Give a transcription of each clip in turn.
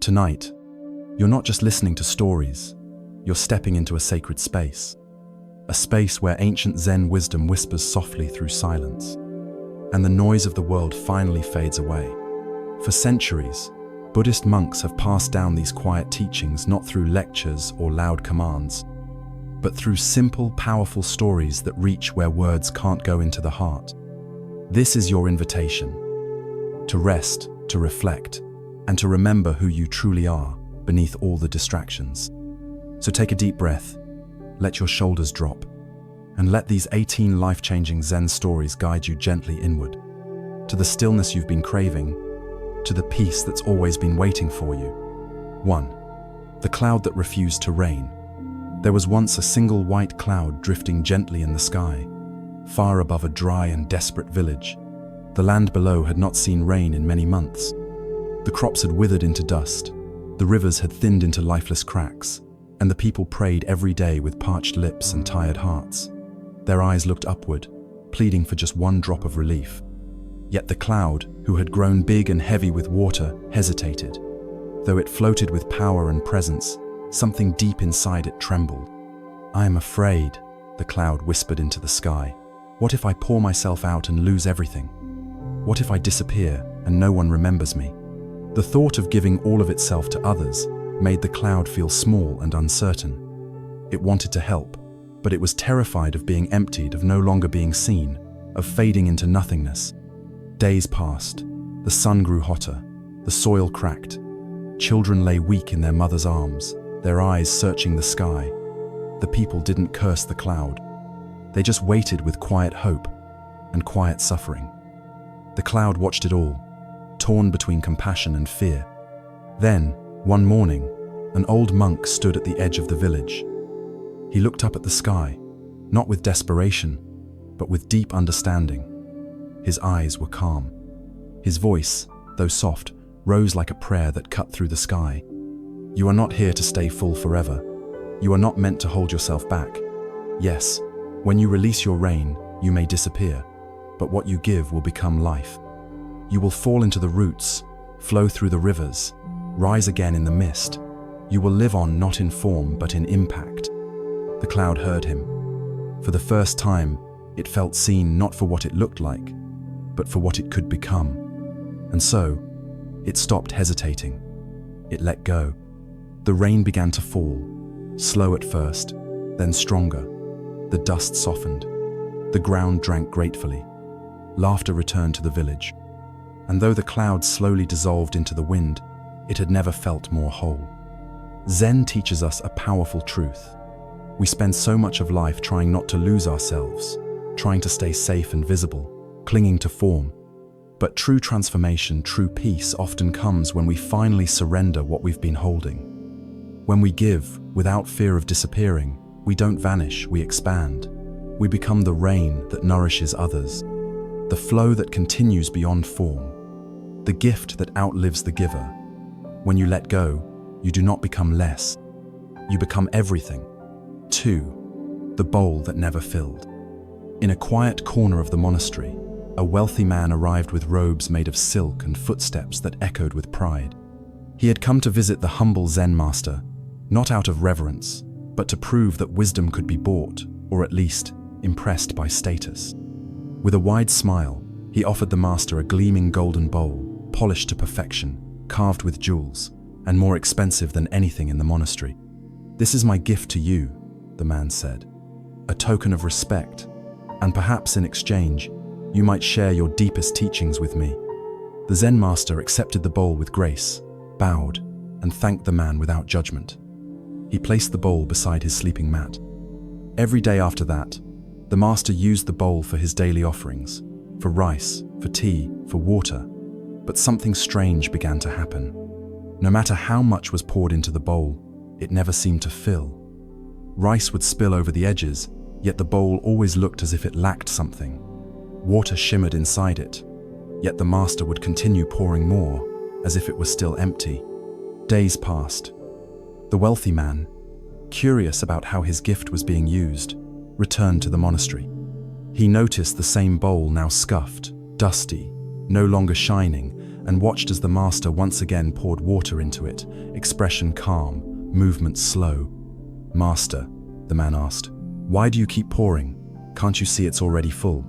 Tonight, you're not just listening to stories, you're stepping into a sacred space. A space where ancient Zen wisdom whispers softly through silence, and the noise of the world finally fades away. For centuries, Buddhist monks have passed down these quiet teachings not through lectures or loud commands, but through simple, powerful stories that reach where words can't go into the heart. This is your invitation to rest, to reflect, and to remember who you truly are beneath all the distractions. So take a deep breath, let your shoulders drop, and let these 18 life-changing Zen stories guide you gently inward, to the stillness you've been craving, to the peace that's always been waiting for you. 1. The cloud that refused to rain. There was once a single white cloud drifting gently in the sky, far above a dry and desperate village. The land below had not seen rain in many months. The crops had withered into dust, the rivers had thinned into lifeless cracks, and the people prayed every day with parched lips and tired hearts. Their eyes looked upward, pleading for just one drop of relief. Yet the cloud, who had grown big and heavy with water, hesitated. Though it floated with power and presence, something deep inside it trembled. "I am afraid," the cloud whispered into the sky. "What if I pour myself out and lose everything? What if I disappear and no one remembers me?" The thought of giving all of itself to others made the cloud feel small and uncertain. It wanted to help, but it was terrified of being emptied, of no longer being seen, of fading into nothingness. Days passed. The sun grew hotter. The soil cracked. Children lay weak in their mother's arms, their eyes searching the sky. The people didn't curse the cloud. They just waited with quiet hope and quiet suffering. The cloud watched it all, torn between compassion and fear. Then, one morning, an old monk stood at the edge of the village. He looked up at the sky, not with desperation, but with deep understanding. His eyes were calm. His voice, though soft, rose like a prayer that cut through the sky. "You are not here to stay full forever. You are not meant to hold yourself back. Yes, when you release your rain, you may disappear, but what you give will become life. You will fall into the roots, flow through the rivers, rise again in the mist. You will live on not in form, but in impact." The cloud heard him. For the first time, it felt seen not for what it looked like, but for what it could become. And so, it stopped hesitating. It let go. The rain began to fall, slow at first, then stronger. The dust softened. The ground drank gratefully. Laughter returned to the village. And though the cloud slowly dissolved into the wind, it had never felt more whole. Zen teaches us a powerful truth. We spend so much of life trying not to lose ourselves, trying to stay safe and visible, clinging to form. But true transformation, true peace often comes when we finally surrender what we've been holding. When we give, without fear of disappearing, we don't vanish, we expand. We become the rain that nourishes others, the flow that continues beyond form, the gift that outlives the giver. When you let go, you do not become less. You become everything. 2. The bowl that never filled. In a quiet corner of the monastery, a wealthy man arrived with robes made of silk and footsteps that echoed with pride. He had come to visit the humble Zen master, not out of reverence, but to prove that wisdom could be bought, or at least impressed by status. With a wide smile, he offered the master a gleaming golden bowl, polished to perfection, carved with jewels, and more expensive than anything in the monastery. "This is my gift to you," the man said, "a token of respect, and perhaps in exchange, you might share your deepest teachings with me." The Zen master accepted the bowl with grace, bowed, and thanked the man without judgment. He placed the bowl beside his sleeping mat. Every day after that, the master used the bowl for his daily offerings, for rice, for tea, for water. But something strange began to happen. No matter how much was poured into the bowl, it never seemed to fill. Rice would spill over the edges, yet the bowl always looked as if it lacked something. Water shimmered inside it, yet the master would continue pouring more, as if it was still empty. Days passed. The wealthy man, curious about how his gift was being used, returned to the monastery. He noticed the same bowl now scuffed, dusty, no longer shining, and watched as the master once again poured water into it, expression calm, movement slow. "Master," the man asked, "why do you keep pouring? Can't you see it's already full?"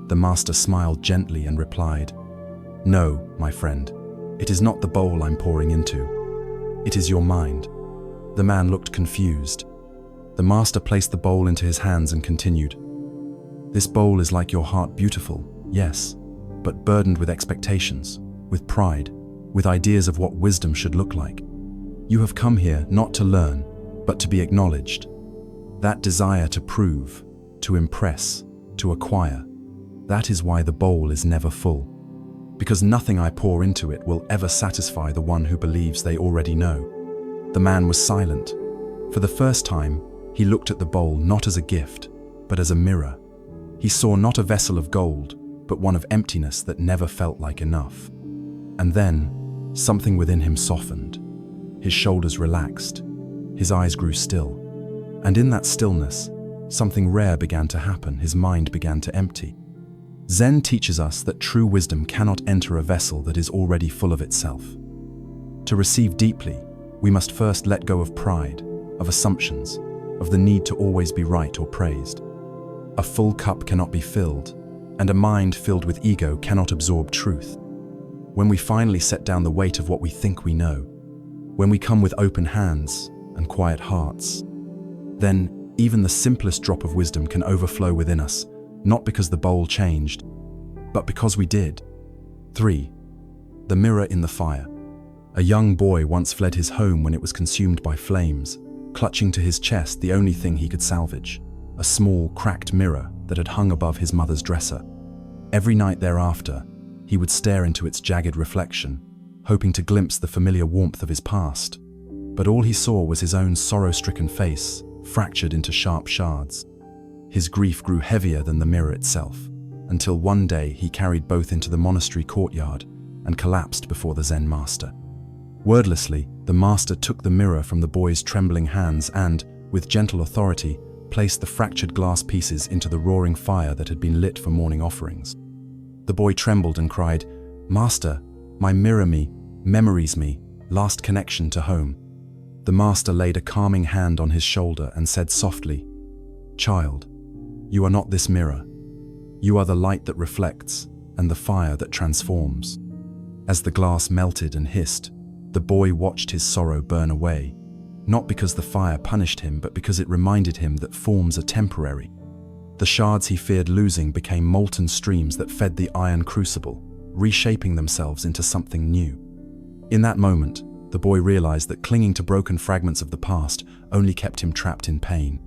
The master smiled gently and replied, "No, my friend, it is not the bowl I'm pouring into. It is your mind." The man looked confused. The master placed the bowl into his hands and continued, "This bowl is like your heart, beautiful, yes, but burdened with expectations, with pride, with ideas of what wisdom should look like. You have come here not to learn, but to be acknowledged. That desire to prove, to impress, to acquire, that is why the bowl is never full. Because nothing I pour into it will ever satisfy the one who believes they already know." The man was silent. For the first time, he looked at the bowl not as a gift, but as a mirror. He saw not a vessel of gold, but one of emptiness that never felt like enough. And then, something within him softened. His shoulders relaxed. His eyes grew still. And in that stillness, something rare began to happen. His mind began to empty. Zen teaches us that true wisdom cannot enter a vessel that is already full of itself. To receive deeply, we must first let go of pride, of assumptions, of the need to always be right or praised. A full cup cannot be filled, and a mind filled with ego cannot absorb truth. When we finally set down the weight of what we think we know, when we come with open hands and quiet hearts, then even the simplest drop of wisdom can overflow within us, not because the bowl changed, but because we did. 3. The mirror in the fire. A young boy once fled his home when it was consumed by flames, clutching to his chest the only thing he could salvage, a small, cracked mirror that had hung above his mother's dresser. Every night thereafter, he would stare into its jagged reflection, hoping to glimpse the familiar warmth of his past. But all he saw was his own sorrow-stricken face, fractured into sharp shards. His grief grew heavier than the mirror itself, until one day he carried both into the monastery courtyard and collapsed before the Zen master. Wordlessly, the master took the mirror from the boy's trembling hands and, with gentle authority, placed the fractured glass pieces into the roaring fire that had been lit for morning offerings. The boy trembled and cried, "Master, my mirror me, memories me, last connection to home." The master laid a calming hand on his shoulder and said softly, "Child, you are not this mirror. You are the light that reflects and the fire that transforms." As the glass melted and hissed, the boy watched his sorrow burn away, not because the fire punished him, but because it reminded him that forms are temporary. The shards he feared losing became molten streams that fed the iron crucible, reshaping themselves into something new. In that moment, the boy realized that clinging to broken fragments of the past only kept him trapped in pain.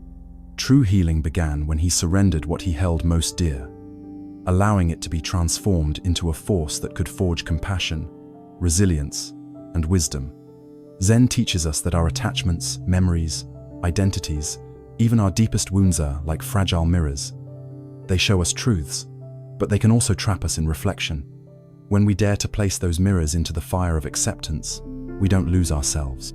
True healing began when he surrendered what he held most dear, allowing it to be transformed into a force that could forge compassion, resilience, and wisdom. Zen teaches us that our attachments, memories, identities, even our deepest wounds are like fragile mirrors. They show us truths, but they can also trap us in reflection. When we dare to place those mirrors into the fire of acceptance, we don't lose ourselves.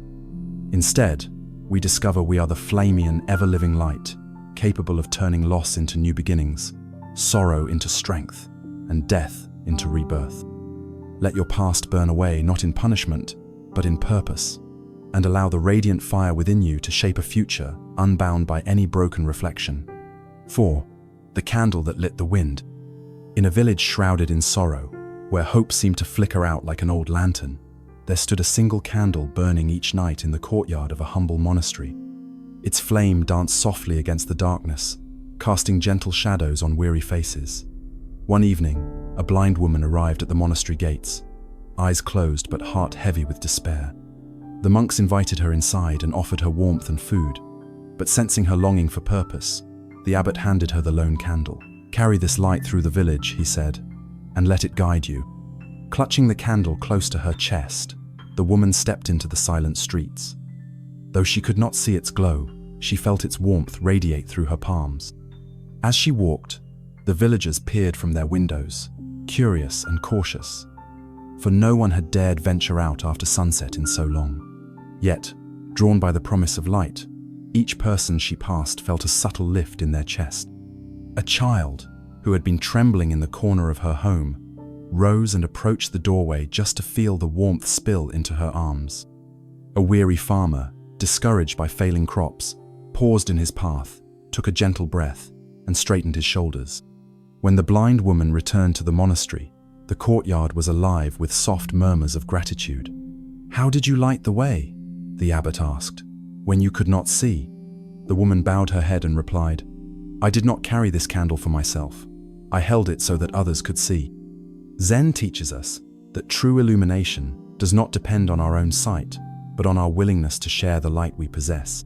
Instead, we discover we are the flaming and ever-living light, capable of turning loss into new beginnings, sorrow into strength, and death into rebirth. Let your past burn away, not in punishment, but in purpose, and allow the radiant fire within you to shape a future unbound by any broken reflection. 4. The candle that lit the wind. In a village shrouded in sorrow, where hope seemed to flicker out like an old lantern, there stood a single candle burning each night in the courtyard of a humble monastery. Its flame danced softly against the darkness, casting gentle shadows on weary faces. One evening, a blind woman arrived at the monastery gates, eyes closed but heart heavy with despair. The monks invited her inside and offered her warmth and food, but sensing her longing for purpose, the abbot handed her the lone candle. "Carry this light through the village," he said, "and let it guide you." Clutching the candle close to her chest, the woman stepped into the silent streets. Though she could not see its glow, she felt its warmth radiate through her palms. As she walked, the villagers peered from their windows, curious and cautious, for no one had dared venture out after sunset in so long. Yet, drawn by the promise of light, each person she passed felt a subtle lift in their chest. A child, who had been trembling in the corner of her home, rose and approached the doorway just to feel the warmth spill into her arms. A weary farmer, discouraged by failing crops, paused in his path, took a gentle breath, and straightened his shoulders. When the blind woman returned to the monastery, the courtyard was alive with soft murmurs of gratitude. "How did you light the way?" the abbot asked. "When you could not see?" The woman bowed her head and replied, "I did not carry this candle for myself. I held it so that others could see." Zen teaches us that true illumination does not depend on our own sight, but on our willingness to share the light we possess.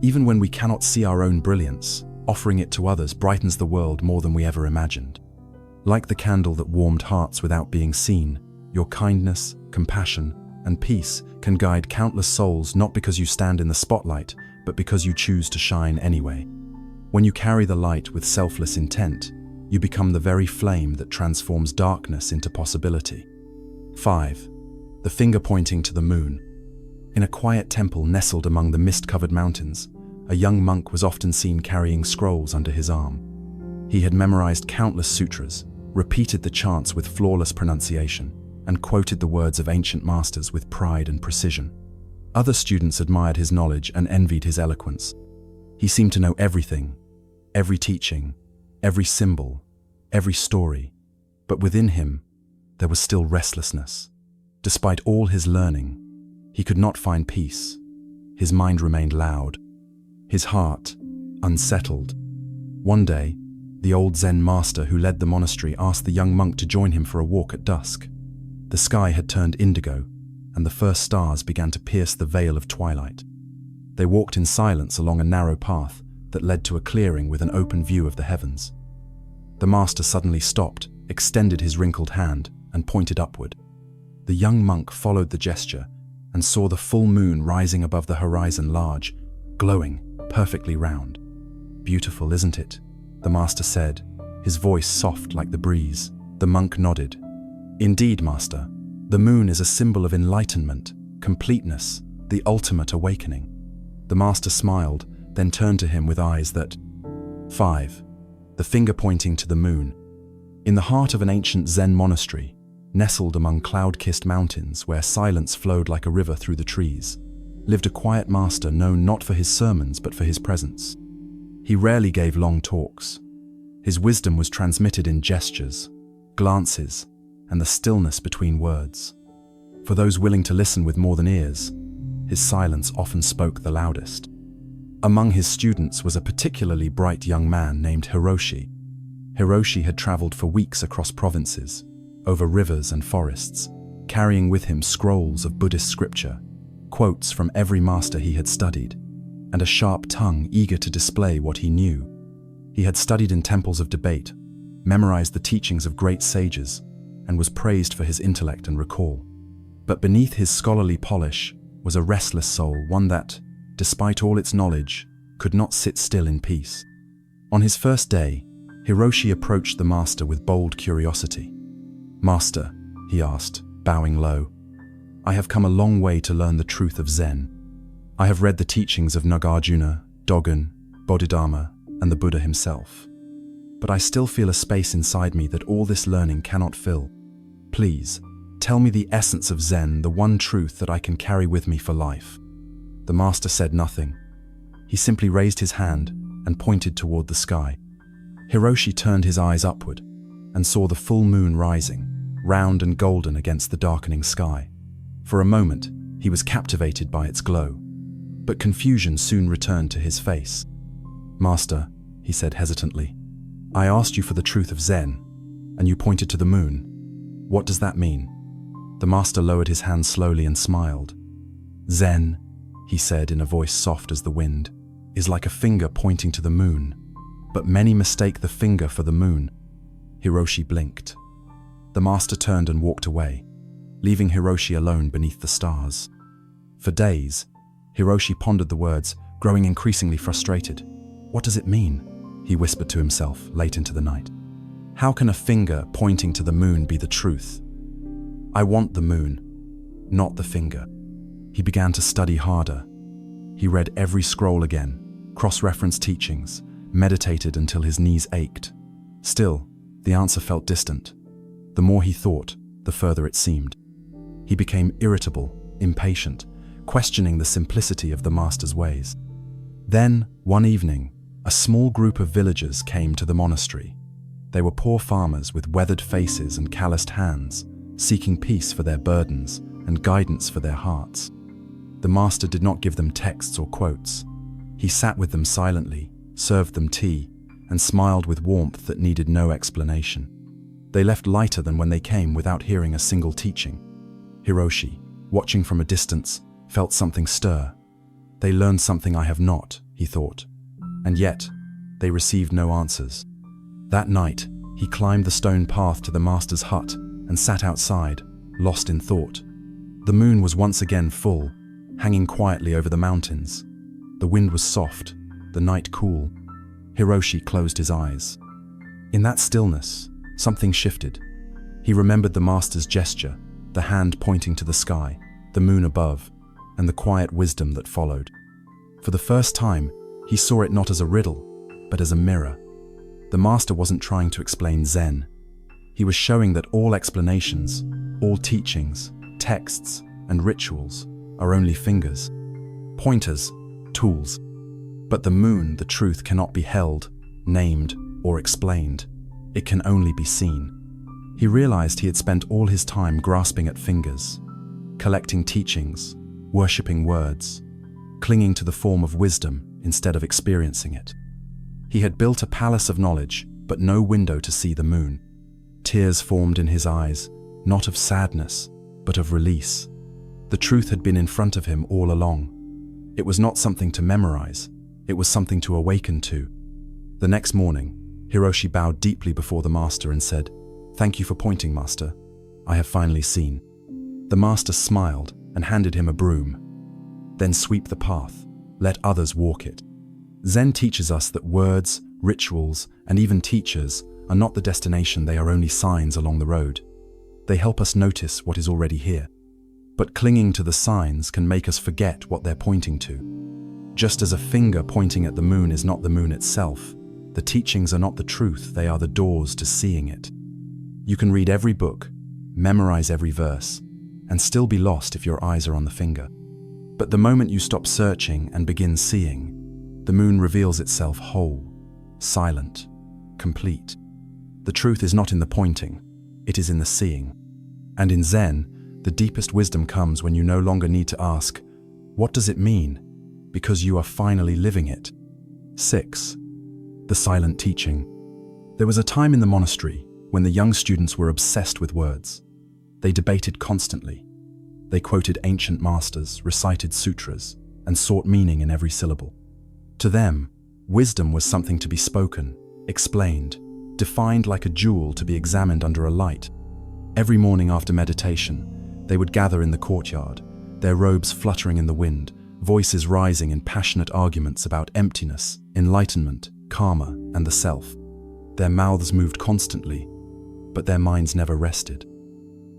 Even when we cannot see our own brilliance, offering it to others brightens the world more than we ever imagined. Like the candle that warmed hearts without being seen, your kindness, compassion, and peace can guide countless souls not because you stand in the spotlight, but because you choose to shine anyway. When you carry the light with selfless intent, you become the very flame that transforms darkness into possibility. 5. The finger pointing to the moon. In a quiet temple nestled among the mist-covered mountains, a young monk was often seen carrying scrolls under his arm. He had memorized countless sutras, repeated the chants with flawless pronunciation, and quoted the words of ancient masters with pride and precision. Other students admired his knowledge and envied his eloquence. He seemed to know everything, every teaching, every symbol, every story, but within him, there was still restlessness. Despite all his learning, he could not find peace. His mind remained loud, his heart unsettled. One day, the old Zen master who led the monastery asked the young monk to join him for a walk at dusk. The sky had turned indigo, and the first stars began to pierce the veil of twilight. They walked in silence along a narrow path that led to a clearing with an open view of the heavens. The master suddenly stopped, extended his wrinkled hand, and pointed upward. The young monk followed the gesture and saw the full moon rising above the horizon, large, glowing, perfectly round. "Beautiful, isn't it?" the master said, his voice soft like the breeze. The monk nodded. "Indeed, master. The moon is a symbol of enlightenment, completeness, the ultimate awakening." The master smiled, then turned to him with eyes that... 5. The finger pointing to the moon. In the heart of an ancient Zen monastery, nestled among cloud-kissed mountains where silence flowed like a river through the trees, lived a quiet master known not for his sermons but for his presence. He rarely gave long talks. His wisdom was transmitted in gestures, glances, and the stillness between words. For those willing to listen with more than ears, his silence often spoke the loudest. Among his students was a particularly bright young man named Hiroshi. Hiroshi had traveled for weeks across provinces, over rivers and forests, carrying with him scrolls of Buddhist scripture, quotes from every master he had studied, and a sharp tongue eager to display what he knew. He had studied in temples of debate, memorized the teachings of great sages, and was praised for his intellect and recall. But beneath his scholarly polish was a restless soul, one that, despite all its knowledge, could not sit still in peace. On his first day, Hiroshi approached the master with bold curiosity. "Master," he asked, bowing low, "I have come a long way to learn the truth of Zen. I have read the teachings of Nagarjuna, Dogen, Bodhidharma, and the Buddha himself. But I still feel a space inside me that all this learning cannot fill. Please, tell me the essence of Zen, the one truth that I can carry with me for life." The master said nothing. He simply raised his hand and pointed toward the sky. Hiroshi turned his eyes upward and saw the full moon rising, round and golden against the darkening sky. For a moment, he was captivated by its glow, but confusion soon returned to his face. "Master," he said hesitantly, "I asked you for the truth of Zen, and you pointed to the moon. What does that mean?" The master lowered his hand slowly and smiled. "Zen," he said in a voice soft as the wind, "is like a finger pointing to the moon, but many mistake the finger for the moon." Hiroshi blinked. The master turned and walked away, leaving Hiroshi alone beneath the stars. For days, Hiroshi pondered the words, growing increasingly frustrated. "What does it mean?" he whispered to himself late into the night. "How can a finger pointing to the moon be the truth? I want the moon, not the finger." He began to study harder. He read every scroll again, cross-referenced teachings, meditated until his knees ached. Still, the answer felt distant. The more he thought, the further it seemed. He became irritable, impatient, questioning the simplicity of the master's ways. Then, one evening, a small group of villagers came to the monastery. They were poor farmers with weathered faces and calloused hands, seeking peace for their burdens and guidance for their hearts. The master did not give them texts or quotes. He sat with them silently, served them tea, and smiled with warmth that needed no explanation. They left lighter than when they came without hearing a single teaching. Hiroshi, watching from a distance, felt something stir. They learned something I have not, he thought. And yet, they received no answers. That night, he climbed the stone path to the master's hut and sat outside, lost in thought. The moon was once again full, hanging quietly over the mountains. The wind was soft, the night cool. Hiroshi closed his eyes. In that stillness, something shifted. He remembered the master's gesture, the hand pointing to the sky, the moon above, and the quiet wisdom that followed. For the first time, he saw it not as a riddle, but as a mirror. The master wasn't trying to explain Zen. He was showing that all explanations, all teachings, texts, and rituals are only fingers, pointers, tools. But the moon, the truth, cannot be held, named, or explained. It can only be seen. He realized he had spent all his time grasping at fingers, collecting teachings, worshipping words, clinging to the form of wisdom instead of experiencing it. He had built a palace of knowledge, but no window to see the moon. Tears formed in his eyes, not of sadness, but of release. The truth had been in front of him all along. It was not something to memorize, it was something to awaken to. The next morning, Hiroshi bowed deeply before the master and said, "Thank you for pointing, master. I have finally seen." The master smiled and handed him a broom. "Then sweep the path. Let others walk it." Zen teaches us that words, rituals, and even teachers are not the destination, they are only signs along the road. They help us notice what is already here. But clinging to the signs can make us forget what they're pointing to. Just as a finger pointing at the moon is not the moon itself, the teachings are not the truth, they are the doors to seeing it. You can read every book, memorize every verse, and still be lost if your eyes are on the finger. But the moment you stop searching and begin seeing, the moon reveals itself whole, silent, complete. The truth is not in the pointing, it is in the seeing. And in Zen, the deepest wisdom comes when you no longer need to ask, "What does it mean?" because you are finally living it. 6. The silent teaching. There was a time in the monastery when the young students were obsessed with words. They debated constantly. They quoted ancient masters, recited sutras, and sought meaning in every syllable. To them, wisdom was something to be spoken, explained, defined like a jewel to be examined under a light. Every morning after meditation, they would gather in the courtyard, their robes fluttering in the wind, voices rising in passionate arguments about emptiness, enlightenment, karma, and the self. Their mouths moved constantly, but their minds never rested.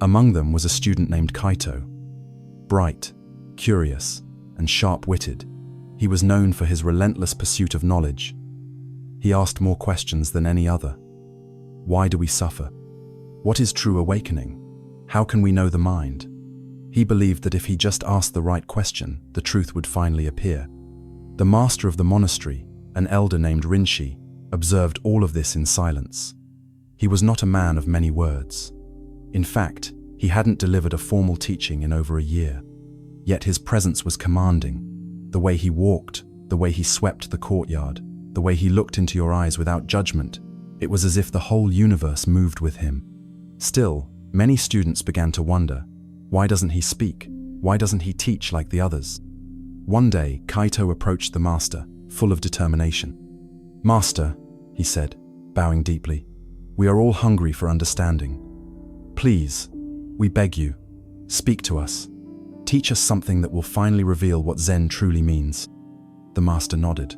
Among them was a student named Kaito. Bright, curious, and sharp-witted, he was known for his relentless pursuit of knowledge. He asked more questions than any other. Why do we suffer? What is true awakening? How can we know the mind? He believed that if he just asked the right question, the truth would finally appear. The master of the monastery, an elder named Rinshi, observed all of this in silence. He was not a man of many words. In fact, he hadn't delivered a formal teaching in over a year. Yet his presence was commanding. The way he walked, the way he swept the courtyard, the way he looked into your eyes without judgment, it was as if the whole universe moved with him. Still, many students began to wonder, why doesn't he speak? Why doesn't he teach like the others? One day, Kaito approached the master, full of determination. "Master," he said, bowing deeply, "we are all hungry for understanding. Please, we beg you, speak to us. Teach us something that will finally reveal what Zen truly means." The master nodded.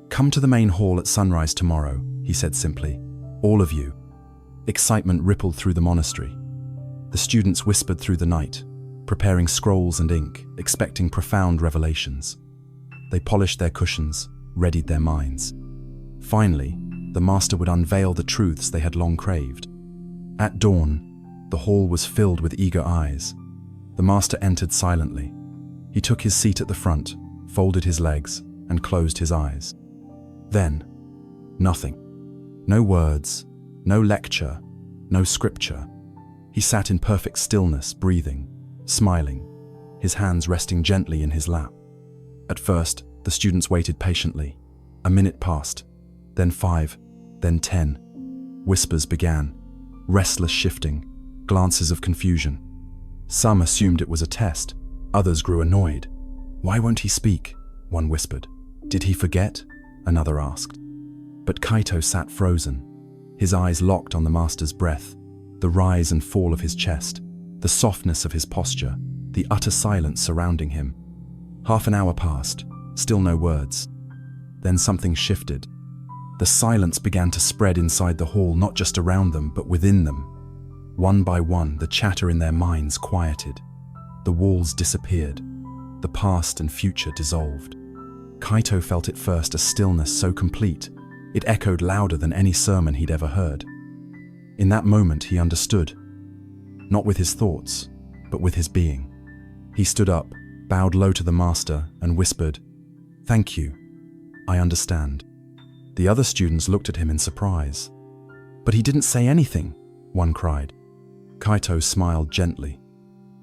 "Come to the main hall at sunrise tomorrow," he said simply. "All of you." Excitement rippled through the monastery. The students whispered through the night, preparing scrolls and ink, expecting profound revelations. They polished their cushions, readied their minds. Finally, the master would unveil the truths they had long craved. At dawn, The hall was filled with eager eyes. The master entered silently. He took his seat at the front, folded his legs, and closed his eyes. Then, nothing. No words, no lecture, no scripture. He sat in perfect stillness, breathing, smiling, his hands resting gently in his lap. At first, the students waited patiently. A minute passed, then 5, then 10. Whispers began, restless shifting, glances of confusion. Some assumed it was a test, others grew annoyed. "Why won't he speak?" one whispered. "Did he forget?" another asked. But Kaito sat frozen, his eyes locked on the master's breath, the rise and fall of his chest, the softness of his posture, the utter silence surrounding him. Half an hour passed, still no words. Then something shifted. The silence began to spread inside the hall, not just around them, but within them. One by one, the chatter in their minds quieted. The walls disappeared. The past and future dissolved. Kaito felt at first a stillness so complete, it echoed louder than any sermon he'd ever heard. In that moment, he understood. Not with his thoughts, but with his being. He stood up, bowed low to the master, and whispered, "Thank you. I understand." The other students looked at him in surprise. "But he didn't say anything," one cried. Kaito smiled gently.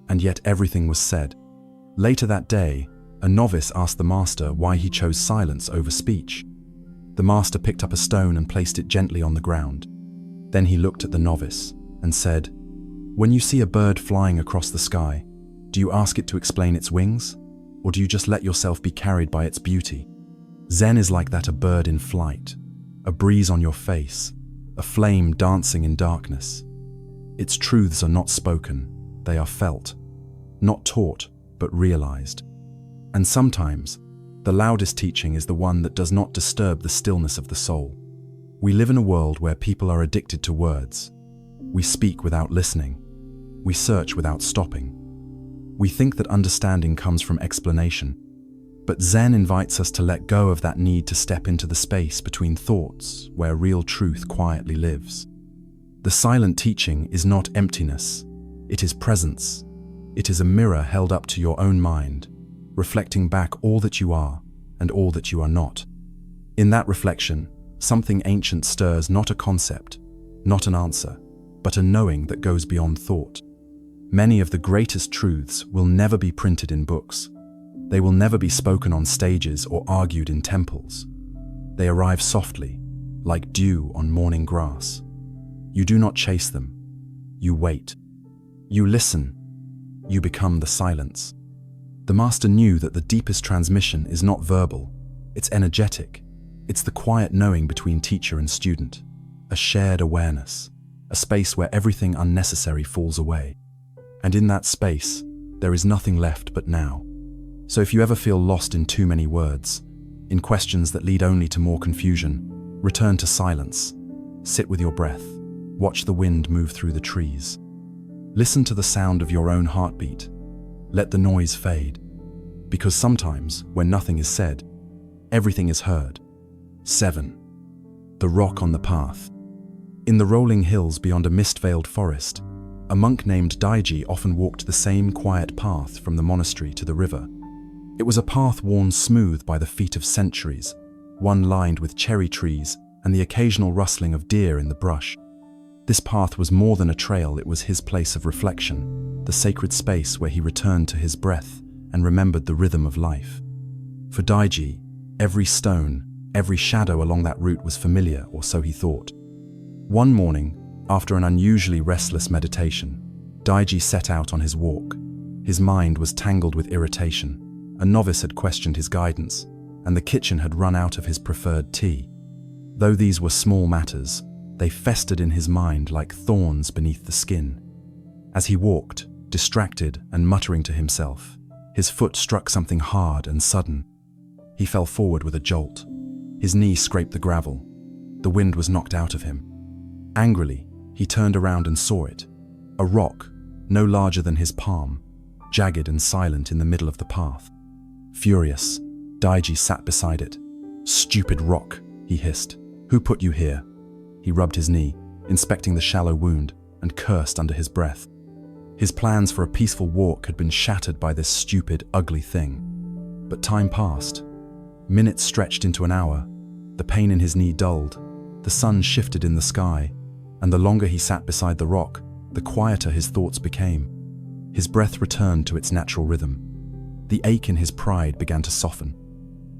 And yet everything was said. Later that day, a novice asked the master why he chose silence over speech. The master picked up a stone and placed it gently on the ground. Then he looked at the novice and said, "When you see a bird flying across the sky, do you ask it to explain its wings? Or do you just let yourself be carried by its beauty? Zen is like that, a bird in flight, a breeze on your face, a flame dancing in darkness. Its truths are not spoken, they are felt, not taught, but realized. And sometimes, the loudest teaching is the one that does not disturb the stillness of the soul. We live in a world where people are addicted to words. We speak without listening. We search without stopping. We think that understanding comes from explanation. But Zen invites us to let go of that need to step into the space between thoughts where real truth quietly lives. The silent teaching is not emptiness. It is presence. It is a mirror held up to your own mind, reflecting back all that you are and all that you are not. In that reflection, something ancient stirs, not a concept, not an answer, but a knowing that goes beyond thought. Many of the greatest truths will never be printed in books. They will never be spoken on stages or argued in temples. They arrive softly, like dew on morning grass. You do not chase them. You wait. You listen. You become the silence. The master knew that the deepest transmission is not verbal, it's energetic. It's the quiet knowing between teacher and student, a shared awareness, a space where everything unnecessary falls away. And in that space, there is nothing left but now. So if you ever feel lost in too many words, in questions that lead only to more confusion, return to silence. Sit with your breath. Watch the wind move through the trees. Listen to the sound of your own heartbeat. Let the noise fade. Because sometimes, when nothing is said, everything is heard. 7. The rock on the path. In the rolling hills beyond a mist-veiled forest, a monk named Daiji often walked the same quiet path from the monastery to the river. It was a path worn smooth by the feet of centuries, one lined with cherry trees and the occasional rustling of deer in the brush. This path was more than a trail, it was his place of reflection, the sacred space where he returned to his breath and remembered the rhythm of life. For Daiji, every stone, every shadow along that route was familiar, or so he thought. One morning, after an unusually restless meditation, Daiji set out on his walk. His mind was tangled with irritation. A novice had questioned his guidance, and the kitchen had run out of his preferred tea. Though these were small matters, they festered in his mind like thorns beneath the skin. As he walked, distracted and muttering to himself, his foot struck something hard and sudden. He fell forward with a jolt. His knee scraped the gravel. The wind was knocked out of him. Angrily, he turned around and saw it. A rock, no larger than his palm, jagged and silent in the middle of the path. Furious, Daiji sat beside it. "Stupid rock," he hissed. "Who put you here?" He rubbed his knee, inspecting the shallow wound. and cursed under his breath. His plans for a peaceful walk had been shattered by this stupid, ugly thing. But time passed. Minutes stretched into an hour. The pain in his knee dulled. The sun shifted in the sky, and the longer he sat beside the rock, the quieter his thoughts became. His breath returned to its natural rhythm. The ache in his pride began to soften.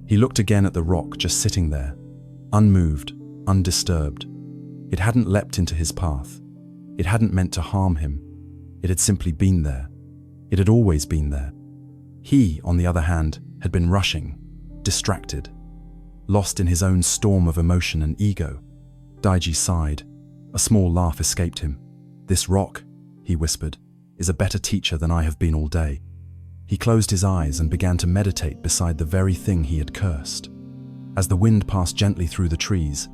He looked again at the rock just sitting there, unmoved, undisturbed. It hadn't leapt into his path. It hadn't meant to harm him. It had simply been there. It had always been there. He, on the other hand, had been rushing, distracted, lost in his own storm of emotion and ego. Daiji sighed. A small laugh escaped him. "This rock," he whispered, "is a better teacher than I have been all day." He closed his eyes and began to meditate beside the very thing he had cursed. As the wind passed gently through the trees,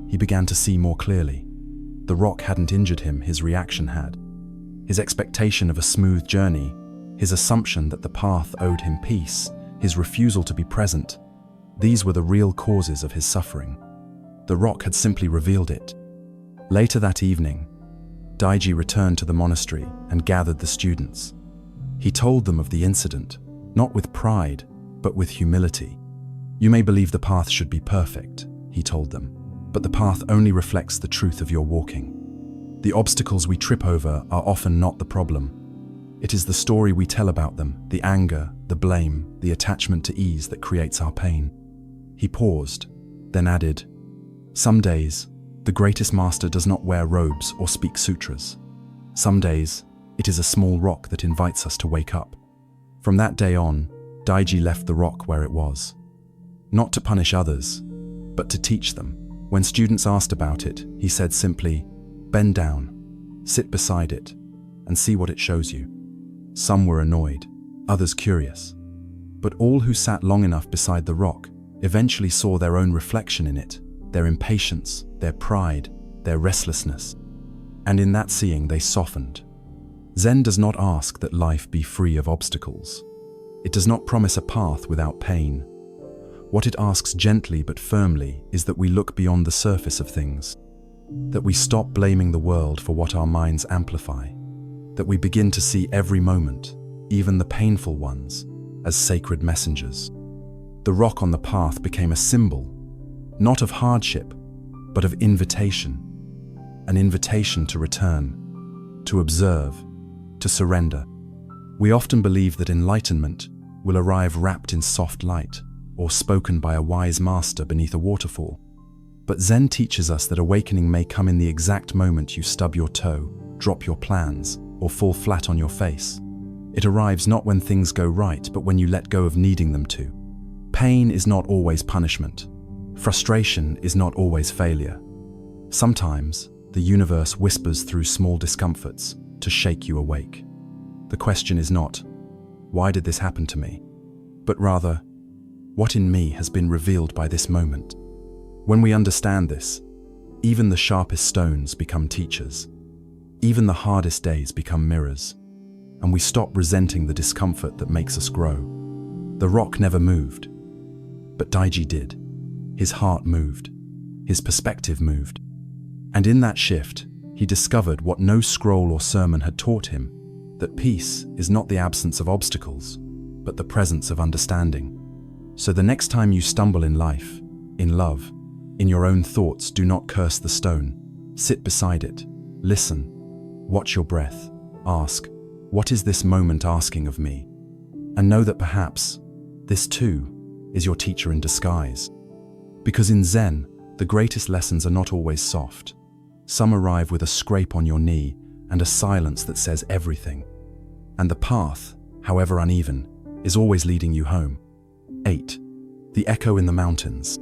he began to see more clearly. The rock hadn't injured him, his reaction had. His expectation of a smooth journey, his assumption that the path owed him peace, his refusal to be present, these were the real causes of his suffering. The rock had simply revealed it. Later that evening, Daiji returned to the monastery and gathered the students. He told them of the incident, not with pride, but with humility. "You may believe the path should be perfect," he told them, "but the path only reflects the truth of your walking. The obstacles we trip over are often not the problem. It is the story we tell about them, the anger, the blame, the attachment to ease that creates our pain." He paused, then added, "Some days, the greatest master does not wear robes or speak sutras. Some days, it is a small rock that invites us to wake up." From that day on, Daiji left the rock where it was. Not to punish others, but to teach them. When students asked about it, he said simply, "Bend down, sit beside it, and see what it shows you." Some were annoyed, others curious. But all who sat long enough beside the rock eventually saw their own reflection in it, their impatience, their pride, their restlessness. And in that seeing they softened. Zen does not ask that life be free of obstacles. It does not promise a path without pain. What it asks gently but firmly is that we look beyond the surface of things, that we stop blaming the world for what our minds amplify, that we begin to see every moment, even the painful ones, as sacred messengers. The rock on the path became a symbol, not of hardship, but of invitation, an invitation to return, to observe, to surrender. We often believe that enlightenment will arrive wrapped in soft light, or spoken by a wise master beneath a waterfall. But Zen teaches us that awakening may come in the exact moment you stub your toe, drop your plans, or fall flat on your face. It arrives not when things go right, but when you let go of needing them to. Pain is not always punishment. Frustration is not always failure. Sometimes, the universe whispers through small discomforts to shake you awake. The question is not, "Why did this happen to me?" but rather, "What in me has been revealed by this moment?" When we understand this, even the sharpest stones become teachers. Even the hardest days become mirrors, and we stop resenting the discomfort that makes us grow. The rock never moved, but Daiji did. His heart moved. His perspective moved. And in that shift, he discovered what no scroll or sermon had taught him, that peace is not the absence of obstacles, but the presence of understanding. So the next time you stumble in life, in love, in your own thoughts, do not curse the stone. Sit beside it. Listen. Watch your breath. Ask, "What is this moment asking of me?" And know that perhaps this too is your teacher in disguise. Because in Zen, the greatest lessons are not always soft. Some arrive with a scrape on your knee and a silence that says everything. And the path, however uneven, is always leading you home. 8. The echo in the mountains.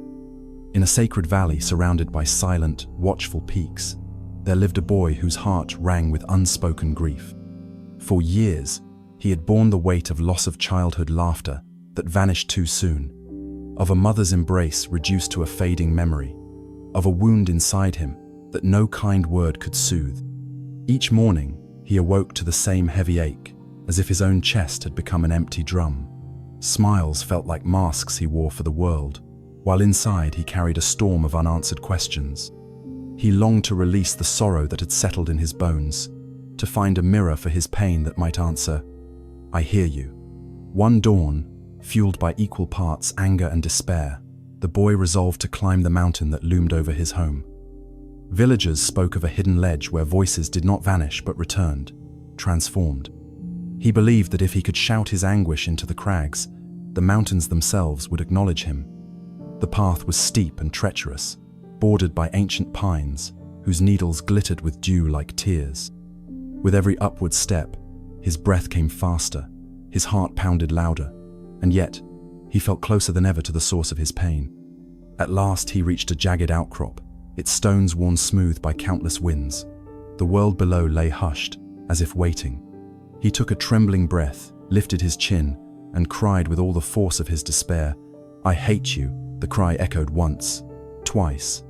In a sacred valley surrounded by silent, watchful peaks, there lived a boy whose heart rang with unspoken grief. For years, he had borne the weight of loss of childhood laughter that vanished too soon, of a mother's embrace reduced to a fading memory, of a wound inside him that no kind word could soothe. Each morning, he awoke to the same heavy ache, as if his own chest had become an empty drum. Smiles felt like masks he wore for the world, while inside he carried a storm of unanswered questions. He longed to release the sorrow that had settled in his bones, to find a mirror for his pain that might answer, "I hear you." One dawn, fueled by equal parts anger and despair, the boy resolved to climb the mountain that loomed over his home. Villagers spoke of a hidden ledge where voices did not vanish but returned, transformed. He believed that if he could shout his anguish into the crags, the mountains themselves would acknowledge him. The path was steep and treacherous, bordered by ancient pines, whose needles glittered with dew like tears. With every upward step, his breath came faster, his heart pounded louder, and yet, he felt closer than ever to the source of his pain. At last he reached a jagged outcrop, its stones worn smooth by countless winds. The world below lay hushed, as if waiting. He took a trembling breath, lifted his chin, and cried with all the force of his despair, "I hate you." The cry echoed once, twice,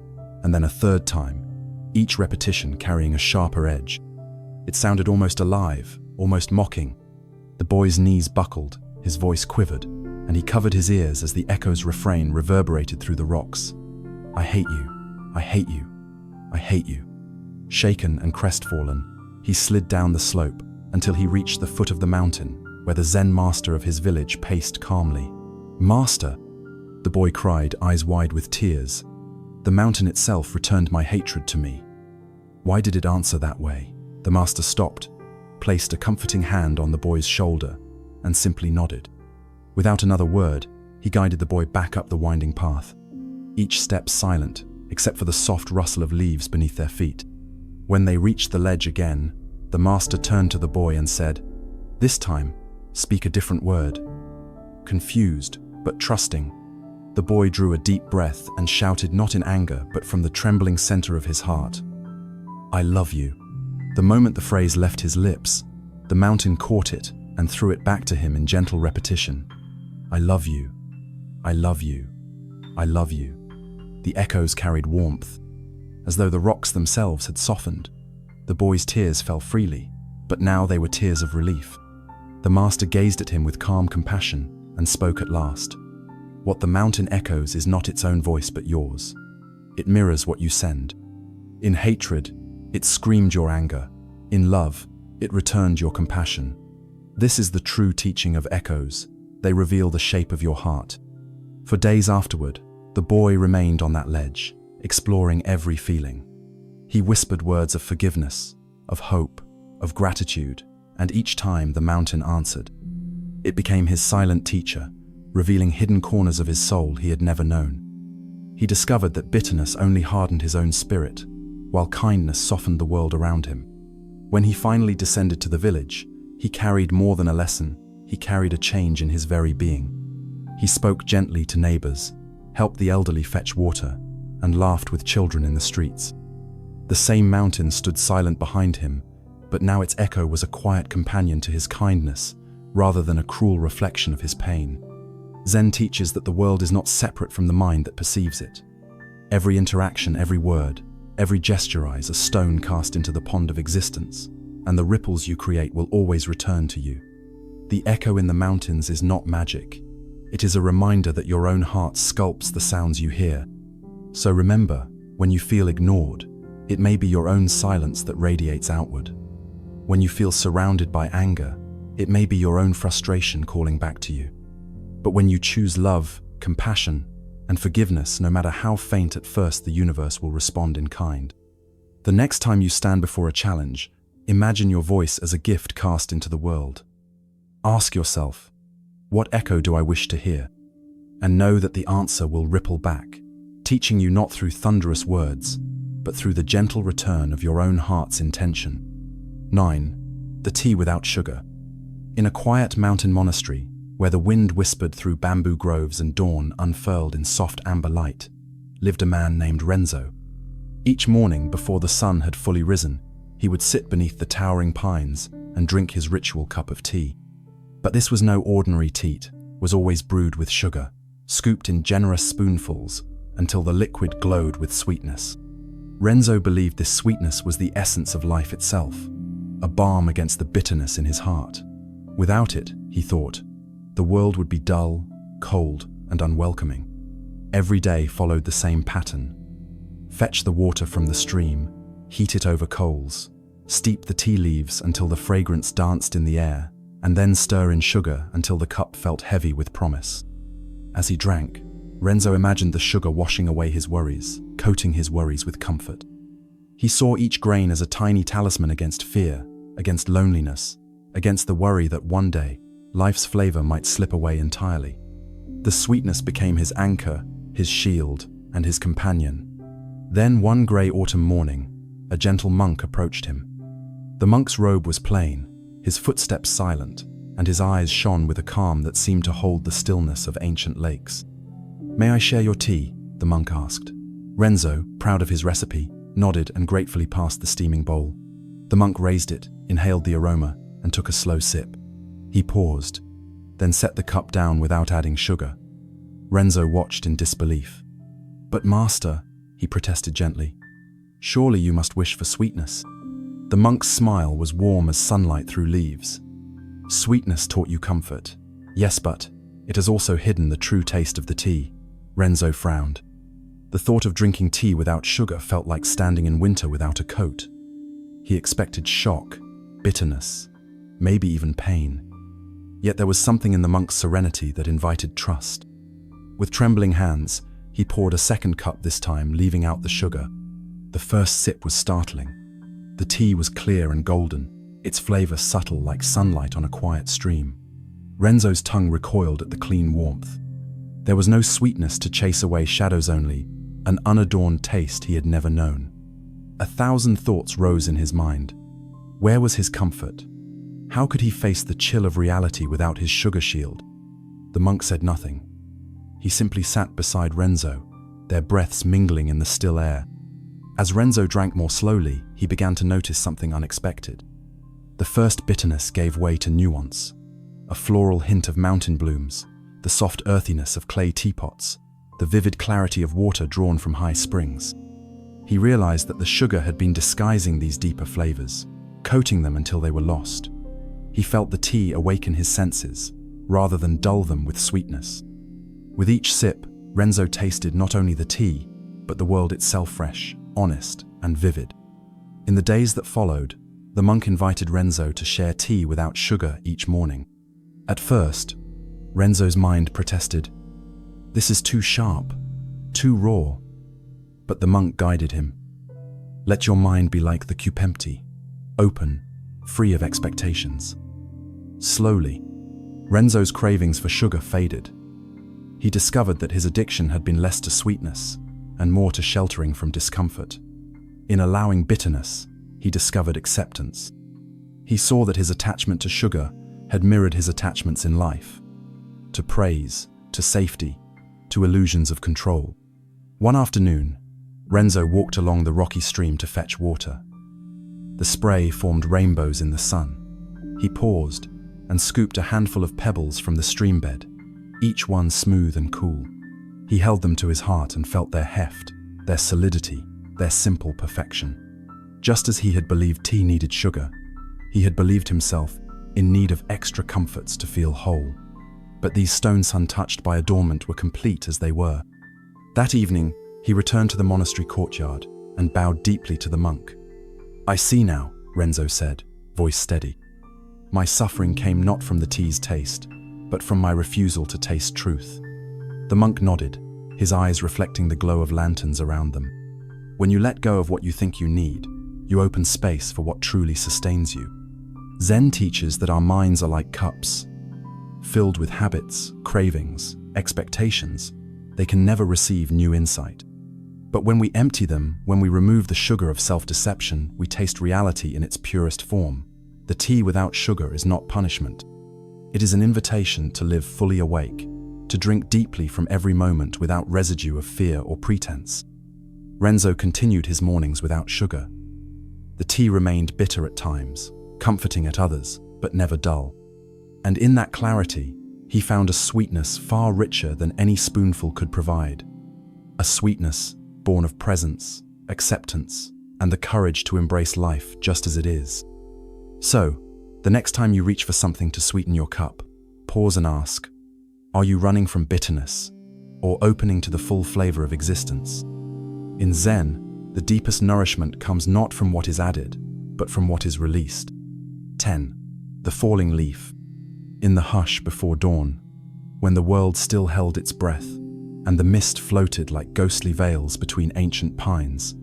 and then a third time, each repetition carrying a sharper edge. It sounded almost alive, almost mocking. The boy's knees buckled, his voice quivered, and he covered his ears as the echo's refrain reverberated through the rocks. "I hate you, I hate you, I hate you." Shaken and crestfallen, he slid down the slope until he reached the foot of the mountain, where the Zen master of his village paced calmly. "Master," the boy cried, eyes wide with tears, "the mountain itself returned my hatred to me." Why did it answer that way? The master stopped, placed a comforting hand on the boy's shoulder, and simply nodded. Without another word, he guided the boy back up the winding path, each step silent, except for the soft rustle of leaves beneath their feet. When they reached the ledge again, the master turned to the boy and said, "This time, speak a different word." Confused, but trusting, the boy drew a deep breath and shouted not in anger, but from the trembling center of his heart, "I love you." The moment the phrase left his lips, the mountain caught it and threw it back to him in gentle repetition. "I love you. I love you. I love you." The echoes carried warmth, as though the rocks themselves had softened. The boy's tears fell freely, but now they were tears of relief. The master gazed at him with calm compassion and spoke at last. "What the mountain echoes is not its own voice but yours. It mirrors what you send. In hatred, it screamed your anger. In love, it returned your compassion. This is the true teaching of echoes. They reveal the shape of your heart." For days afterward, the boy remained on that ledge, exploring every feeling. He whispered words of forgiveness, of hope, of gratitude, and each time the mountain answered. It became his silent teacher, revealing hidden corners of his soul he had never known. He discovered that bitterness only hardened his own spirit, while kindness softened the world around him. When he finally descended to the village, he carried more than a lesson, he carried a change in his very being. He spoke gently to neighbors, helped the elderly fetch water, and laughed with children in the streets. The same mountain stood silent behind him, but now its echo was a quiet companion to his kindness, rather than a cruel reflection of his pain. Zen teaches that the world is not separate from the mind that perceives it. Every interaction, every word, every gesture is a stone cast into the pond of existence, and the ripples you create will always return to you. The echo in the mountains is not magic. It is a reminder that your own heart sculpts the sounds you hear. So remember, when you feel ignored, it may be your own silence that radiates outward. When you feel surrounded by anger, it may be your own frustration calling back to you. But when you choose love, compassion, and forgiveness, no matter how faint at first, the universe will respond in kind. The next time you stand before a challenge, imagine your voice as a gift cast into the world. Ask yourself, what echo do I wish to hear? And know that the answer will ripple back, teaching you not through thunderous words, but through the gentle return of your own heart's intention. 9. The tea without sugar. In a quiet mountain monastery, where the wind whispered through bamboo groves and dawn unfurled in soft amber light, lived a man named Renzo. Each morning, before the sun had fully risen, he would sit beneath the towering pines and drink his ritual cup of tea. But this was no ordinary tea, it was always brewed with sugar, scooped in generous spoonfuls until the liquid glowed with sweetness. Renzo believed this sweetness was the essence of life itself, a balm against the bitterness in his heart. Without it, he thought, the world would be dull, cold, and unwelcoming. Every day followed the same pattern. Fetch the water from the stream, heat it over coals, Steep the tea leaves until the fragrance danced in the air, and then stir in sugar until the cup felt heavy with promise. As he drank, Renzo imagined the sugar washing away his worries, coating his worries with comfort. He saw each grain as a tiny talisman against fear, against loneliness, against the worry that one day, life's flavor might slip away entirely. The sweetness became his anchor, his shield, and his companion. Then one grey autumn morning, a gentle monk approached him. The monk's robe was plain, his footsteps silent, and his eyes shone with a calm that seemed to hold the stillness of ancient lakes. "May I share your tea?" the monk asked. Renzo, proud of his recipe, nodded and gratefully passed the steaming bowl. The monk raised it, inhaled the aroma, and took a slow sip. He paused, then set the cup down without adding sugar. Renzo watched in disbelief. "But master," he protested gently, "surely you must wish for sweetness." The monk's smile was warm as sunlight through leaves. "Sweetness taught you comfort. Yes, but it has also hidden the true taste of the tea." Renzo frowned. The thought of drinking tea without sugar felt like standing in winter without a coat. He expected shock, bitterness, maybe even pain. Yet there was something in the monk's serenity that invited trust. With trembling hands, he poured a second cup this time, leaving out the sugar. The first sip was startling. The tea was clear and golden, its flavor subtle like sunlight on a quiet stream. Renzo's tongue recoiled at the clean warmth. There was no sweetness to chase away shadows, only an unadorned taste he had never known. 1,000 thoughts rose in his mind. Where was his comfort? How could he face the chill of reality without his sugar shield? The monk said nothing. He simply sat beside Renzo, their breaths mingling in the still air. As Renzo drank more slowly, he began to notice something unexpected. The first bitterness gave way to nuance, a floral hint of mountain blooms, the soft earthiness of clay teapots, the vivid clarity of water drawn from high springs. He realized that the sugar had been disguising these deeper flavors, coating them until they were lost. He felt the tea awaken his senses, rather than dull them with sweetness. With each sip, Renzo tasted not only the tea, but the world itself, fresh, honest, and vivid. In the days that followed, the monk invited Renzo to share tea without sugar each morning. At first, Renzo's mind protested, "This is too sharp, too raw." But the monk guided him. "Let your mind be like the cup empty, open, free of expectations." Slowly, Renzo's cravings for sugar faded. He discovered that his addiction had been less to sweetness and more to sheltering from discomfort. In allowing bitterness, he discovered acceptance. He saw that his attachment to sugar had mirrored his attachments in life, to praise, to safety, to illusions of control. One afternoon, Renzo walked along the rocky stream to fetch water. The spray formed rainbows in the sun. He paused and scooped a handful of pebbles from the stream bed, each one smooth and cool. He held them to his heart and felt their heft, their solidity, their simple perfection. Just as he had believed tea needed sugar, he had believed himself in need of extra comforts to feel whole. But these stones untouched by adornment were complete as they were. That evening, he returned to the monastery courtyard and bowed deeply to the monk. "I see now," Renzo said, voice steady. "My suffering came not from the tea's taste, but from my refusal to taste truth." The monk nodded, his eyes reflecting the glow of lanterns around them. When you let go of what you think you need, you open space for what truly sustains you. Zen teaches that our minds are like cups, filled with habits, cravings, expectations. They can never receive new insight. But when we empty them, when we remove the sugar of self-deception, we taste reality in its purest form. The tea without sugar is not punishment. It is an invitation to live fully awake, to drink deeply from every moment without residue of fear or pretense. Renzo continued his mornings without sugar. The tea remained bitter at times, comforting at others, but never dull. And in that clarity, he found a sweetness far richer than any spoonful could provide. A sweetness born of presence, acceptance, and the courage to embrace life just as it is. So, the next time you reach for something to sweeten your cup, pause and ask, are you running from bitterness or opening to the full flavor of existence? In Zen, the deepest nourishment comes not from what is added, but from what is released. 10. The falling leaf. In the hush before dawn, when the world still held its breath, and the mist floated like ghostly veils between ancient pines,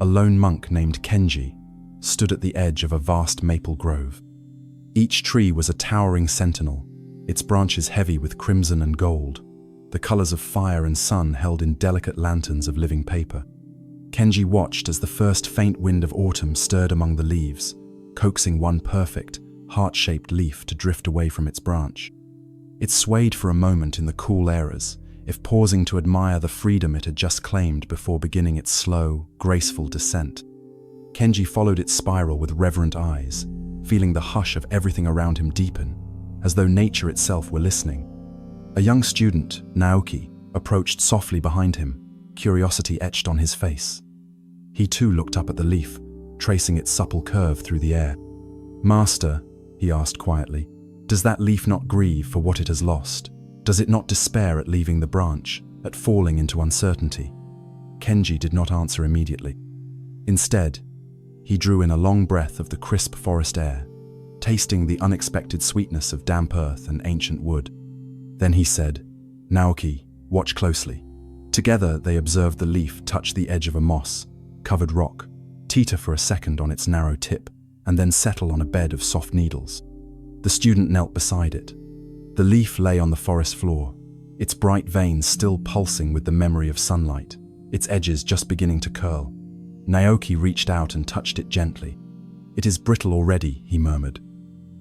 a lone monk named Kenji stood at the edge of a vast maple grove. Each tree was a towering sentinel, its branches heavy with crimson and gold, the colors of fire and sun held in delicate lanterns of living paper. Kenji watched as the first faint wind of autumn stirred among the leaves, coaxing one perfect, heart-shaped leaf to drift away from its branch. It swayed for a moment in the cool air as if pausing to admire the freedom it had just claimed before beginning its slow, graceful descent. Kenji followed its spiral with reverent eyes, feeling the hush of everything around him deepen, as though nature itself were listening. A young student, Naoki, approached softly behind him, curiosity etched on his face. He too looked up at the leaf, tracing its supple curve through the air. "Master," he asked quietly, "does that leaf not grieve for what it has lost? Does it not despair at leaving the branch, at falling into uncertainty?" Kenji did not answer immediately. Instead, he drew in a long breath of the crisp forest air, tasting the unexpected sweetness of damp earth and ancient wood. Then he said, "Naoki, watch closely." Together they observed the leaf touch the edge of a moss-covered rock, teeter for a second on its narrow tip, and then settle on a bed of soft needles. The student knelt beside it. The leaf lay on the forest floor, its bright veins still pulsing with the memory of sunlight, its edges just beginning to curl. Naoki reached out and touched it gently. "It is brittle already," he murmured.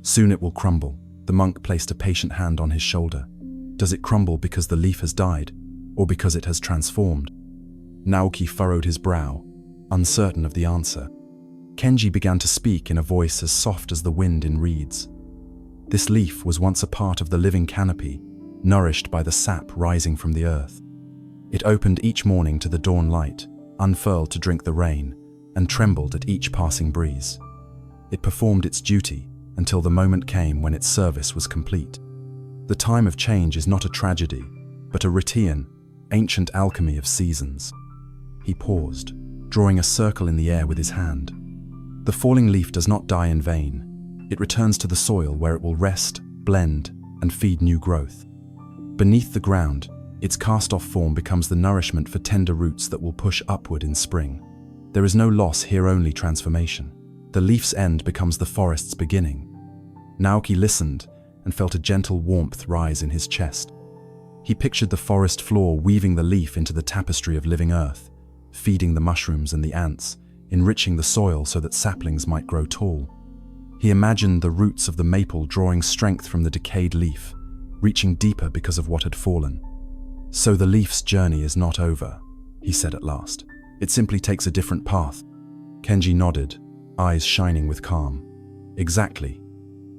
"Soon it will crumble." The monk placed a patient hand on his shoulder. "Does it crumble because the leaf has died, or because it has transformed?" Naoki furrowed his brow, uncertain of the answer. Kenji began to speak in a voice as soft as the wind in reeds. "This leaf was once a part of the living canopy, nourished by the sap rising from the earth. It opened each morning to the dawn light, unfurled to drink the rain, and trembled at each passing breeze. It performed its duty until the moment came when its service was complete. The time of change is not a tragedy, but a Ritian, ancient alchemy of seasons." He paused, drawing a circle in the air with his hand. "The falling leaf does not die in vain. It returns to the soil where it will rest, blend, and feed new growth. Beneath the ground, its cast-off form becomes the nourishment for tender roots that will push upward in spring. There is no loss here, only transformation. The leaf's end becomes the forest's beginning." Naoki listened and felt a gentle warmth rise in his chest. He pictured the forest floor weaving the leaf into the tapestry of living earth, feeding the mushrooms and the ants, enriching the soil so that saplings might grow tall. He imagined the roots of the maple drawing strength from the decayed leaf, reaching deeper because of what had fallen. "So the leaf's journey is not over," he said at last. "It simply takes a different path." Kenji nodded, eyes shining with calm. "Exactly.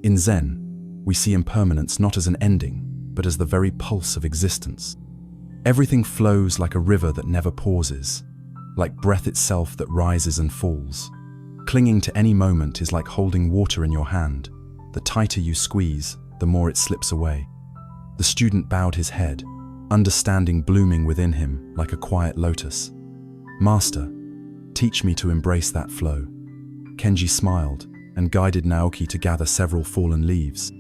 In Zen, we see impermanence not as an ending, but as the very pulse of existence. Everything flows like a river that never pauses, like breath itself that rises and falls. Clinging to any moment is like holding water in your hand. The tighter you squeeze, the more it slips away." The student bowed his head, understanding blooming within him like a quiet lotus. "Master, teach me to embrace that flow." Kenji smiled and guided Naoki to gather several fallen leaves.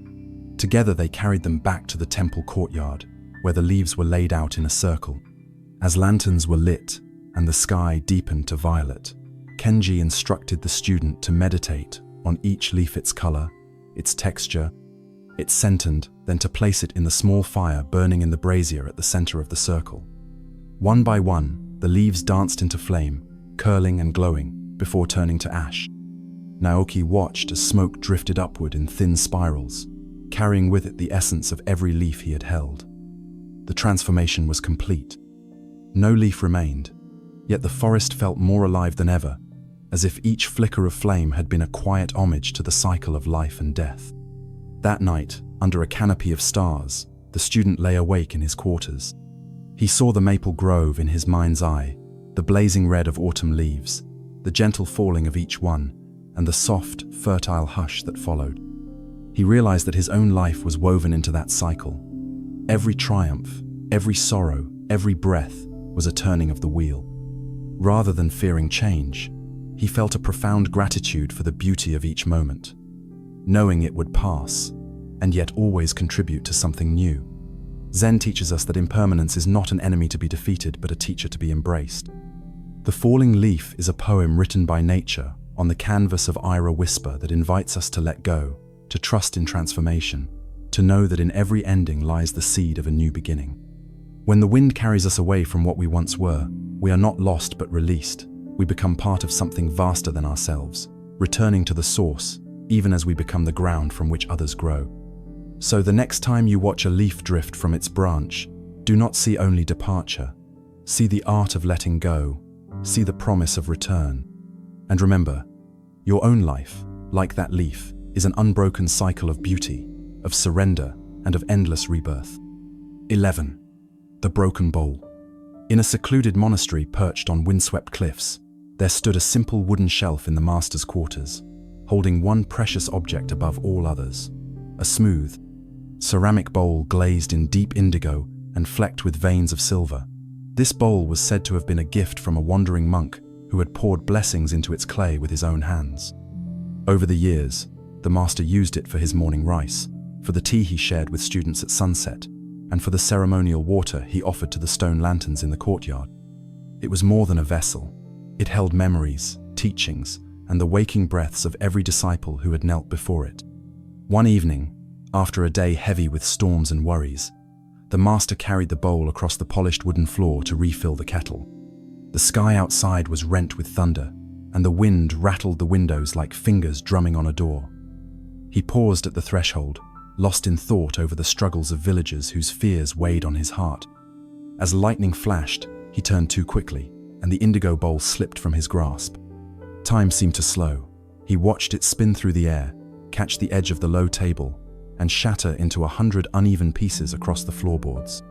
Together they carried them back to the temple courtyard, where the leaves were laid out in a circle. As lanterns were lit and the sky deepened to violet, Kenji instructed the student to meditate on each leaf, its color, its texture, its sentiment, then to place it in the small fire burning in the brazier at the center of the circle. One by one, the leaves danced into flame, curling and glowing, before turning to ash. Naoki watched as smoke drifted upward in thin spirals, carrying with it the essence of every leaf he had held. The transformation was complete. No leaf remained, yet the forest felt more alive than ever, as if each flicker of flame had been a quiet homage to the cycle of life and death. That night, under a canopy of stars, the student lay awake in his quarters. He saw the maple grove in his mind's eye, the blazing red of autumn leaves, the gentle falling of each one, and the soft, fertile hush that followed. He realized that his own life was woven into that cycle. Every triumph, every sorrow, every breath was a turning of the wheel. Rather than fearing change, he felt a profound gratitude for the beauty of each moment, knowing it would pass, and yet always contribute to something new. Zen teaches us that impermanence is not an enemy to be defeated, but a teacher to be embraced. The Falling Leaf is a poem written by nature on the canvas of Ira whisper that invites us to let go, to trust in transformation, to know that in every ending lies the seed of a new beginning. When the wind carries us away from what we once were, we are not lost but released. We become part of something vaster than ourselves, returning to the source, even as we become the ground from which others grow. So the next time you watch a leaf drift from its branch, do not see only departure. See the art of letting go, see the promise of return. And remember, your own life, like that leaf, is an unbroken cycle of beauty, of surrender, and of endless rebirth. 11. The Broken Bowl. In a secluded monastery perched on windswept cliffs, there stood a simple wooden shelf in the master's quarters, holding one precious object above all others: a smooth, ceramic bowl glazed in deep indigo and flecked with veins of silver. This bowl was said to have been a gift from a wandering monk who had poured blessings into its clay with his own hands. Over the years, the master used it for his morning rice, for the tea he shared with students at sunset, and for the ceremonial water he offered to the stone lanterns in the courtyard. It was more than a vessel. It held memories, teachings, and the waking breaths of every disciple who had knelt before it. One evening, after a day heavy with storms and worries, the master carried the bowl across the polished wooden floor to refill the kettle. The sky outside was rent with thunder, and the wind rattled the windows like fingers drumming on a door. He paused at the threshold, lost in thought over the struggles of villagers whose fears weighed on his heart. As lightning flashed, he turned too quickly, and the indigo bowl slipped from his grasp. Time seemed to slow. He watched it spin through the air, catch the edge of the low table, and shatter into 100 uneven pieces across the floorboards.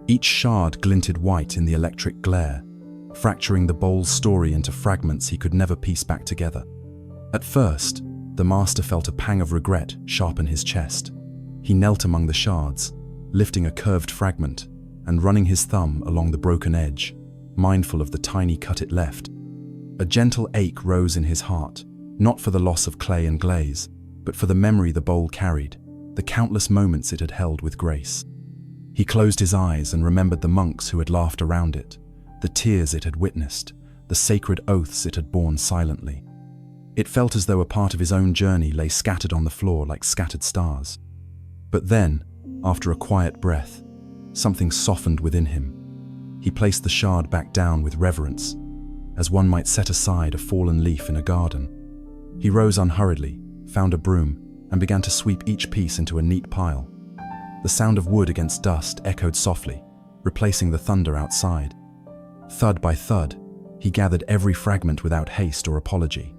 Each shard glinted white in the electric glare, fracturing the bowl's story into fragments he could never piece back together. At first, the master felt a pang of regret sharpen his chest. He knelt among the shards, lifting a curved fragment and running his thumb along the broken edge, mindful of the tiny cut it left. A gentle ache rose in his heart, not for the loss of clay and glaze, but for the memory the bowl carried, the countless moments it had held with grace. He closed his eyes and remembered the monks who had laughed around it, the tears it had witnessed, the sacred oaths it had borne silently. It felt as though a part of his own journey lay scattered on the floor like scattered stars. But then, after a quiet breath, something softened within him. He placed the shard back down with reverence, as one might set aside a fallen leaf in a garden. He rose unhurriedly, found a broom, and began to sweep each piece into a neat pile. The sound of wood against dust echoed softly, replacing the thunder outside. Thud by thud, he gathered every fragment without haste or apology.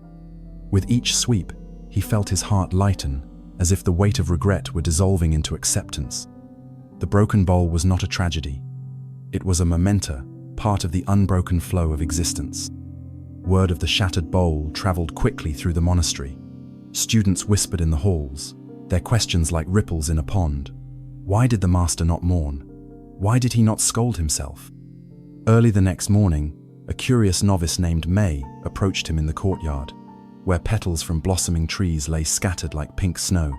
With each sweep, he felt his heart lighten, as if the weight of regret were dissolving into acceptance. The broken bowl was not a tragedy. It was a memento, part of the unbroken flow of existence. Word of the shattered bowl traveled quickly through the monastery. Students whispered in the halls, their questions like ripples in a pond. Why did the master not mourn? Why did he not scold himself? Early the next morning, a curious novice named May approached him in the courtyard, where petals from blossoming trees lay scattered like pink snow.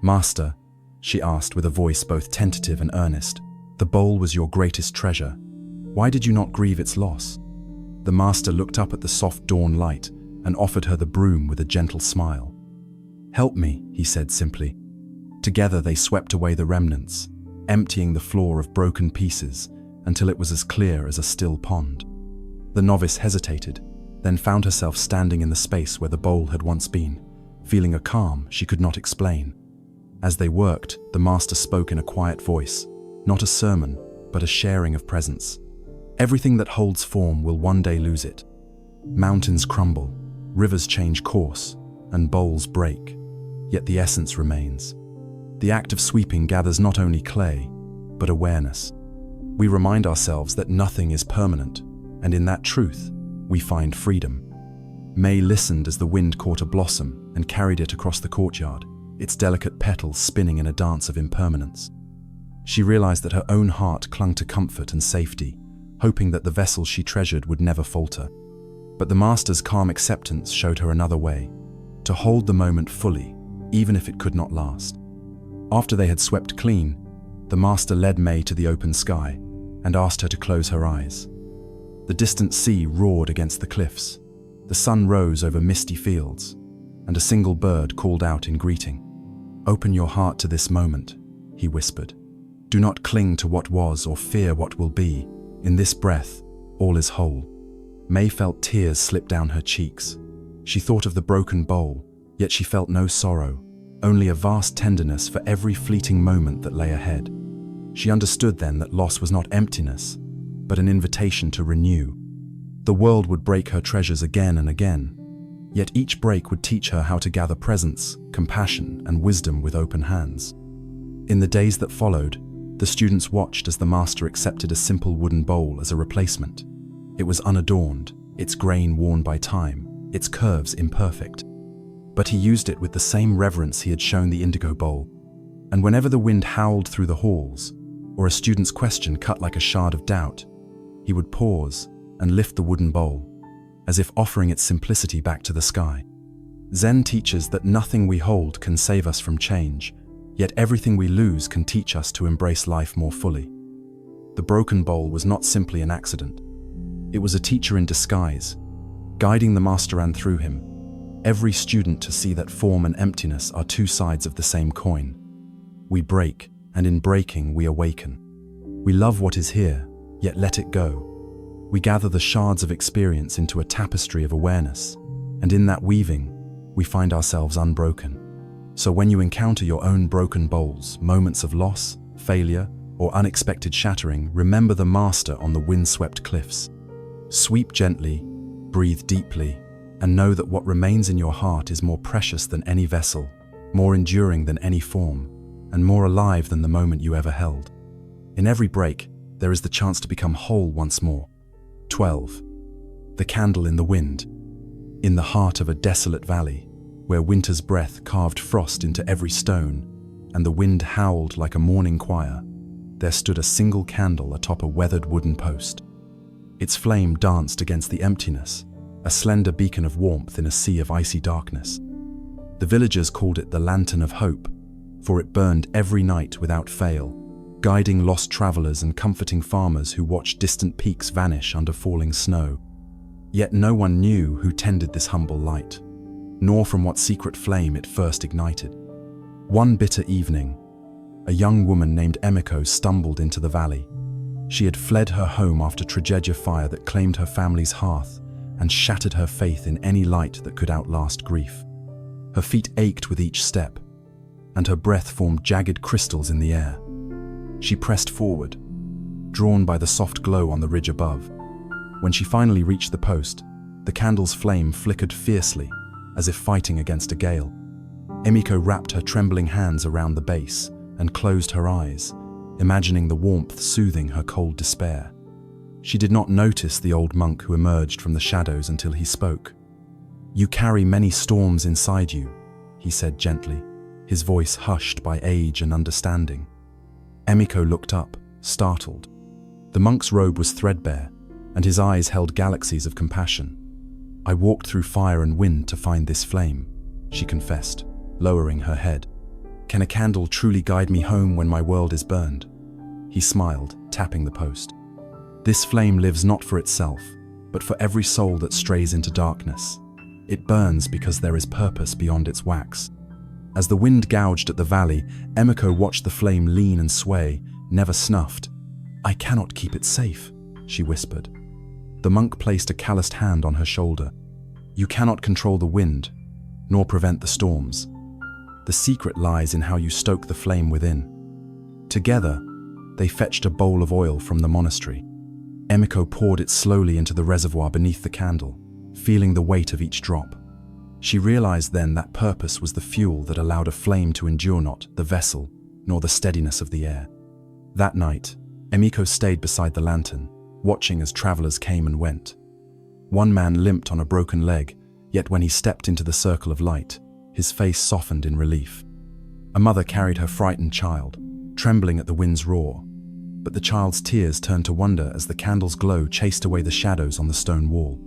"Master," she asked with a voice both tentative and earnest, "the bowl was your greatest treasure. Why did you not grieve its loss?" The master looked up at the soft dawn light and offered her the broom with a gentle smile. "Help me," he said simply. Together they swept away the remnants, emptying the floor of broken pieces until it was as clear as a still pond. The novice hesitated, then found herself standing in the space where the bowl had once been, feeling a calm she could not explain. As they worked, the master spoke in a quiet voice, not a sermon, but a sharing of presence. Everything that holds form will one day lose it. Mountains crumble, rivers change course, and bowls break, yet the essence remains. The act of sweeping gathers not only clay, but awareness. We remind ourselves that nothing is permanent, and in that truth, we find freedom. May listened as the wind caught a blossom and carried it across the courtyard, its delicate petals spinning in a dance of impermanence. She realized that her own heart clung to comfort and safety, hoping that the vessel she treasured would never falter. But the master's calm acceptance showed her another way, to hold the moment fully, even if it could not last. After they had swept clean, the master led May to the open sky and asked her to close her eyes. The distant sea roared against the cliffs, the sun rose over misty fields, and a single bird called out in greeting. "Open your heart to this moment," he whispered. "Do not cling to what was or fear what will be. In this breath, all is whole." May felt tears slip down her cheeks. She thought of the broken bowl, yet she felt no sorrow, only a vast tenderness for every fleeting moment that lay ahead. She understood then that loss was not emptiness, but an invitation to renew. The world would break her treasures again and again, yet each break would teach her how to gather presence, compassion, and wisdom with open hands. In the days that followed, the students watched as the master accepted a simple wooden bowl as a replacement. It was unadorned, its grain worn by time, its curves imperfect. But he used it with the same reverence he had shown the indigo bowl. And whenever the wind howled through the halls, or a student's question cut like a shard of doubt, he would pause and lift the wooden bowl, as if offering its simplicity back to the sky. Zen teaches that nothing we hold can save us from change, yet everything we lose can teach us to embrace life more fully. The broken bowl was not simply an accident. It was a teacher in disguise, guiding the master and through him, every student to see that form and emptiness are two sides of the same coin. We break, and in breaking we awaken. We love what is here, yet let it go. We gather the shards of experience into a tapestry of awareness, and in that weaving, we find ourselves unbroken. So when you encounter your own broken bowls, moments of loss, failure, or unexpected shattering, remember the master on the windswept cliffs. Sweep gently, breathe deeply, and know that what remains in your heart is more precious than any vessel, more enduring than any form, and more alive than the moment you ever held. In every break, there is the chance to become whole once more. 12. The candle in the wind. In the heart of a desolate valley, where winter's breath carved frost into every stone, and the wind howled like a morning choir, there stood a single candle atop a weathered wooden post. Its flame danced against the emptiness, a slender beacon of warmth in a sea of icy darkness. The villagers called it the Lantern of Hope, for it burned every night without fail, guiding lost travelers and comforting farmers who watched distant peaks vanish under falling snow. Yet no one knew who tended this humble light, nor from what secret flame it first ignited. One bitter evening, a young woman named Emiko stumbled into the valley. She had fled her home after tragedy fire that claimed her family's hearth and shattered her faith in any light that could outlast grief. Her feet ached with each step, and her breath formed jagged crystals in the air. She pressed forward, drawn by the soft glow on the ridge above. When she finally reached the post, the candle's flame flickered fiercely, as if fighting against a gale. Emiko wrapped her trembling hands around the base and closed her eyes, imagining the warmth soothing her cold despair. She did not notice the old monk who emerged from the shadows until he spoke. "You carry many storms inside you," he said gently, his voice hushed by age and understanding. Emiko looked up, startled. The monk's robe was threadbare, and his eyes held galaxies of compassion. "I walked through fire and wind to find this flame," she confessed, lowering her head. "Can a candle truly guide me home when my world is burned?" He smiled, tapping the post. "This flame lives not for itself, but for every soul that strays into darkness. It burns because there is purpose beyond its wax." As the wind gouged at the valley, Emiko watched the flame lean and sway, never snuffed. "I cannot keep it safe," she whispered. The monk placed a calloused hand on her shoulder. "You cannot control the wind, nor prevent the storms. The secret lies in how you stoke the flame within." Together, they fetched a bowl of oil from the monastery. Emiko poured it slowly into the reservoir beneath the candle, feeling the weight of each drop. She realized then that purpose was the fuel that allowed a flame to endure, not the vessel, nor the steadiness of the air. That night, Emiko stayed beside the lantern, watching as travelers came and went. One man limped on a broken leg, yet when he stepped into the circle of light, his face softened in relief. A mother carried her frightened child, trembling at the wind's roar, but the child's tears turned to wonder as the candle's glow chased away the shadows on the stone wall.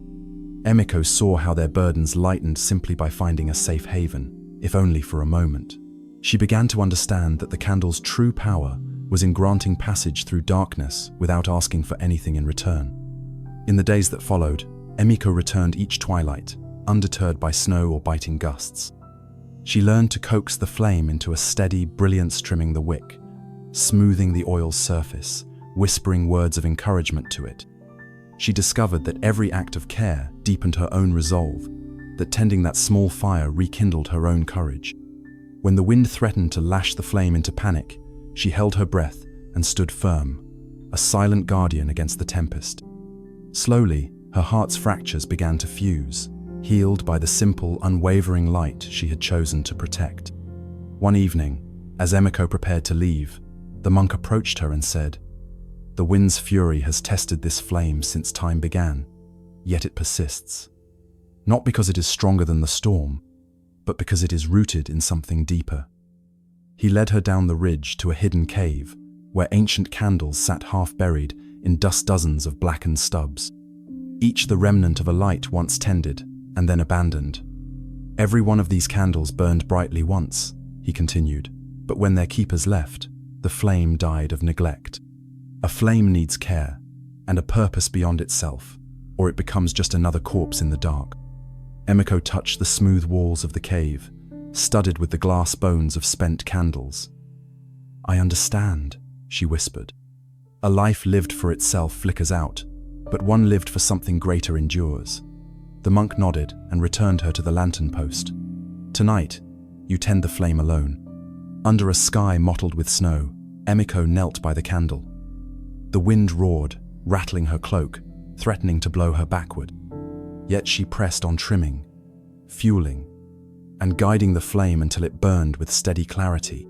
Emiko saw how their burdens lightened simply by finding a safe haven, if only for a moment. She began to understand that the candle's true power was in granting passage through darkness without asking for anything in return. In the days that followed, Emiko returned each twilight, undeterred by snow or biting gusts. She learned to coax the flame into a steady brilliance, trimming the wick, smoothing the oil's surface, whispering words of encouragement to it. She discovered that every act of care deepened her own resolve, that tending that small fire rekindled her own courage. When the wind threatened to lash the flame into panic, she held her breath and stood firm, a silent guardian against the tempest. Slowly, her heart's fractures began to fuse, healed by the simple, unwavering light she had chosen to protect. One evening, as Emiko prepared to leave, the monk approached her and said, "The wind's fury has tested this flame since time began, yet it persists. Not because it is stronger than the storm, but because it is rooted in something deeper." He led her down the ridge to a hidden cave, where ancient candles sat half-buried in dust, dozens of blackened stubs, each the remnant of a light once tended and then abandoned. "Every one of these candles burned brightly once," he continued, "but when their keepers left, the flame died of neglect. A flame needs care and a purpose beyond itself, or it becomes just another corpse in the dark." Emiko touched the smooth walls of the cave, studded with the glass bones of spent candles. "I understand," she whispered. "A life lived for itself flickers out, but one lived for something greater endures." The monk nodded and returned her to the lantern post. "Tonight, you tend the flame alone." Under a sky mottled with snow, Emiko knelt by the candle. The wind roared, rattling her cloak, threatening to blow her backward. Yet she pressed on, trimming, fueling, and guiding the flame until it burned with steady clarity.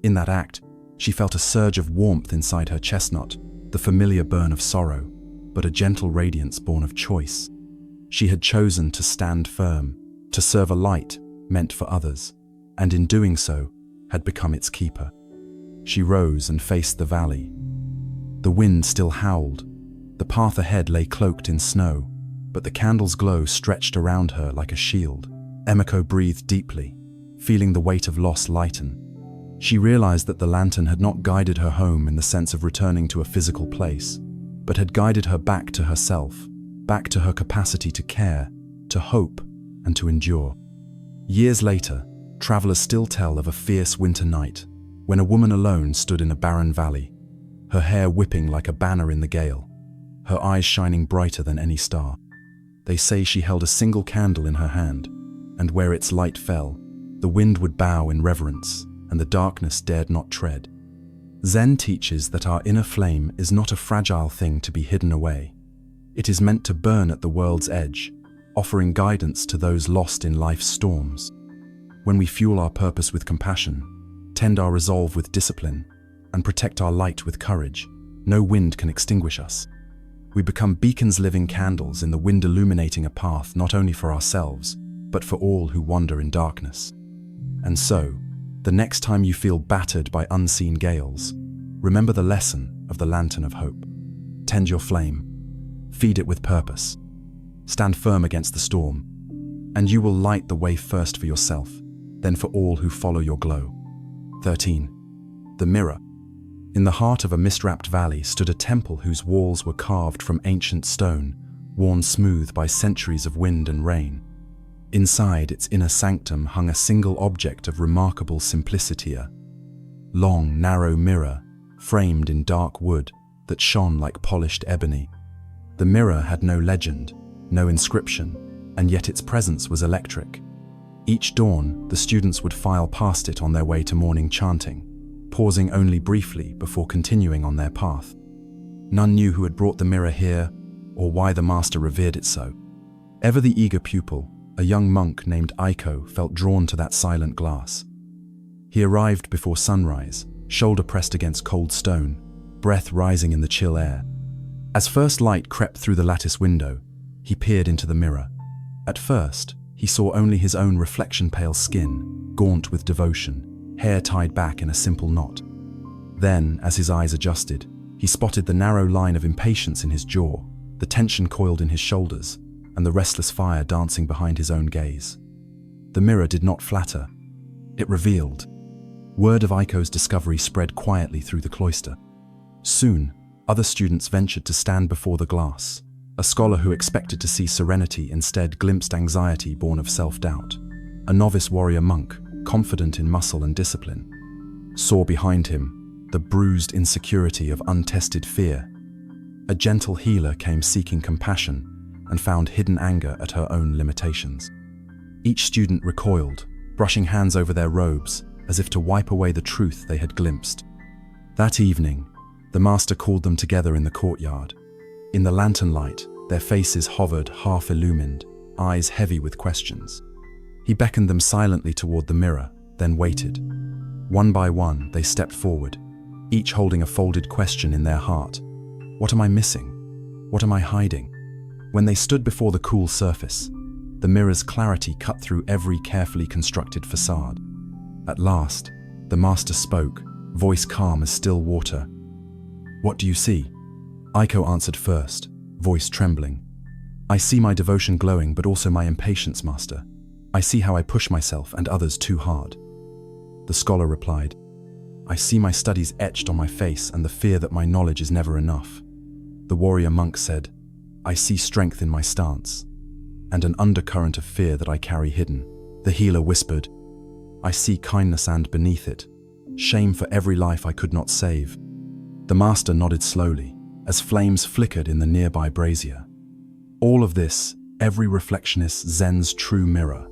In that act, she felt a surge of warmth inside her chestnut, the familiar burn of sorrow, but a gentle radiance born of choice. She had chosen to stand firm, to serve a light meant for others, and in doing so, had become its keeper. She rose and faced the valley. The wind still howled. The path ahead lay cloaked in snow, but the candle's glow stretched around her like a shield. Emiko breathed deeply, feeling the weight of loss lighten. She realized that the lantern had not guided her home in the sense of returning to a physical place, but had guided her back to herself, back to her capacity to care, to hope, and to endure. Years later, travelers still tell of a fierce winter night, when a woman alone stood in a barren valley, her hair whipping like a banner in the gale, her eyes shining brighter than any star. They say she held a single candle in her hand, and where its light fell, the wind would bow in reverence, and the darkness dared not tread. Zen teaches that our inner flame is not a fragile thing to be hidden away. It is meant to burn at the world's edge, offering guidance to those lost in life's storms. When we fuel our purpose with compassion, tend our resolve with discipline, and protect our light with courage, no wind can extinguish us. We become beacons, living candles in the wind, illuminating a path not only for ourselves, but for all who wander in darkness. And so, the next time you feel battered by unseen gales, remember the lesson of the lantern of hope. Tend your flame, feed it with purpose, stand firm against the storm, and you will light the way first for yourself, then for all who follow your glow. 13. The mirror. In the heart of a mist-wrapped valley stood a temple whose walls were carved from ancient stone, worn smooth by centuries of wind and rain. Inside its inner sanctum hung a single object of remarkable simplicity, a long, narrow mirror framed in dark wood that shone like polished ebony. The mirror had no legend, no inscription, and yet its presence was electric. Each dawn, the students would file past it on their way to morning chanting, pausing only briefly before continuing on their path. None knew who had brought the mirror here or why the master revered it so. Ever the eager pupil, a young monk named Aiko felt drawn to that silent glass. He arrived before sunrise, shoulder pressed against cold stone, breath rising in the chill air. As first light crept through the lattice window, he peered into the mirror. At first, he saw only his own reflection-pale skin, gaunt with devotion, hair tied back in a simple knot. Then, as his eyes adjusted, he spotted the narrow line of impatience in his jaw, the tension coiled in his shoulders, and the restless fire dancing behind his own gaze. The mirror did not flatter. It revealed. Word of Aiko's discovery spread quietly through the cloister. Soon, other students ventured to stand before the glass. A scholar who expected to see serenity instead glimpsed anxiety born of self-doubt. A novice warrior monk, confident in muscle and discipline, saw behind him the bruised insecurity of untested fear. A gentle healer came seeking compassion and found hidden anger at her own limitations. Each student recoiled, brushing hands over their robes as if to wipe away the truth they had glimpsed. That evening, the master called them together in the courtyard. In the lantern light, their faces hovered half-illumined, eyes heavy with questions. He beckoned them silently toward the mirror, then waited. One by one, they stepped forward, each holding a folded question in their heart. What am I missing? What am I hiding? When they stood before the cool surface, the mirror's clarity cut through every carefully constructed facade. At last, the master spoke, voice calm as still water. What do you see? Aiko answered first, voice trembling. I see my devotion glowing, but also my impatience, master. I see how I push myself and others too hard. The scholar replied, I see my studies etched on my face and the fear that my knowledge is never enough. The warrior monk said, I see strength in my stance, and an undercurrent of fear that I carry hidden. The healer whispered, I see kindness and beneath it, shame for every life I could not save. The master nodded slowly, as flames flickered in the nearby brazier. All of this, every reflection is Zen's true mirror.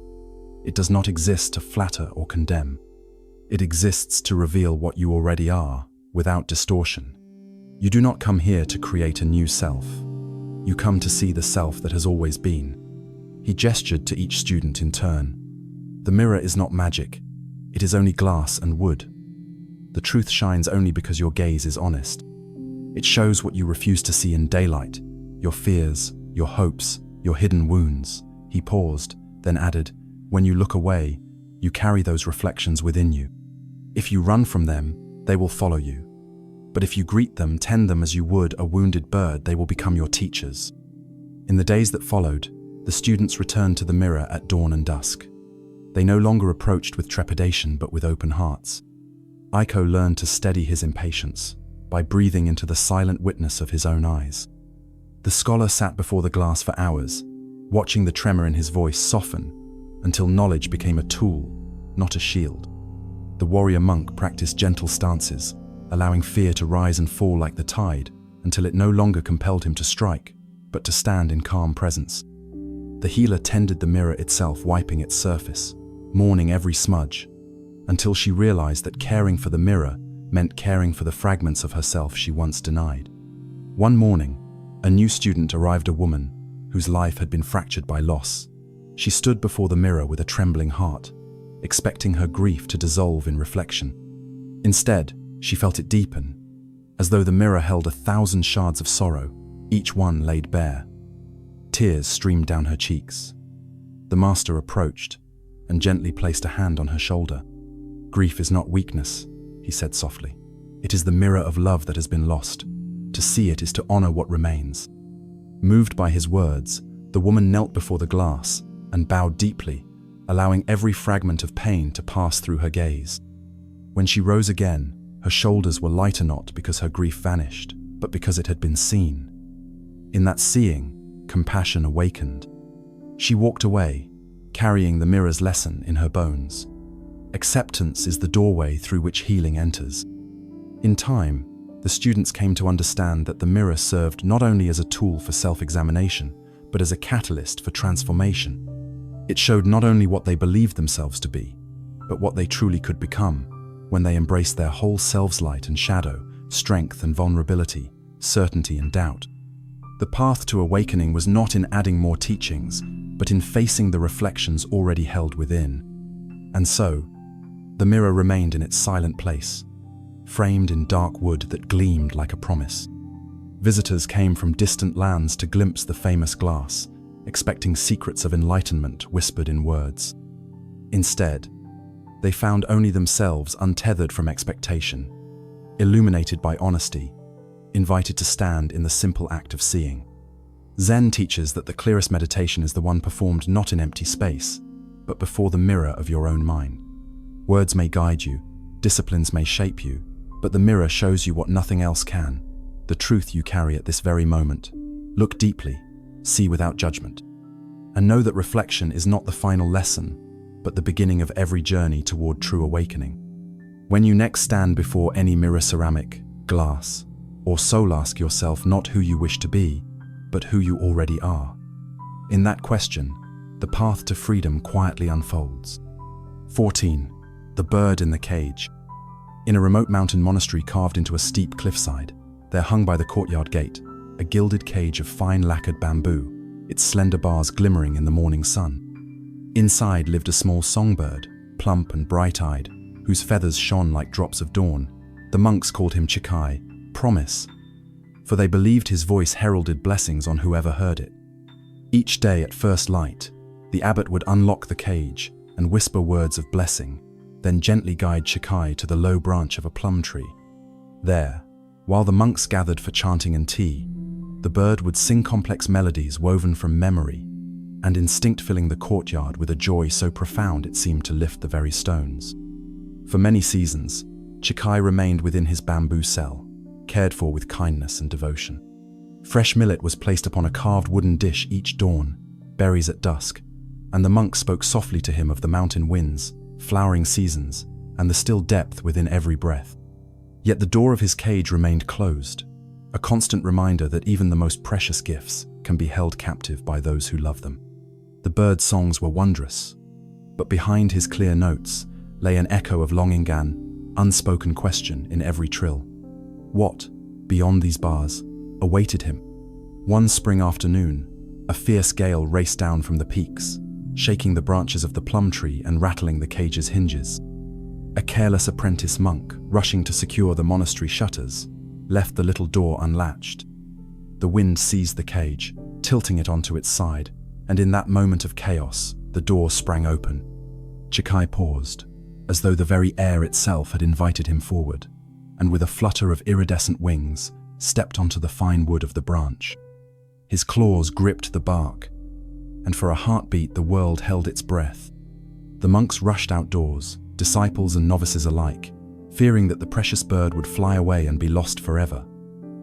It does not exist to flatter or condemn. It exists to reveal what you already are, without distortion. You do not come here to create a new self. You come to see the self that has always been. He gestured to each student in turn. The mirror is not magic. It is only glass and wood. The truth shines only because your gaze is honest. It shows what you refuse to see in daylight, your fears, your hopes, your hidden wounds. He paused, then added, when you look away, you carry those reflections within you. If you run from them, they will follow you. But if you greet them, tend them as you would a wounded bird, they will become your teachers. In the days that followed, the students returned to the mirror at dawn and dusk. They no longer approached with trepidation, but with open hearts. Aiko learned to steady his impatience by breathing into the silent witness of his own eyes. The scholar sat before the glass for hours, watching the tremor in his voice soften until knowledge became a tool, not a shield. The warrior monk practiced gentle stances, allowing fear to rise and fall like the tide until it no longer compelled him to strike, but to stand in calm presence. The healer tended the mirror itself, wiping its surface, mourning every smudge, until she realized that caring for the mirror meant caring for the fragments of herself she once denied. One morning, a new student arrived, a woman whose life had been fractured by loss. She stood before the mirror with a trembling heart, expecting her grief to dissolve in reflection. Instead, she felt it deepen, as though the mirror held 1,000 shards of sorrow, each one laid bare. Tears streamed down her cheeks. The master approached and gently placed a hand on her shoulder. Grief is not weakness, he said softly. It is the mirror of love that has been lost. To see it is to honor what remains. Moved by his words, the woman knelt before the glass and bowed deeply, allowing every fragment of pain to pass through her gaze. When she rose again, her shoulders were lighter, not because her grief vanished, but because it had been seen. In that seeing, compassion awakened. She walked away, carrying the mirror's lesson in her bones. Acceptance is the doorway through which healing enters. In time, the students came to understand that the mirror served not only as a tool for self-examination, but as a catalyst for transformation. It showed not only what they believed themselves to be, but what they truly could become when they embraced their whole selves, light and shadow, strength and vulnerability, certainty and doubt. The path to awakening was not in adding more teachings, but in facing the reflections already held within. And so, the mirror remained in its silent place, framed in dark wood that gleamed like a promise. Visitors came from distant lands to glimpse the famous glass, expecting secrets of enlightenment whispered in words. Instead, they found only themselves, untethered from expectation, illuminated by honesty, invited to stand in the simple act of seeing. Zen teaches that the clearest meditation is the one performed not in empty space, but before the mirror of your own mind. Words may guide you, disciplines may shape you, but the mirror shows you what nothing else can, the truth you carry at this very moment. Look deeply, see without judgment, and know that reflection is not the final lesson, but the beginning of every journey toward true awakening. When you next stand before any mirror, ceramic, glass, or soul, ask yourself not who you wish to be, but who you already are. In that question, the path to freedom quietly unfolds. 14. The bird in the cage. In a remote mountain monastery carved into a steep cliffside, there hung by the courtyard gate a gilded cage of fine lacquered bamboo, its slender bars glimmering in the morning sun. Inside lived a small songbird, plump and bright-eyed, whose feathers shone like drops of dawn. The monks called him Chikai, promise, for they believed his voice heralded blessings on whoever heard it. Each day at first light, the abbot would unlock the cage and whisper words of blessing, then gently guide Chikai to the low branch of a plum tree. There, while the monks gathered for chanting and tea, the bird would sing complex melodies woven from memory and instinct, filling the courtyard with a joy so profound it seemed to lift the very stones. For many seasons, Chikai remained within his bamboo cell, cared for with kindness and devotion. Fresh millet was placed upon a carved wooden dish each dawn, berries at dusk, and the monk spoke softly to him of the mountain winds, flowering seasons, and the still depth within every breath. Yet the door of his cage remained closed, a constant reminder that even the most precious gifts can be held captive by those who love them. The bird's songs were wondrous, but behind his clear notes lay an echo of longing, an unspoken question in every trill. What, beyond these bars, awaited him? One spring afternoon, a fierce gale raced down from the peaks, shaking the branches of the plum tree and rattling the cage's hinges. A careless apprentice monk, rushing to secure the monastery shutters, left the little door unlatched. The wind seized the cage, tilting it onto its side, and in that moment of chaos, the door sprang open. Chikai paused, as though the very air itself had invited him forward, and with a flutter of iridescent wings, stepped onto the fine wood of the branch. His claws gripped the bark, and for a heartbeat the world held its breath. The monks rushed outdoors, disciples and novices alike, fearing that the precious bird would fly away and be lost forever.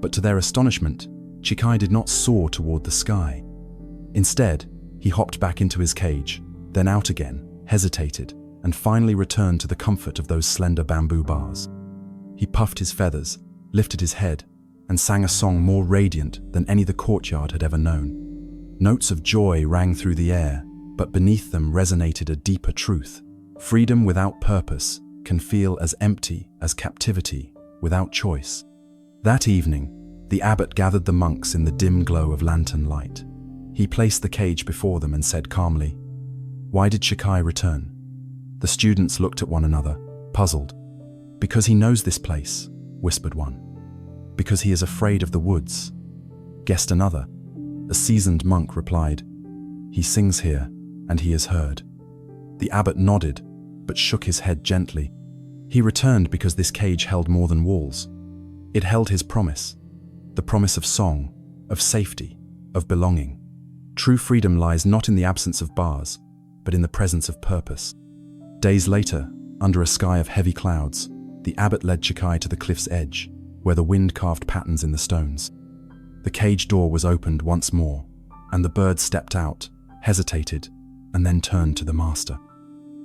But to their astonishment, Chikai did not soar toward the sky. Instead, he hopped back into his cage, then out again, hesitated, and finally returned to the comfort of those slender bamboo bars. He puffed his feathers, lifted his head, and sang a song more radiant than any the courtyard had ever known. Notes of joy rang through the air, but beneath them resonated a deeper truth. Freedom without purpose can feel as empty as captivity without choice. That evening, the abbot gathered the monks in the dim glow of lantern light. He placed the cage before them and said calmly, "Why did Chikai return?" The students looked at one another, puzzled. "Because he knows this place," whispered one. "Because he is afraid of the woods," guessed another. A seasoned monk replied, "He sings here, and he is heard." The abbot nodded, but shook his head gently. He returned because this cage held more than walls. It held his promise, the promise of song, of safety, of belonging. True freedom lies not in the absence of bars, but in the presence of purpose. Days later, under a sky of heavy clouds, the abbot led Chikai to the cliff's edge, where the wind carved patterns in the stones. The cage door was opened once more, and the bird stepped out, hesitated, and then turned to the master.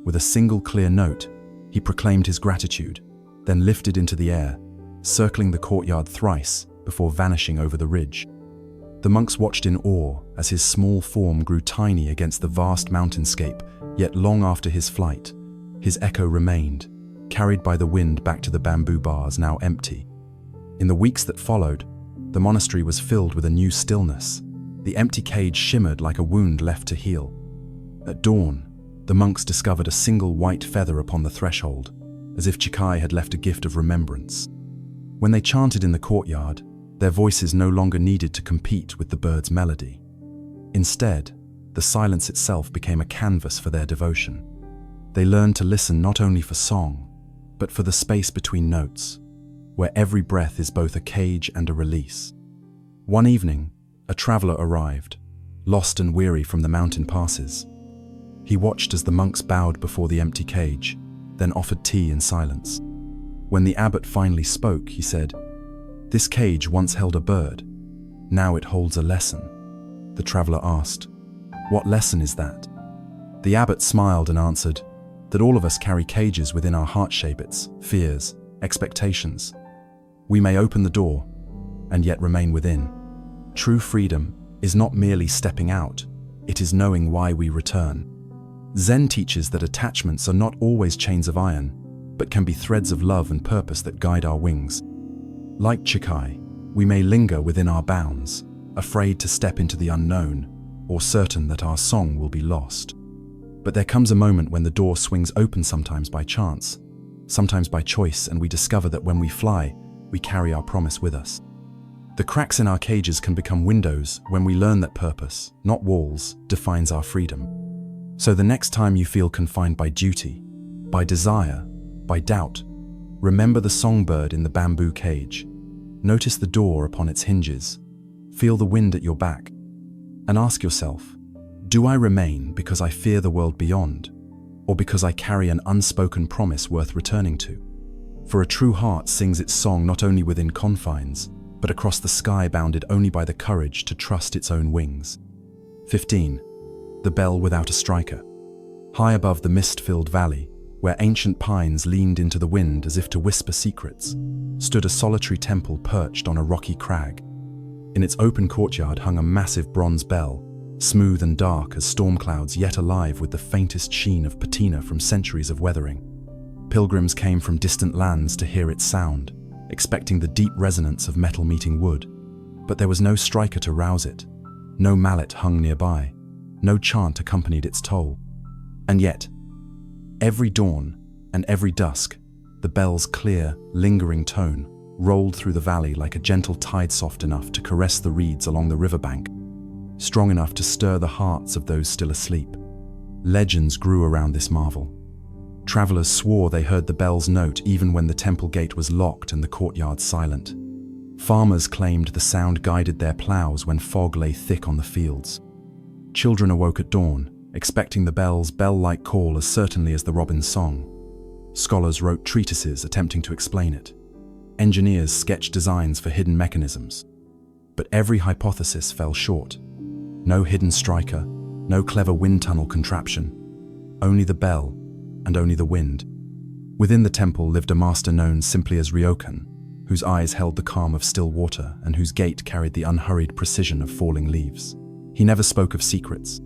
With a single clear note, he proclaimed his gratitude, then lifted into the air, circling the courtyard thrice before vanishing over the ridge. The monks watched in awe as his small form grew tiny against the vast mountainscape, yet long after his flight, his echo remained, carried by the wind back to the bamboo bars now empty. In the weeks that followed, the monastery was filled with a new stillness. The empty cage shimmered like a wound left to heal. At dawn, the monks discovered a single white feather upon the threshold, as if Chikai had left a gift of remembrance. When they chanted in the courtyard, their voices no longer needed to compete with the bird's melody. Instead, the silence itself became a canvas for their devotion. They learned to listen not only for song, but for the space between notes, where every breath is both a cage and a release. One evening, a traveler arrived, lost and weary from the mountain passes. He watched as the monks bowed before the empty cage, then offered tea in silence. When the abbot finally spoke, he said, "This cage once held a bird. Now it holds a lesson." The traveler asked, "What lesson is that?" The abbot smiled and answered, "That all of us carry cages within our heart-shapes, fears, expectations. We may open the door, and yet remain within. True freedom is not merely stepping out, it is knowing why we return." Zen teaches that attachments are not always chains of iron, but can be threads of love and purpose that guide our wings. Like Chikai, we may linger within our bounds, afraid to step into the unknown, or certain that our song will be lost. But there comes a moment when the door swings open, sometimes by chance, sometimes by choice, and we discover that when we fly, we carry our promise with us. The cracks in our cages can become windows when we learn that purpose, not walls, defines our freedom. So the next time you feel confined by duty, by desire, by doubt, remember the songbird in the bamboo cage. Notice the door upon its hinges. Feel the wind at your back. And ask yourself, do I remain because I fear the world beyond, or because I carry an unspoken promise worth returning to? For a true heart sings its song not only within confines, but across the sky, bounded only by the courage to trust its own wings. 15. The bell without a striker. High above the mist-filled valley, where ancient pines leaned into the wind as if to whisper secrets, stood a solitary temple perched on a rocky crag. In its open courtyard hung a massive bronze bell, smooth and dark as storm clouds, yet alive with the faintest sheen of patina from centuries of weathering. Pilgrims came from distant lands to hear its sound, expecting the deep resonance of metal meeting wood. But there was no striker to rouse it. No mallet hung nearby. No chant accompanied its toll. And yet, every dawn and every dusk, the bell's clear, lingering tone rolled through the valley like a gentle tide, soft enough to caress the reeds along the riverbank, strong enough to stir the hearts of those still asleep. Legends grew around this marvel. Travelers swore they heard the bell's note even when the temple gate was locked and the courtyard silent. Farmers claimed the sound guided their plows when fog lay thick on the fields. Children awoke at dawn, expecting the bell's bell-like call as certainly as the robin's song. Scholars wrote treatises attempting to explain it. Engineers sketched designs for hidden mechanisms. But every hypothesis fell short. No hidden striker, no clever wind tunnel contraption. Only the bell, and only the wind. Within the temple lived a master known simply as Ryokan, whose eyes held the calm of still water and whose gait carried the unhurried precision of falling leaves. He never spoke of secrets.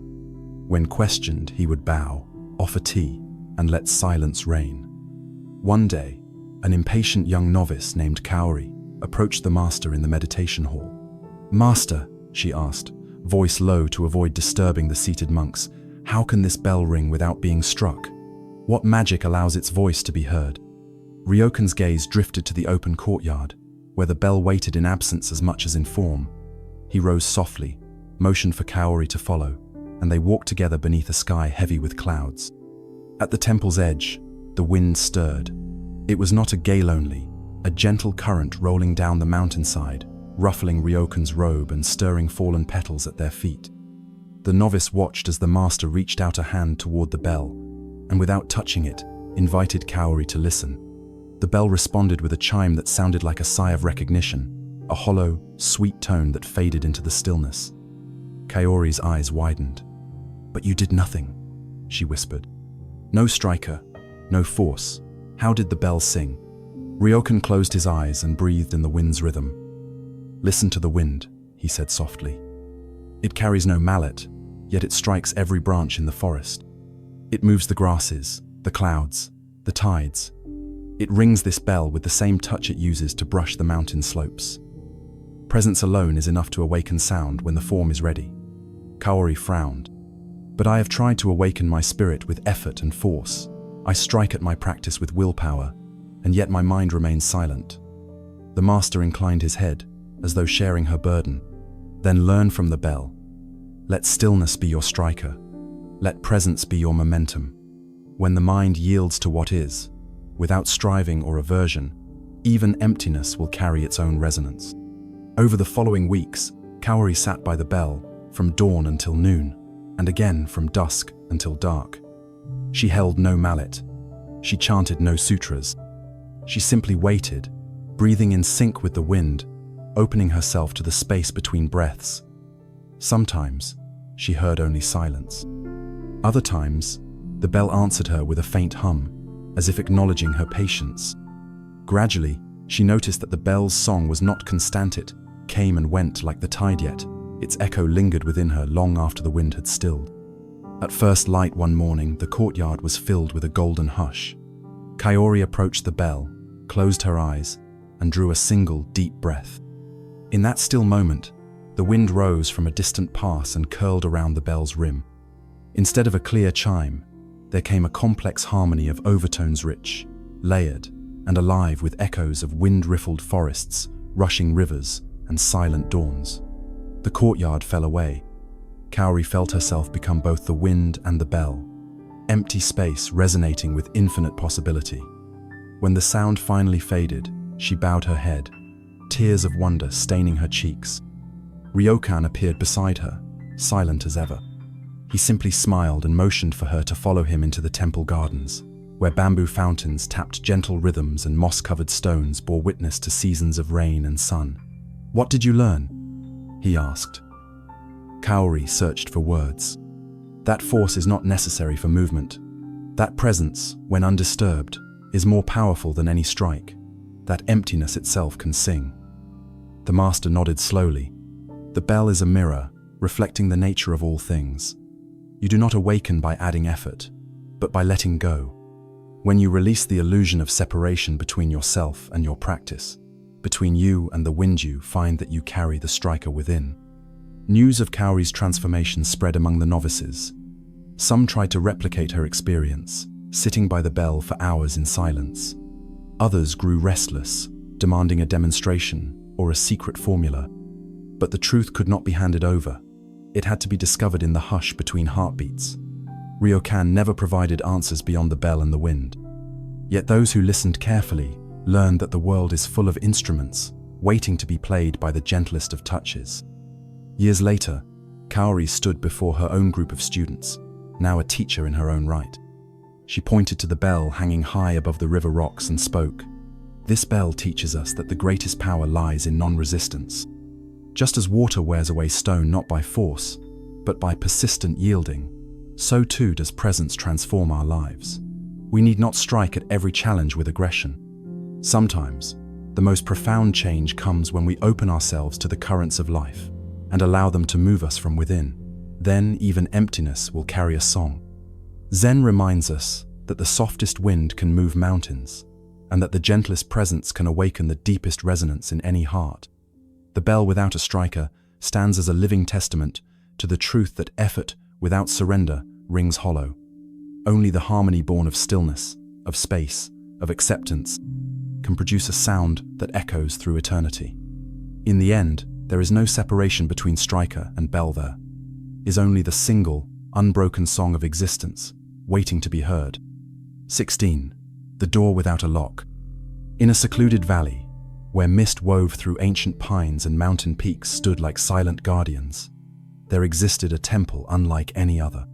When questioned, he would bow, offer tea, and let silence reign. One day, an impatient young novice named Kaori approached the master in the meditation hall. "Master," she asked, voice low to avoid disturbing the seated monks, "how can this bell ring without being struck? What magic allows its voice to be heard?" Ryokan's gaze drifted to the open courtyard, where the bell waited in absence as much as in form. He rose softly, motioned for Kaori to follow, and they walked together beneath a sky heavy with clouds. At the temple's edge, the wind stirred. It was not a gale only, a gentle current rolling down the mountainside, ruffling Ryokan's robe and stirring fallen petals at their feet. The novice watched as the master reached out a hand toward the bell, and without touching it, invited Kaori to listen. The bell responded with a chime that sounded like a sigh of recognition, a hollow, sweet tone that faded into the stillness. Kaori's eyes widened. "But you did nothing," she whispered. "No striker, no force. How did the bell sing?" Ryokan closed his eyes and breathed in the wind's rhythm. "Listen to the wind," he said softly. "It carries no mallet, yet it strikes every branch in the forest. It moves the grasses, the clouds, the tides. It rings this bell with the same touch it uses to brush the mountain slopes. Presence alone is enough to awaken sound when the form is ready." Kaori frowned. "But I have tried to awaken my spirit with effort and force. I strike at my practice with willpower, and yet my mind remains silent." The master inclined his head, as though sharing her burden. "Then learn from the bell. Let stillness be your striker. Let presence be your momentum. When the mind yields to what is, without striving or aversion, even emptiness will carry its own resonance." Over the following weeks, Kaori sat by the bell from dawn until noon, and again from dusk until dark. She held no mallet. She chanted no sutras. She simply waited, breathing in sync with the wind, opening herself to the space between breaths. Sometimes, she heard only silence. Other times, the bell answered her with a faint hum, as if acknowledging her patience. Gradually, she noticed that the bell's song was not constant. It came and went like the tide, yet its echo lingered within her long after the wind had stilled. At first light one morning, the courtyard was filled with a golden hush. Kaori approached the bell, closed her eyes, and drew a single deep breath. In that still moment, the wind rose from a distant pass and curled around the bell's rim. Instead of a clear chime, there came a complex harmony of overtones, rich, layered, and alive with echoes of wind-riffled forests, rushing rivers, and silent dawns. The courtyard fell away. Kaori felt herself become both the wind and the bell, empty space resonating with infinite possibility. When the sound finally faded, she bowed her head, tears of wonder staining her cheeks. Ryokan appeared beside her, silent as ever. He simply smiled and motioned for her to follow him into the temple gardens, where bamboo fountains tapped gentle rhythms and moss-covered stones bore witness to seasons of rain and sun. "What did you learn?" he asked. Kaori searched for words. That force is not necessary for movement. That presence, when undisturbed, is more powerful than any strike. That emptiness itself can sing. The master nodded slowly. The bell is a mirror, reflecting the nature of all things. You do not awaken by adding effort, but by letting go. When you release the illusion of separation between yourself and your practice, between you and the wind, you find that you carry the striker within. News of Kaori's transformation spread among the novices. Some tried to replicate her experience, sitting by the bell for hours in silence. Others grew restless, demanding a demonstration or a secret formula. But the truth could not be handed over. It had to be discovered in the hush between heartbeats. Ryokan never provided answers beyond the bell and the wind. Yet those who listened carefully learned that the world is full of instruments, waiting to be played by the gentlest of touches. Years later, Kaori stood before her own group of students, now a teacher in her own right. She pointed to the bell hanging high above the river rocks and spoke. "This bell teaches us that the greatest power lies in non-resistance. Just as water wears away stone not by force, but by persistent yielding, so too does presence transform our lives. We need not strike at every challenge with aggression. Sometimes, the most profound change comes when we open ourselves to the currents of life and allow them to move us from within. Then even emptiness will carry a song." Zen reminds us that the softest wind can move mountains, and that the gentlest presence can awaken the deepest resonance in any heart. The bell without a striker stands as a living testament to the truth that effort without surrender rings hollow. Only the harmony born of stillness, of space, of acceptance, can produce a sound that echoes through eternity. In the end, there is no separation between striker and bell. There is only the single, unbroken song of existence, waiting to be heard. 16. The door without a lock. In a secluded valley, where mist wove through ancient pines and mountain peaks stood like silent guardians, there existed a temple unlike any other.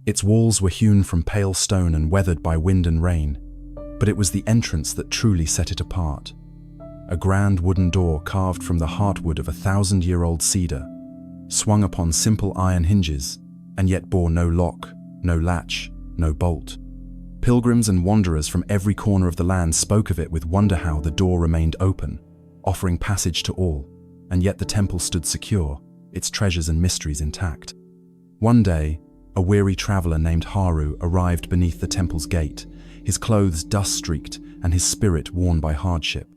Its walls were hewn from pale stone and weathered by wind and rain, but it was the entrance that truly set it apart. A grand wooden door carved from the heartwood of a 1,000-year-old cedar, swung upon simple iron hinges, and yet bore no lock, no latch, no bolt. Pilgrims and wanderers from every corner of the land spoke of it with wonder how the door remained open, offering passage to all, and yet the temple stood secure, its treasures and mysteries intact. One day, a weary traveler named Haru arrived beneath the temple's gate, his clothes dust-streaked and his spirit worn by hardship.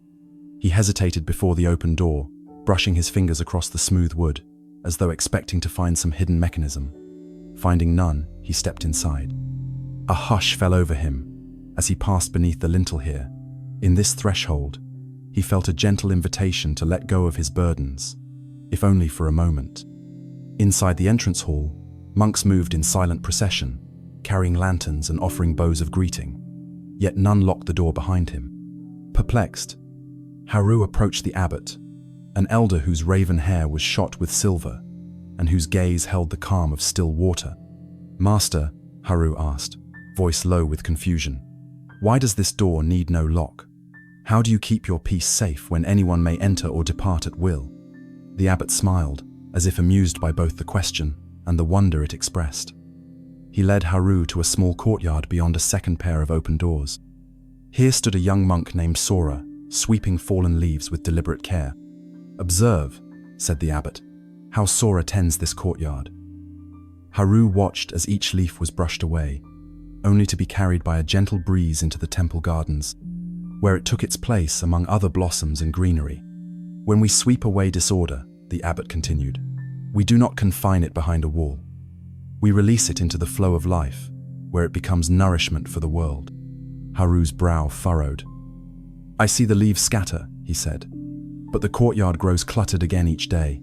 He hesitated before the open door, brushing his fingers across the smooth wood, as though expecting to find some hidden mechanism. Finding none, he stepped inside. A hush fell over him as he passed beneath the lintel here. In this threshold, he felt a gentle invitation to let go of his burdens, if only for a moment. Inside the entrance hall, monks moved in silent procession, carrying lanterns and offering bows of greeting, yet none locked the door behind him. Perplexed, Haru approached the abbot, an elder whose raven hair was shot with silver, and whose gaze held the calm of still water. "Master," Haru asked, voice low with confusion, "why does this door need no lock? How do you keep your peace safe when anyone may enter or depart at will?" The abbot smiled, as if amused by both the question and the wonder it expressed. He led Haru to a small courtyard beyond a second pair of open doors. Here stood a young monk named Sora, sweeping fallen leaves with deliberate care. "Observe," said the abbot, "how Sora tends this courtyard." Haru watched as each leaf was brushed away, only to be carried by a gentle breeze into the temple gardens, where it took its place among other blossoms and greenery. "When we sweep away disorder," the abbot continued, "we do not confine it behind a wall. We release it into the flow of life, where it becomes nourishment for the world." Haru's brow furrowed. "I see the leaves scatter," he said, "but the courtyard grows cluttered again each day.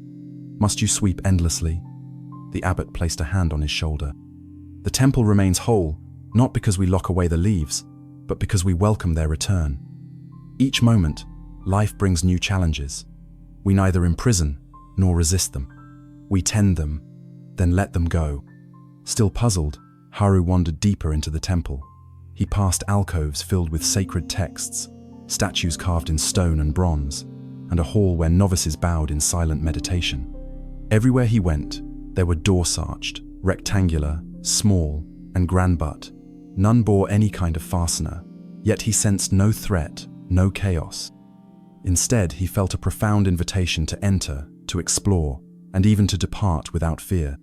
Must you sweep endlessly?" The abbot placed a hand on his shoulder. "The temple remains whole, not because we lock away the leaves, but because we welcome their return. Each moment, life brings new challenges. We neither imprison nor resist them. We tend them, then let them go." Still puzzled, Haru wandered deeper into the temple. He passed alcoves filled with sacred texts, statues carved in stone and bronze, and a hall where novices bowed in silent meditation. Everywhere he went, there were doors arched, rectangular, small, and grand-butt. None bore any kind of fastener, yet he sensed no threat, no chaos. Instead, he felt a profound invitation to enter, to explore, and even to depart without fear.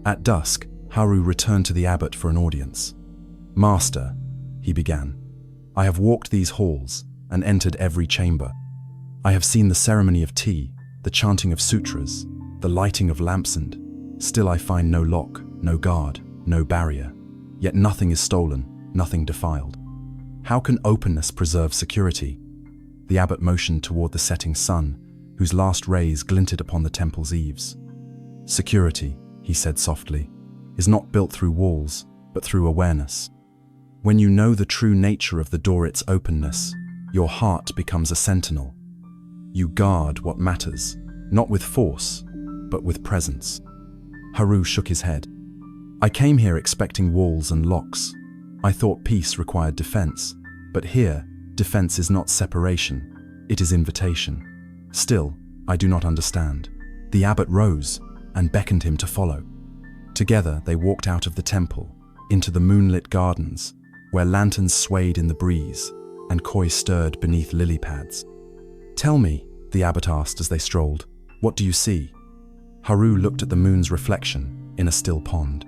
At dusk, Haru returned to the abbot for an audience. "Master," he began, "I have walked these halls and entered every chamber. I have seen the ceremony of tea, the chanting of sutras, the lighting of lamps, and still I find no lock, no guard, no barrier. Yet nothing is stolen, nothing defiled. How can openness preserve security?" The abbot motioned toward the setting sun, whose last rays glinted upon the temple's eaves. "Security," he said softly, "is not built through walls, but through awareness. When you know the true nature of the door, its openness, your heart becomes a sentinel. You guard what matters, not with force, but with presence." Haru shook his head. "I came here expecting walls and locks. I thought peace required defense, but here, defense is not separation, it is invitation. Still, I do not understand." The abbot rose and beckoned him to follow. Together, they walked out of the temple, into the moonlit gardens, where lanterns swayed in the breeze and koi stirred beneath lily pads. "Tell me," the abbot asked as they strolled, "what do you see?" Haru looked at the moon's reflection in a still pond.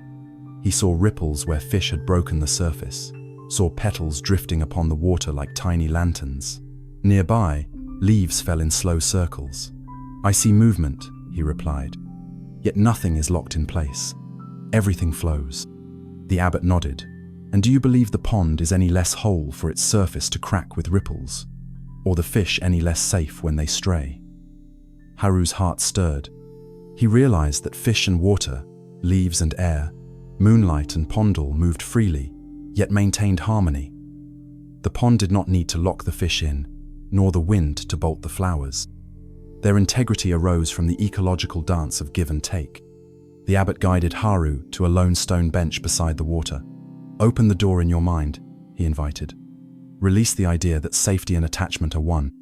He saw ripples where fish had broken the surface, saw petals drifting upon the water like tiny lanterns. Nearby, leaves fell in slow circles. "I see movement," he replied, "yet nothing is locked in place. Everything flows." The abbot nodded. "And do you believe the pond is any less whole for its surface to crack with ripples, or the fish any less safe when they stray?" Haru's heart stirred. He realized that fish and water, leaves and air, moonlight and pondal moved freely, yet maintained harmony. The pond did not need to lock the fish in, nor the wind to bolt the flowers. Their integrity arose from the ecological dance of give and take. The abbot guided Haru to a lone stone bench beside the water. "Open the door in your mind," he invited. "Release the idea that safety and attachment are one.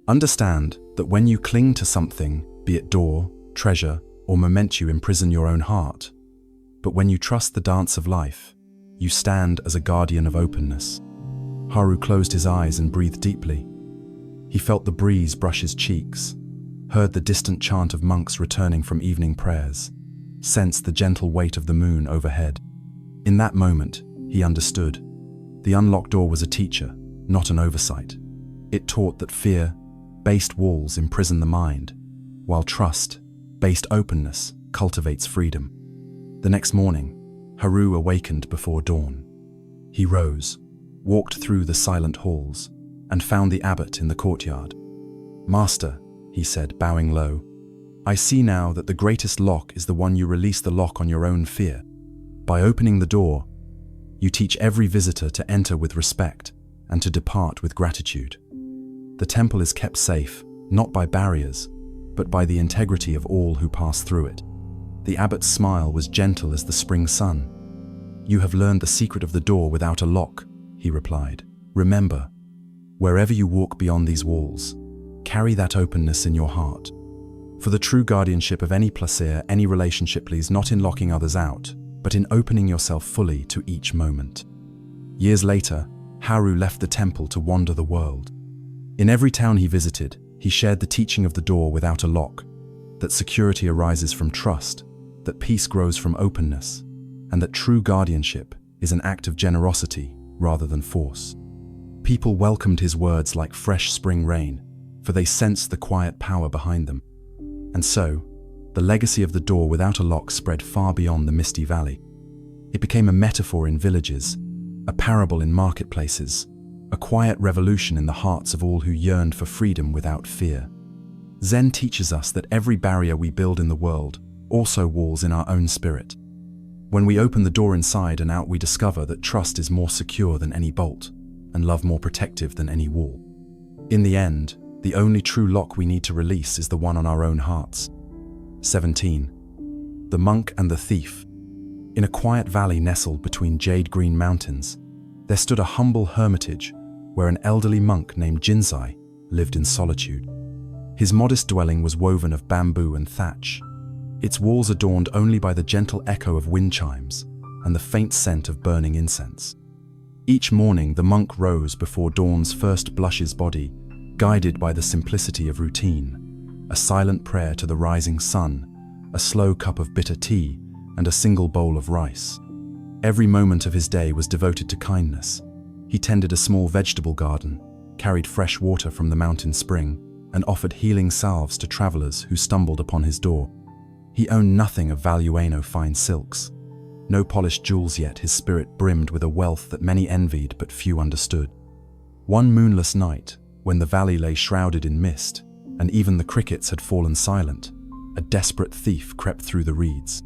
Understand that when you cling to something, be it door, treasure, or moment, you imprison your own heart. But when you trust the dance of life, you stand as a guardian of openness." Haru closed his eyes and breathed deeply. He felt the breeze brush his cheeks, heard the distant chant of monks returning from evening prayers, sensed the gentle weight of the moon overhead. In that moment, he understood. The unlocked door was a teacher, not an oversight. It taught that fear-based walls imprison the mind, while trust-based openness cultivates freedom. The next morning, Haru awakened before dawn. He rose, walked through the silent halls, and found the abbot in the courtyard. "Master," he said, bowing low, "I see now that the greatest lock is the one you release the lock on your own fear. By opening the door, you teach every visitor to enter with respect and to depart with gratitude. The temple is kept safe, not by barriers, but but by the integrity of all who pass through it. The abbot's smile was gentle as the spring sun. "You have learned the secret of the door without a lock," he replied. "Remember, wherever you walk beyond these walls, carry that openness in your heart. For the true guardianship of any placer, any relationship lies not in locking others out, but in opening yourself fully to each moment." Years later, Haru left the temple to wander the world. In every town he visited, he shared the teaching of the door without a lock, that security arises from trust, that peace grows from openness, and that true guardianship is an act of generosity rather than force. People welcomed his words like fresh spring rain, for they sensed the quiet power behind them. And so, the legacy of the door without a lock spread far beyond the misty valley. It became a metaphor in villages, a parable in marketplaces, a quiet revolution in the hearts of all who yearned for freedom without fear. Zen teaches us that every barrier we build in the world also walls in our own spirit. When we open the door inside and out, we discover that trust is more secure than any bolt, and love more protective than any wall. In the end, the only true lock we need to release is the one on our own hearts. 17. The Monk and the Thief. In a quiet valley nestled between jade-green mountains, there stood a humble hermitage where an elderly monk named Jinsai lived in solitude. His modest dwelling was woven of bamboo and thatch, its walls adorned only by the gentle echo of wind chimes and the faint scent of burning incense. Each morning the monk rose before dawn's first blushes body, guided by the simplicity of routine, a silent prayer to the rising sun, a slow cup of bitter tea, and a single bowl of rice. Every moment of his day was devoted to kindness. He tended a small vegetable garden, carried fresh water from the mountain spring, and offered healing salves to travelers who stumbled upon his door. He owned nothing of Valueno fine silks. No polished jewels, yet his spirit brimmed with a wealth that many envied but few understood. One moonless night, when the valley lay shrouded in mist, and even the crickets had fallen silent, a desperate thief crept through the reeds.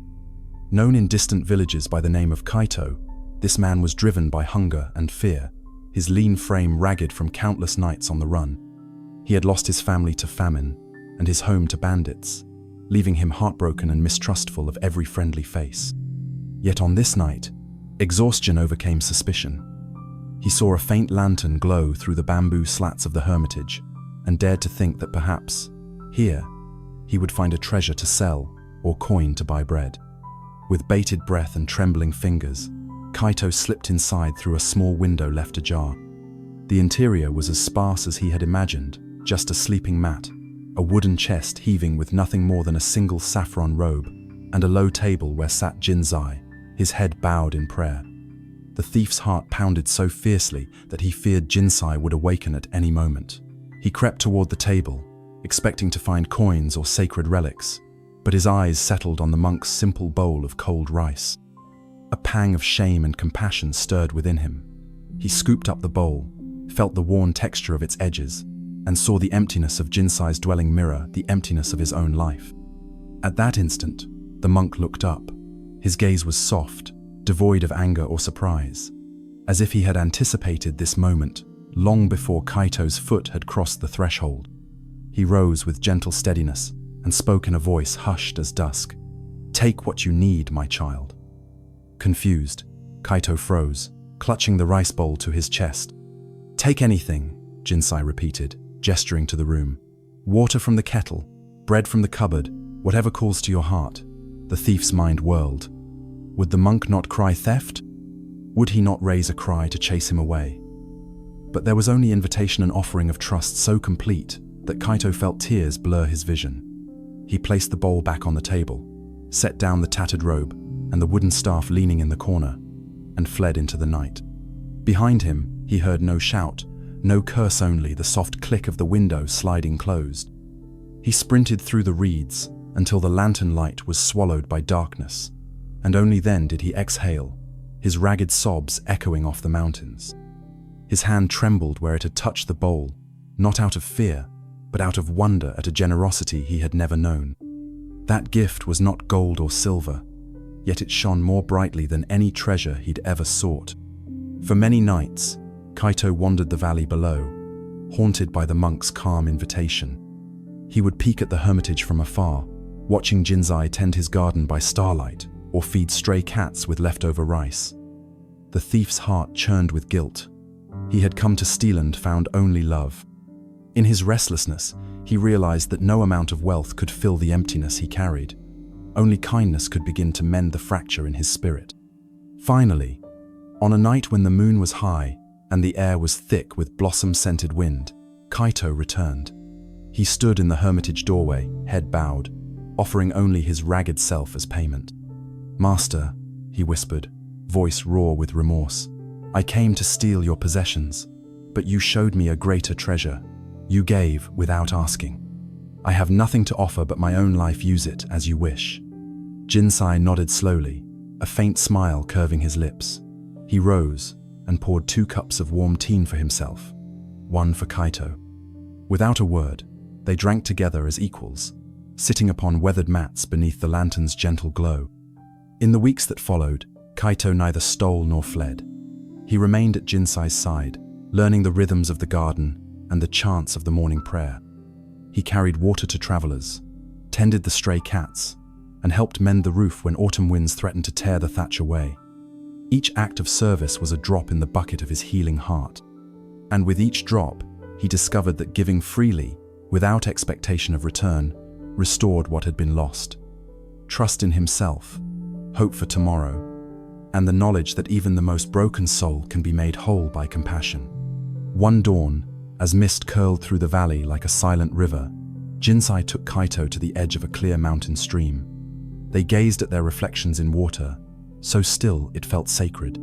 Known in distant villages by the name of Kaito, this man was driven by hunger and fear, his lean frame ragged from countless nights on the run. He had lost his family to famine and his home to bandits, leaving him heartbroken and mistrustful of every friendly face. Yet on this night, exhaustion overcame suspicion. He saw a faint lantern glow through the bamboo slats of the hermitage and dared to think that perhaps, here, he would find a treasure to sell or coin to buy bread. With bated breath and trembling fingers, Kaito slipped inside through a small window left ajar. The interior was as sparse as he had imagined, just a sleeping mat, a wooden chest heaving with nothing more than a single saffron robe, and a low table where sat Jinsai, his head bowed in prayer. The thief's heart pounded so fiercely that he feared Jinsai would awaken at any moment. He crept toward the table, expecting to find coins or sacred relics, but his eyes settled on the monk's simple bowl of cold rice. A pang of shame and compassion stirred within him. He scooped up the bowl, felt the worn texture of its edges, and saw the emptiness of Jinsai's dwelling mirror the emptiness of his own life. At that instant, the monk looked up. His gaze was soft, devoid of anger or surprise, as if he had anticipated this moment long before Kaito's foot had crossed the threshold. He rose with gentle steadiness and spoke in a voice hushed as dusk. "Take what you need, my child." Confused, Kaito froze, clutching the rice bowl to his chest. "Take anything," Jinsai repeated, gesturing to the room. "Water from the kettle, bread from the cupboard, whatever calls to your heart." The thief's mind whirled. Would the monk not cry theft? Would he not raise a cry to chase him away? But there was only invitation and offering of trust so complete that Kaito felt tears blur his vision. He placed the bowl back on the table, set down the tattered robe and the wooden staff leaning in the corner, and fled into the night. Behind him, he heard no shout, no curse, only the soft click of the window sliding closed. He sprinted through the reeds until the lantern light was swallowed by darkness, and only then did he exhale, his ragged sobs echoing off the mountains. His hand trembled where it had touched the bowl, not out of fear, but out of wonder at a generosity he had never known. That gift was not gold or silver, yet it shone more brightly than any treasure he'd ever sought. For many nights, Kaito wandered the valley below, haunted by the monk's calm invitation. He would peek at the hermitage from afar, watching Jinzai tend his garden by starlight or feed stray cats with leftover rice. The thief's heart churned with guilt. He had come to steal and found only love. In his restlessness, he realized that no amount of wealth could fill the emptiness he carried. Only kindness could begin to mend the fracture in his spirit. Finally, on a night when the moon was high and the air was thick with blossom-scented wind, Kaito returned. He stood in the hermitage doorway, head bowed, offering only his ragged self as payment. "Master," he whispered, voice raw with remorse, "I came to steal your possessions, but you showed me a greater treasure. You gave without asking. I have nothing to offer but my own life. Use it as you wish." Jinsai nodded slowly, a faint smile curving his lips. He rose and poured 2 cups of warm tea for himself, one for Kaito. Without a word, they drank together as equals, sitting upon weathered mats beneath the lantern's gentle glow. In the weeks that followed, Kaito neither stole nor fled. He remained at Jinsai's side, learning the rhythms of the garden and the chants of the morning prayer. He carried water to travelers, tended the stray cats, and helped mend the roof when autumn winds threatened to tear the thatch away. Each act of service was a drop in the bucket of his healing heart. And with each drop, he discovered that giving freely, without expectation of return, restored what had been lost. Trust in himself, hope for tomorrow, and the knowledge that even the most broken soul can be made whole by compassion. One dawn, as mist curled through the valley like a silent river, Jinsai took Kaito to the edge of a clear mountain stream. They gazed at their reflections in water, so still it felt sacred.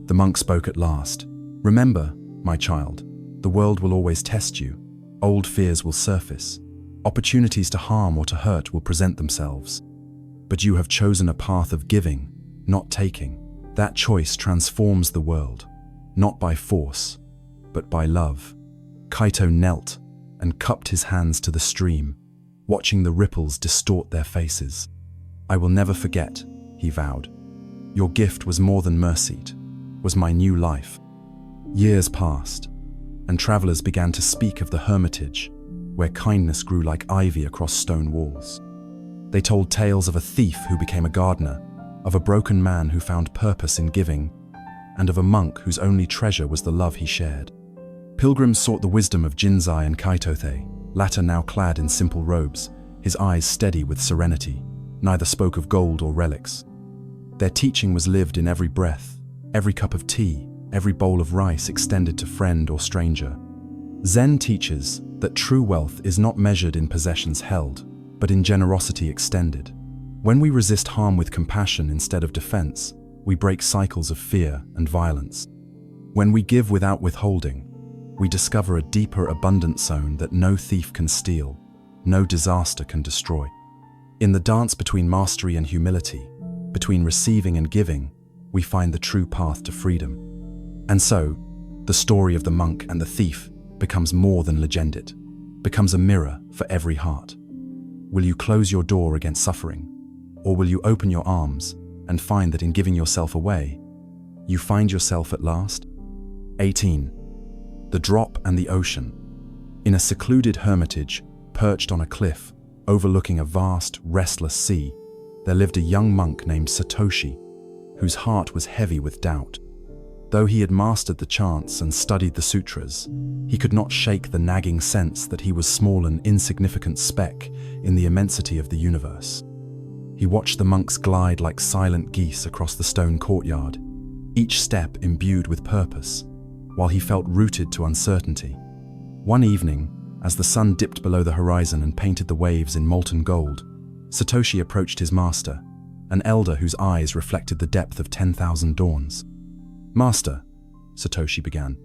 The monk spoke at last. "Remember, my child, the world will always test you. Old fears will surface. Opportunities to harm or to hurt will present themselves. But you have chosen a path of giving, not taking. That choice transforms the world, not by force, but by love." Kaito knelt and cupped his hands to the stream, watching the ripples distort their faces. "I will never forget," he vowed. "Your gift was more than mercy, was my new life." Years passed, and travelers began to speak of the hermitage, where kindness grew like ivy across stone walls. They told tales of a thief who became a gardener, of a broken man who found purpose in giving, and of a monk whose only treasure was the love he shared. Pilgrims sought the wisdom of Jinzai and Kaitothe, latter now clad in simple robes, his eyes steady with serenity. Neither spoke of gold or relics. Their teaching was lived in every breath, every cup of tea, every bowl of rice extended to friend or stranger. Zen teaches that true wealth is not measured in possessions held, but in generosity extended. When we resist harm with compassion instead of defense, we break cycles of fear and violence. When we give without withholding, we discover a deeper, abundant zone that no thief can steal, no disaster can destroy. In the dance between mastery and humility, between receiving and giving, we find the true path to freedom. And so, the story of the monk and the thief becomes more than legended, becomes a mirror for every heart. Will you close your door against suffering, or will you open your arms and find that in giving yourself away, you find yourself at last? 18. The Drop and the Ocean. In a secluded hermitage, perched on a cliff, overlooking a vast, restless sea, there lived a young monk named Satoshi, whose heart was heavy with doubt. Though he had mastered the chants and studied the sutras, he could not shake the nagging sense that he was small and insignificant speck in the immensity of the universe. He watched the monks glide like silent geese across the stone courtyard, each step imbued with purpose, while he felt rooted to uncertainty. One evening, as the sun dipped below the horizon and painted the waves in molten gold, Satoshi approached his master, an elder whose eyes reflected the depth of 10,000 dawns. "Master," Satoshi began,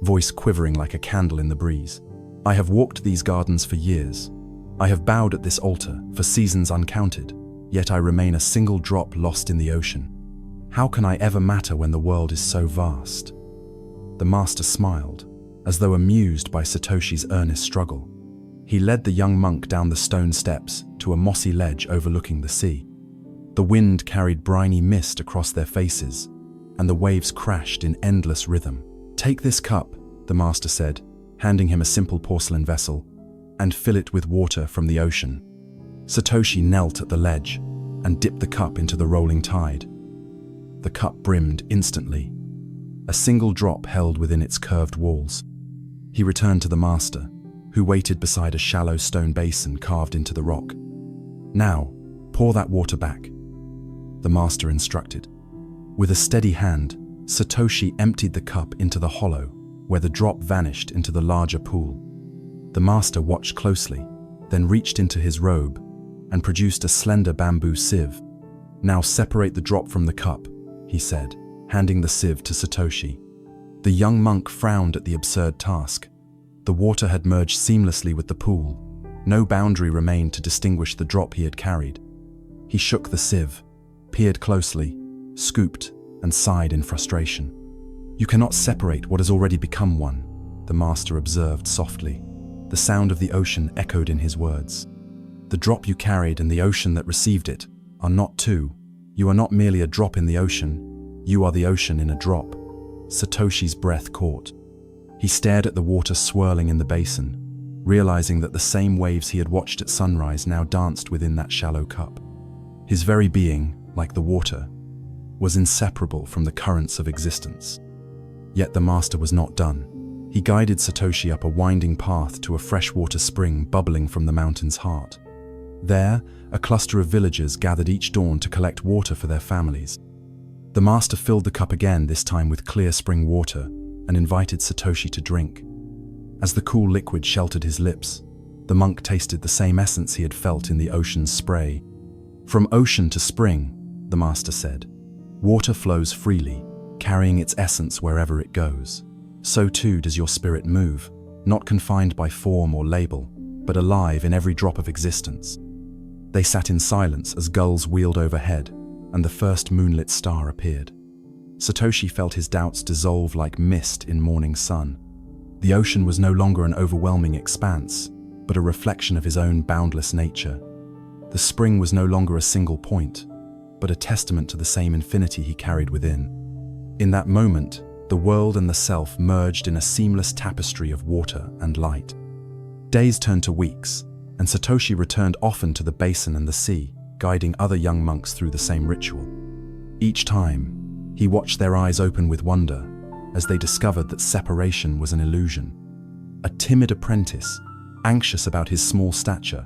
voice quivering like a candle in the breeze, "I have walked these gardens for years. I have bowed at this altar for seasons uncounted, yet I remain a single drop lost in the ocean. How can I ever matter when the world is so vast?" The master smiled, as though amused by Satoshi's earnest struggle. He led the young monk down the stone steps to a mossy ledge overlooking the sea. The wind carried briny mist across their faces, and the waves crashed in endless rhythm. "Take this cup," the master said, handing him a simple porcelain vessel. and fill it with water from the ocean. Satoshi knelt at the ledge and dipped the cup into the rolling tide. The cup brimmed instantly, a single drop held within its curved walls. He returned to the master, who waited beside a shallow stone basin carved into the rock. "Now, pour that water back," the master instructed. With a steady hand, Satoshi emptied the cup into the hollow, where the drop vanished into the larger pool. The master watched closely, then reached into his robe and produced a slender bamboo sieve. "Now separate the drop from the cup," he said, handing the sieve to Satoshi. The young monk frowned at the absurd task. The water had merged seamlessly with the pool. No boundary remained to distinguish the drop he had carried. He shook the sieve, peered closely, scooped, and sighed in frustration. "You cannot separate what has already become one," the master observed softly. The sound of the ocean echoed in his words. "The drop you carried and the ocean that received it are not two. You are not merely a drop in the ocean, you are the ocean in a drop." Satoshi's breath caught. He stared at the water swirling in the basin, realizing that the same waves he had watched at sunrise now danced within that shallow cup. His very being, like the water, was inseparable from the currents of existence. Yet the master was not done. He guided Satoshi up a winding path to a freshwater spring bubbling from the mountain's heart. There, a cluster of villagers gathered each dawn to collect water for their families. The master filled the cup again, this time with clear spring water, and invited Satoshi to drink. As the cool liquid sheltered his lips, the monk tasted the same essence he had felt in the ocean's spray. "From ocean to spring," the master said, "water flows freely, carrying its essence wherever it goes. So too does your spirit move, not confined by form or label, but alive in every drop of existence." They sat in silence as gulls wheeled overhead, and the first moonlit star appeared. Satoshi felt his doubts dissolve like mist in morning sun. The ocean was no longer an overwhelming expanse, but a reflection of his own boundless nature. The spring was no longer a single point, but a testament to the same infinity he carried within. In that moment, the world and the self merged in a seamless tapestry of water and light. Days turned to weeks, and Satoshi returned often to the basin and the sea, guiding other young monks through the same ritual. Each time, he watched their eyes open with wonder as they discovered that separation was an illusion. A timid apprentice, anxious about his small stature,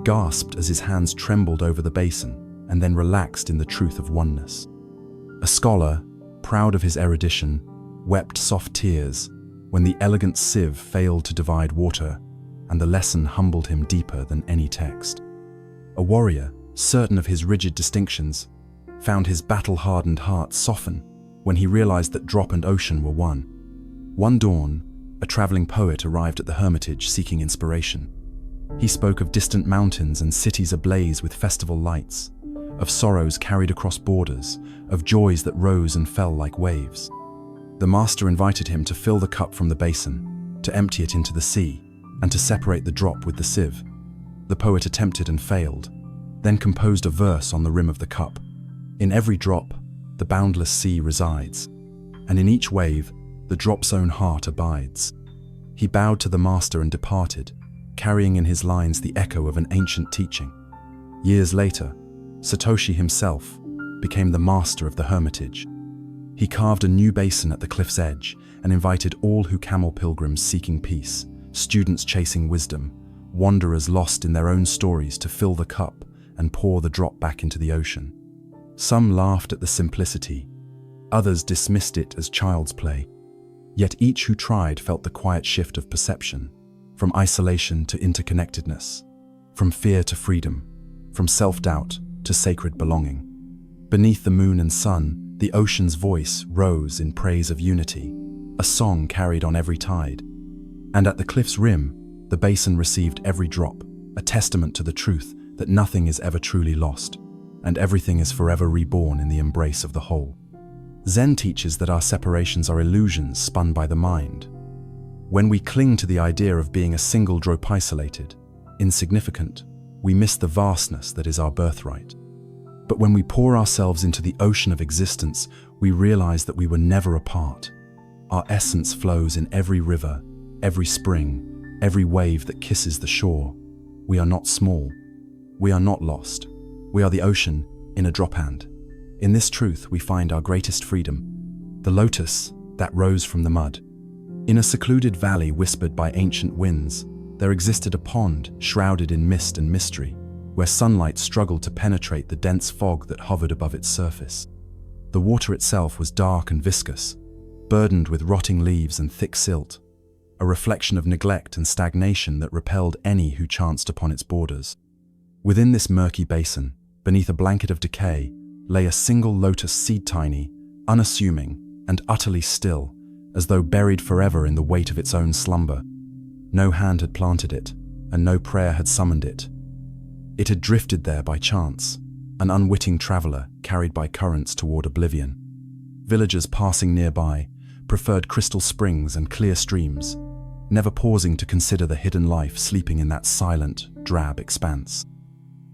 gasped as his hands trembled over the basin and then relaxed in the truth of oneness. A scholar, proud of his erudition, wept soft tears when the elegant sieve failed to divide water, and the lesson humbled him deeper than any text. A warrior, certain of his rigid distinctions, found his battle-hardened heart soften when he realized that drop and ocean were one. One dawn, a traveling poet arrived at the hermitage seeking inspiration. He spoke of distant mountains and cities ablaze with festival lights, of sorrows carried across borders, of joys that rose and fell like waves. The master invited him to fill the cup from the basin, to empty it into the sea, and to separate the drop with the sieve. The poet attempted and failed, then composed a verse on the rim of the cup. "In every drop, the boundless sea resides, and in each wave, the drop's own heart abides." He bowed to the master and departed, carrying in his lines the echo of an ancient teaching. Years later, Satoshi himself became the master of the hermitage. He carved a new basin at the cliff's edge and invited all who camel pilgrims seeking peace, students chasing wisdom, wanderers lost in their own stories to fill the cup and pour the drop back into the ocean. Some laughed at the simplicity, others dismissed it as child's play. Yet each who tried felt the quiet shift of perception, from isolation to interconnectedness, from fear to freedom, from self-doubt to sacred belonging. Beneath the moon and sun, the ocean's voice rose in praise of unity, a song carried on every tide. And at the cliff's rim, the basin received every drop, a testament to the truth that nothing is ever truly lost, and everything is forever reborn in the embrace of the whole. Zen teaches that our separations are illusions spun by the mind. When we cling to the idea of being a single drop, isolated, insignificant, we miss the vastness that is our birthright. But when we pour ourselves into the ocean of existence, we realize that we were never apart. Our essence flows in every river, every spring, every wave that kisses the shore. We are not small. We are not lost. We are the ocean in a drop hand. In this truth, we find our greatest freedom. The lotus that rose from the mud. In a secluded valley whispered by ancient winds, there existed a pond shrouded in mist and mystery, where sunlight struggled to penetrate the dense fog that hovered above its surface. The water itself was dark and viscous, burdened with rotting leaves and thick silt, a reflection of neglect and stagnation that repelled any who chanced upon its borders. Within this murky basin, beneath a blanket of decay, lay a single lotus seed, tiny, unassuming, and utterly still, as though buried forever in the weight of its own slumber. No hand had planted it, and no prayer had summoned it. It had drifted there by chance, an unwitting traveler carried by currents toward oblivion. Villagers passing nearby preferred crystal springs and clear streams, never pausing to consider the hidden life sleeping in that silent, drab expanse.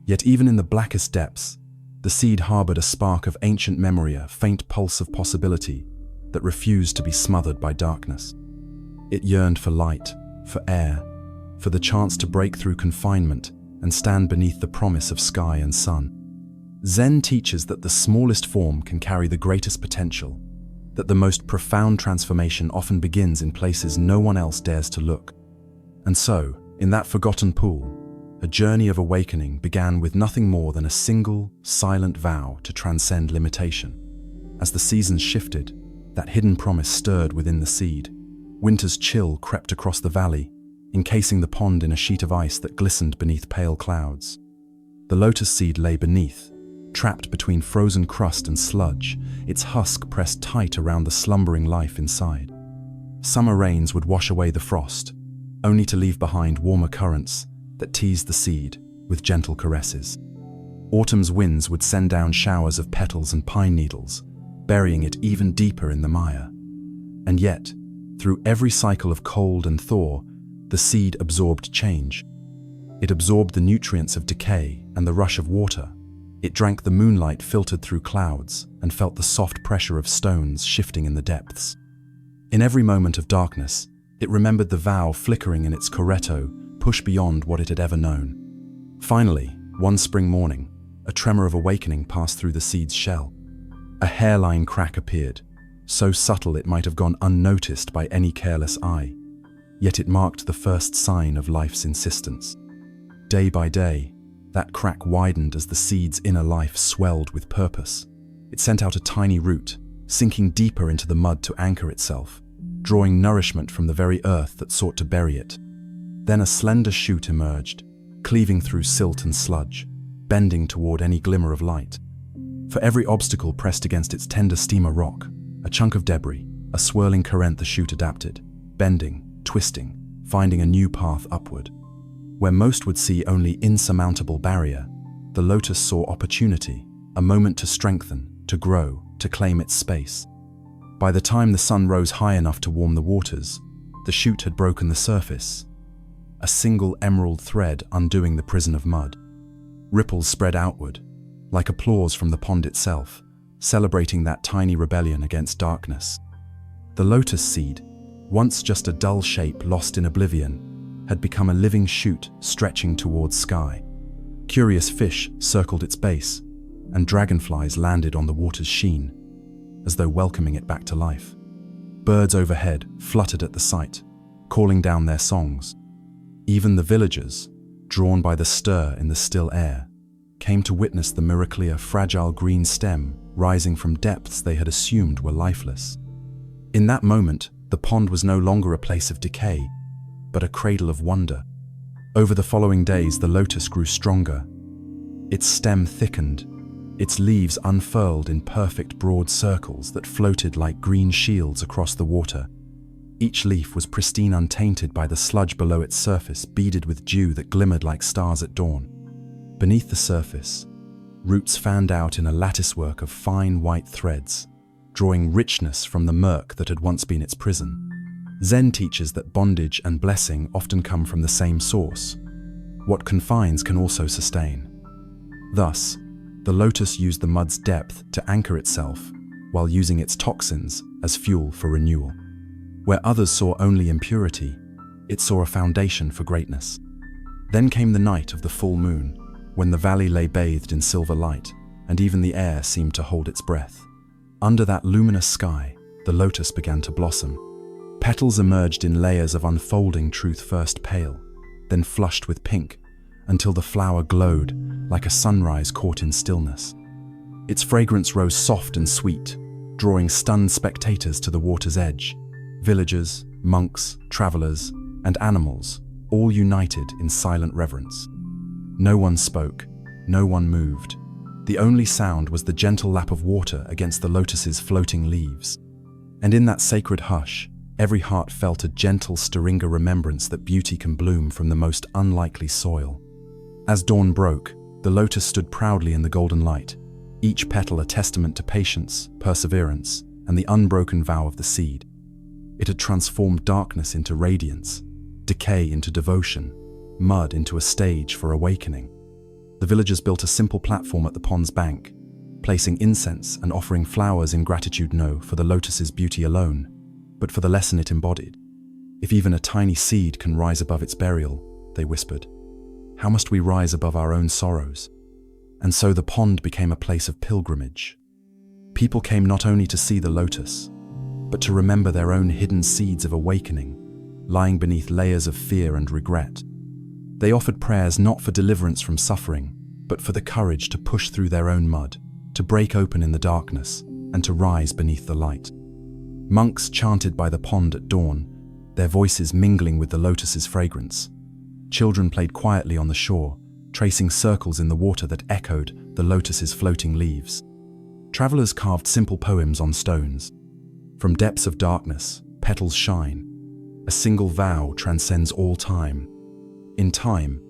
Yet even in the blackest depths, the seed harbored a spark of ancient memory, a faint pulse of possibility that refused to be smothered by darkness. It yearned for light, for air, for the chance to break through confinement and stand beneath the promise of sky and sun. Zen teaches that the smallest form can carry the greatest potential, that the most profound transformation often begins in places no one else dares to look. And so, in that forgotten pool, a journey of awakening began with nothing more than a single, silent vow to transcend limitation. As the seasons shifted, that hidden promise stirred within the seed. Winter's chill crept across the valley, encasing the pond in a sheet of ice that glistened beneath pale clouds. The lotus seed lay beneath, trapped between frozen crust and sludge, its husk pressed tight around the slumbering life inside. Summer rains would wash away the frost, only to leave behind warmer currents that teased the seed with gentle caresses. Autumn's winds would send down showers of petals and pine needles, burying it even deeper in the mire. And yet, through every cycle of cold and thaw, the seed absorbed change. It absorbed the nutrients of decay and the rush of water. It drank the moonlight filtered through clouds and felt the soft pressure of stones shifting in the depths. In every moment of darkness, it remembered the vow flickering in its coretto, pushed beyond what it had ever known. Finally, one spring morning, a tremor of awakening passed through the seed's shell. A hairline crack appeared, so subtle it might have gone unnoticed by any careless eye. Yet it marked the first sign of life's insistence. Day by day, that crack widened as the seed's inner life swelled with purpose. It sent out a tiny root, sinking deeper into the mud to anchor itself, drawing nourishment from the very earth that sought to bury it. Then a slender shoot emerged, cleaving through silt and sludge, bending toward any glimmer of light. For every obstacle pressed against its tender stem, a rock, a chunk of debris, a swirling current, the shoot adapted, bending, twisting, finding a new path upward. Where most would see only insurmountable barrier, the lotus saw opportunity, a moment to strengthen, to grow, to claim its space. By the time the sun rose high enough to warm the waters, the shoot had broken the surface, a single emerald thread undoing the prison of mud. Ripples spread outward, like applause from the pond itself, celebrating that tiny rebellion against darkness. The lotus seed, once just a dull shape lost in oblivion, had become a living shoot stretching towards sky. Curious fish circled its base, and dragonflies landed on the water's sheen, as though welcoming it back to life. Birds overhead fluttered at the sight, calling down their songs. Even the villagers, drawn by the stir in the still air, came to witness the miraculously fragile green stem rising from depths they had assumed were lifeless. In that moment, the pond was no longer a place of decay, but a cradle of wonder. Over the following days, the lotus grew stronger. Its stem thickened, its leaves unfurled in perfect broad circles that floated like green shields across the water. Each leaf was pristine, untainted by the sludge below its surface, beaded with dew that glimmered like stars at dawn. Beneath the surface, roots fanned out in a latticework of fine white threads, drawing richness from the murk that had once been its prison. Zen teaches that bondage and blessing often come from the same source. What confines can also sustain. Thus, the lotus used the mud's depth to anchor itself, while using its toxins as fuel for renewal. Where others saw only impurity, It saw a foundation for greatness. Then came the night of the full moon, when the valley lay bathed in silver light, and even the air seemed to hold its breath. Under that luminous sky, the lotus began to blossom. Petals emerged in layers of unfolding truth, first pale, then flushed with pink, until the flower glowed like a sunrise caught in stillness. Its fragrance rose soft and sweet, drawing stunned spectators to the water's edge. Villagers, monks, travelers, and animals, all united in silent reverence. No one spoke, no one moved. The only sound was the gentle lap of water against the lotus's floating leaves. And in that sacred hush, every heart felt a gentle stirring remembrance that beauty can bloom from the most unlikely soil. As dawn broke, the lotus stood proudly in the golden light, each petal a testament to patience, perseverance, and the unbroken vow of the seed. It had transformed darkness into radiance, decay into devotion, mud into a stage for awakening. The villagers built a simple platform at the pond's bank, placing incense and offering flowers in gratitude no for the lotus's beauty alone, but for the lesson it embodied. If even a tiny seed can rise above its burial, they whispered, how must we rise above our own sorrows? And so the pond became a place of pilgrimage. People came not only to see the lotus, but to remember their own hidden seeds of awakening, lying beneath layers of fear and regret. They offered prayers not for deliverance from suffering, but for the courage to push through their own mud, to break open in the darkness, and to rise beneath the light. Monks chanted by the pond at dawn, their voices mingling with the lotus's fragrance. Children played quietly on the shore, tracing circles in the water that echoed the lotus's floating leaves. Travelers carved simple poems on stones. From depths of darkness, petals shine. A single vow transcends all time. In time,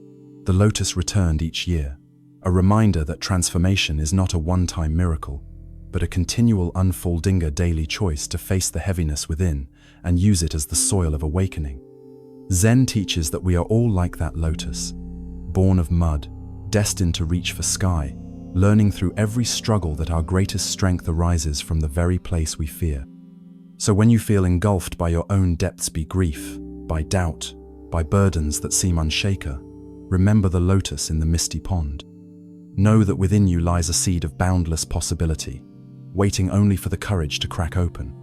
the lotus returned each year, a reminder that transformation is not a one-time miracle, but a continual unfolding, a daily choice to face the heaviness within and use it as the soil of awakening. Zen teaches that we are all like that lotus, born of mud, destined to reach for sky, learning through every struggle that our greatest strength arises from the very place we fear. So when you feel engulfed by your own depths, be grief, by doubt, by burdens that seem unshaken, remember the lotus in the misty pond. Know that within you lies a seed of boundless possibility, waiting only for the courage to crack open.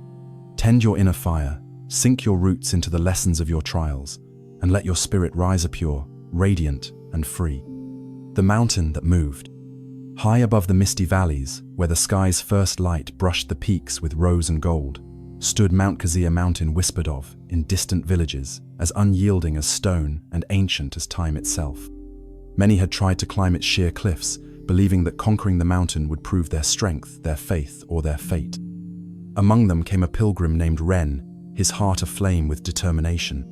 Tend your inner fire, sink your roots into the lessons of your trials, and let your spirit rise pure, radiant, and free. The mountain that moved. High above the misty valleys, where the sky's first light brushed the peaks with rose and gold, stood Mount Kazia, mountain whispered of in distant villages, as unyielding as stone and ancient as time itself. Many had tried to climb its sheer cliffs, believing that conquering the mountain would prove their strength, their faith, or their fate. Among them came a pilgrim named Ren, his heart aflame with determination.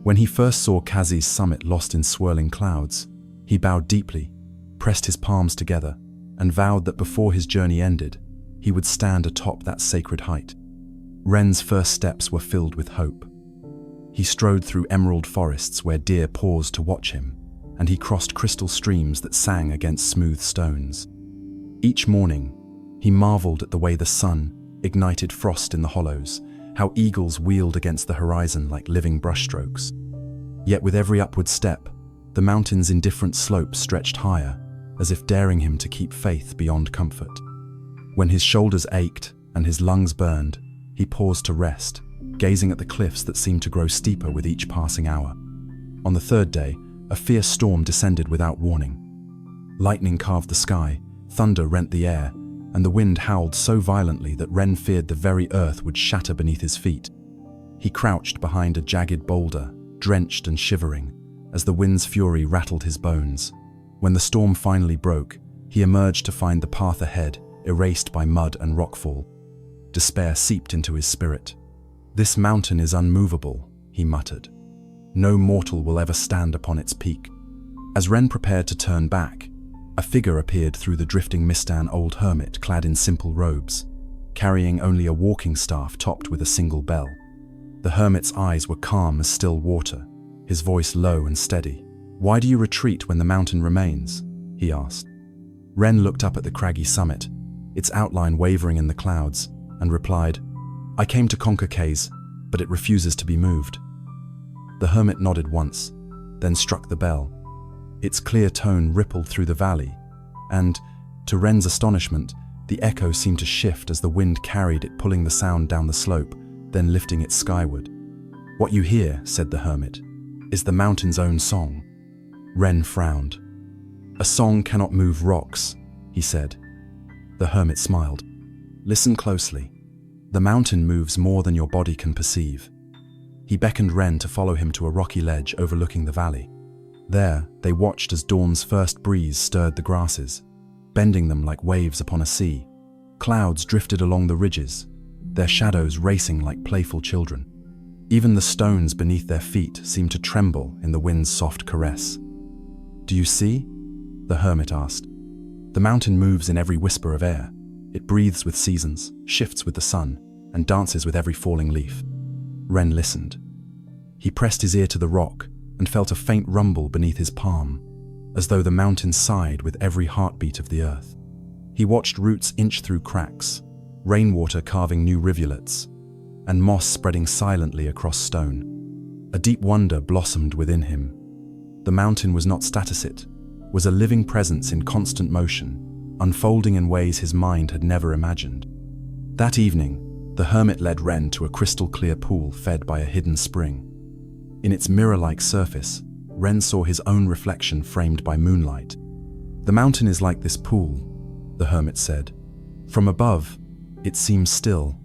When he first saw Kazi's summit lost in swirling clouds, he bowed deeply, pressed his palms together, and vowed that before his journey ended, he would stand atop that sacred height. Ren's first steps were filled with hope. He strode through emerald forests where deer paused to watch him, and he crossed crystal streams that sang against smooth stones. Each morning, he marveled at the way the sun ignited frost in the hollows, how eagles wheeled against the horizon like living brushstrokes. Yet with every upward step, the mountain's indifferent slopes stretched higher, as if daring him to keep faith beyond comfort. When his shoulders ached and his lungs burned, he paused to rest, gazing at the cliffs that seemed to grow steeper with each passing hour. On the third day, a fierce storm descended without warning. Lightning carved the sky, thunder rent the air, and the wind howled so violently that Ren feared the very earth would shatter beneath his feet. He crouched behind a jagged boulder, drenched and shivering, as the wind's fury rattled his bones. When the storm finally broke, he emerged to find the path ahead erased by mud and rockfall. Despair seeped into his spirit. "This mountain is unmovable," he muttered. "No mortal will ever stand upon its peak." As Ren prepared to turn back, a figure appeared through the drifting mist, an old hermit clad in simple robes, carrying only a walking staff topped with a single bell. The hermit's eyes were calm as still water, his voice low and steady. "Why do you retreat when the mountain remains?" he asked. Ren looked up at the craggy summit, its outline wavering in the clouds, and replied, "I came to conquer Kaz, but it refuses to be moved." The hermit nodded once, then struck the bell. Its clear tone rippled through the valley, and, to Ren's astonishment, the echo seemed to shift as the wind carried it, pulling the sound down the slope, then lifting it skyward. "What you hear," said the hermit, "is the mountain's own song." Ren frowned. "A song cannot move rocks," he said. The hermit smiled. "Listen closely. The mountain moves more than your body can perceive." He beckoned Ren to follow him to a rocky ledge overlooking the valley. There, they watched as dawn's first breeze stirred the grasses, bending them like waves upon a sea. Clouds drifted along the ridges, their shadows racing like playful children. Even the stones beneath their feet seemed to tremble in the wind's soft caress. "Do you see?" the hermit asked. "The mountain moves in every whisper of air. It breathes with seasons, shifts with the sun, and dances with every falling leaf." Ren listened. He pressed his ear to the rock and felt a faint rumble beneath his palm, as though the mountain sighed with every heartbeat of the earth. He watched roots inch through cracks, rainwater carving new rivulets, and moss spreading silently across stone. A deep wonder blossomed within him. The mountain was not staticit, was a living presence in constant motion, unfolding in ways his mind had never imagined. That evening, the hermit led Ren to a crystal-clear pool fed by a hidden spring. In its mirror-like surface, Ren saw his own reflection framed by moonlight. "The mountain is like this pool," the hermit said. "From above, it seems still,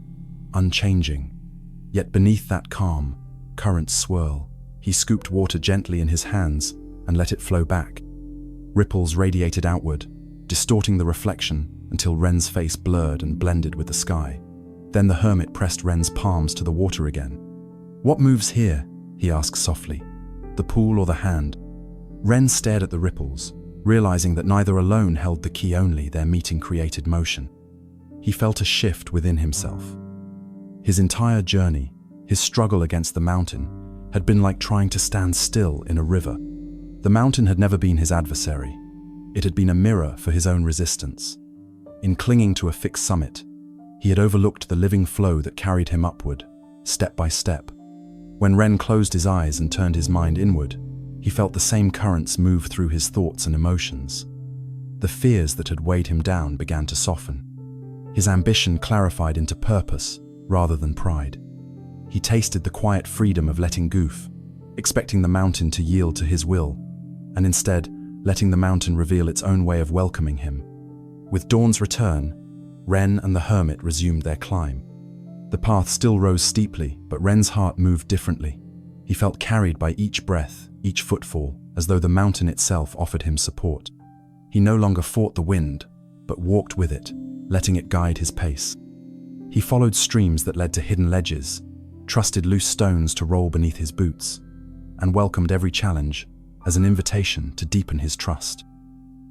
unchanging. Yet beneath that calm, currents swirl." He scooped water gently in his hands and let it flow back. Ripples radiated outward, distorting the reflection until Ren's face blurred and blended with the sky. Then the hermit pressed Ren's palms to the water again. "What moves here?" he asked softly. "The pool or the hand?" Ren stared at the ripples, realizing that neither alone held the key, only their meeting created motion. He felt a shift within himself. His entire journey, his struggle against the mountain, had been like trying to stand still in a river. The mountain had never been his adversary. It had been a mirror for his own resistance. In clinging to a fixed summit, he had overlooked the living flow that carried him upward, step by step. When Ren closed his eyes and turned his mind inward, he felt the same currents move through his thoughts and emotions. The fears that had weighed him down began to soften. His ambition clarified into purpose rather than pride. He tasted the quiet freedom of letting go, expecting the mountain to yield to his will, and instead letting the mountain reveal its own way of welcoming him. With dawn's return, Ren and the hermit resumed their climb. The path still rose steeply, but Ren's heart moved differently. He felt carried by each breath, each footfall, as though the mountain itself offered him support. He no longer fought the wind, but walked with it, letting it guide his pace. He followed streams that led to hidden ledges, trusted loose stones to roll beneath his boots, and welcomed every challenge as an invitation to deepen his trust.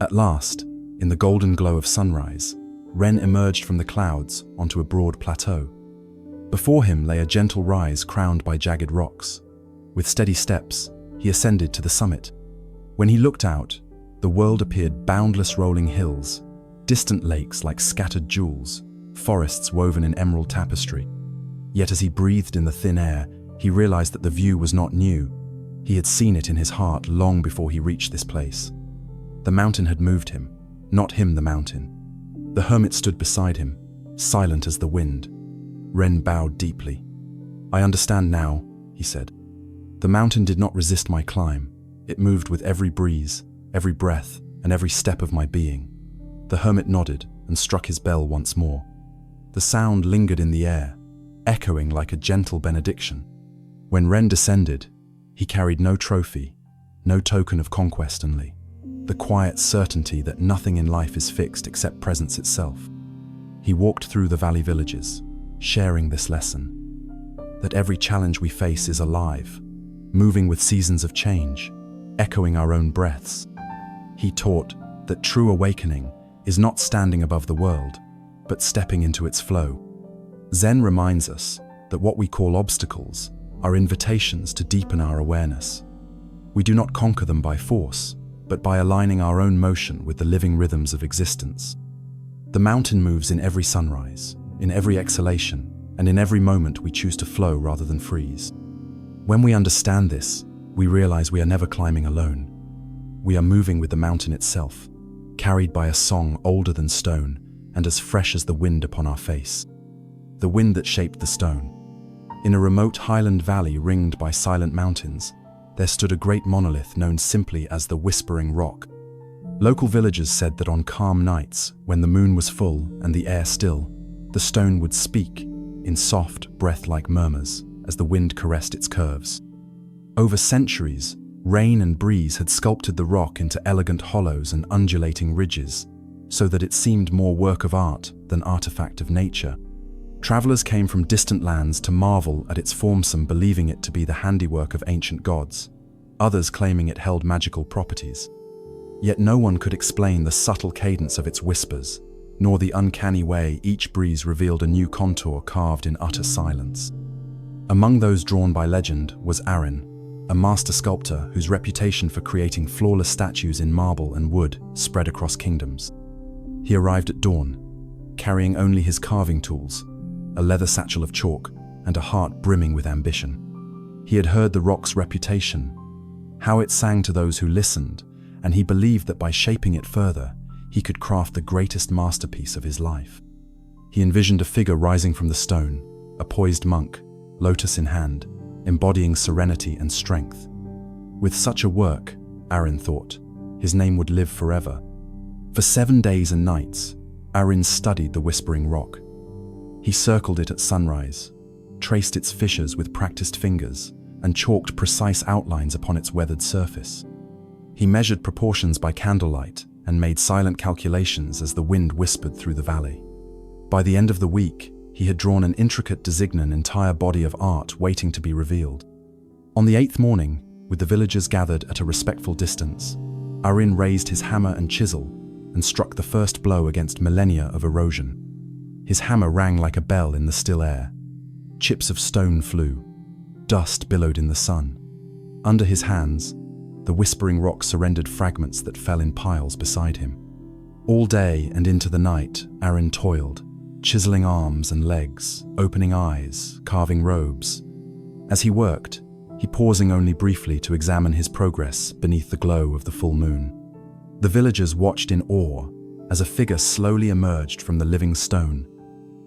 At last, in the golden glow of sunrise, Ren emerged from the clouds onto a broad plateau. Before him lay a gentle rise crowned by jagged rocks. With steady steps, he ascended to the summit. When he looked out, the world appeared boundless rolling hills, distant lakes like scattered jewels, forests woven in emerald tapestry. Yet as he breathed in the thin air, he realized that the view was not new. He had seen it in his heart long before he reached this place. The mountain had moved him, not him the mountain. The hermit stood beside him, silent as the wind. Ren bowed deeply. "I understand now," he said. "The mountain did not resist my climb. It moved with every breeze, every breath, and every step of my being." The hermit nodded and struck his bell once more. The sound lingered in the air, echoing like a gentle benediction. When Ren descended, he carried no trophy, no token of conquest only. The quiet certainty that nothing in life is fixed except presence itself. He walked through the valley villages, sharing this lesson, that every challenge we face is alive, moving with seasons of change, echoing our own breaths. He taught that true awakening is not standing above the world, but stepping into its flow. Zen reminds us that what we call obstacles are invitations to deepen our awareness. We do not conquer them by force, but by aligning our own motion with the living rhythms of existence. The mountain moves in every sunrise, in every exhalation, and in every moment we choose to flow rather than freeze. When we understand this, we realize we are never climbing alone. We are moving with the mountain itself, carried by a song older than stone and as fresh as the wind upon our face. The wind that shaped the stone. In a remote highland valley ringed by silent mountains, there stood a great monolith known simply as the Whispering Rock. Local villagers said that on calm nights, when the moon was full and the air still, the stone would speak in soft, breath-like murmurs as the wind caressed its curves. Over centuries, rain and breeze had sculpted the rock into elegant hollows and undulating ridges, so that it seemed more work of art than artifact of nature. Travelers came from distant lands to marvel at its formsome, believing it to be the handiwork of ancient gods, others claiming it held magical properties. Yet no one could explain the subtle cadence of its whispers, nor the uncanny way each breeze revealed a new contour carved in utter silence. Among those drawn by legend was Arin, a master sculptor whose reputation for creating flawless statues in marble and wood spread across kingdoms. He arrived at dawn, carrying only his carving tools, a leather satchel of chalk, and a heart brimming with ambition. He had heard the rock's reputation, how it sang to those who listened, and he believed that by shaping it further, he could craft the greatest masterpiece of his life. He envisioned a figure rising from the stone, a poised monk, lotus in hand, embodying serenity and strength. With such a work, Arin thought, his name would live forever. For 7 days and nights, Arin studied the Whispering Rock. He circled it at sunrise, traced its fissures with practiced fingers, and chalked precise outlines upon its weathered surface. He measured proportions by candlelight and made silent calculations as the wind whispered through the valley. By the end of the week, he had drawn an intricate design, entire body of art waiting to be revealed. On the 8th morning, with the villagers gathered at a respectful distance, Arin raised his hammer and chisel and struck the first blow against millennia of erosion. His hammer rang like a bell in the still air. Chips of stone flew. Dust billowed in the sun. Under his hands, the Whispering Rock surrendered fragments that fell in piles beside him. All day and into the night, Arin toiled, chiseling arms and legs, opening eyes, carving robes. As he worked, he pausing only briefly to examine his progress beneath the glow of the full moon. The villagers watched in awe as a figure slowly emerged from the living stone,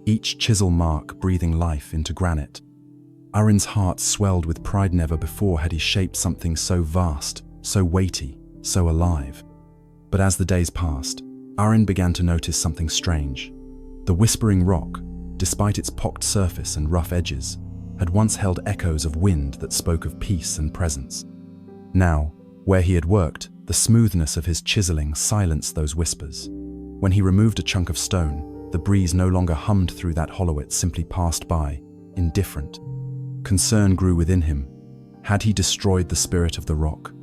each chisel mark breathing life into granite. Arin's heart swelled with pride. Never before had he shaped something so vast, so weighty, so alive. But as the days passed, Arin began to notice something strange. The Whispering Rock, despite its pocked surface and rough edges, had once held echoes of wind that spoke of peace and presence. Now, where he had worked, the smoothness of his chiseling silenced those whispers. When he removed a chunk of stone, the breeze no longer hummed through that hollow, it simply passed by, indifferent. Concern grew within him. Had he destroyed the spirit of the rock?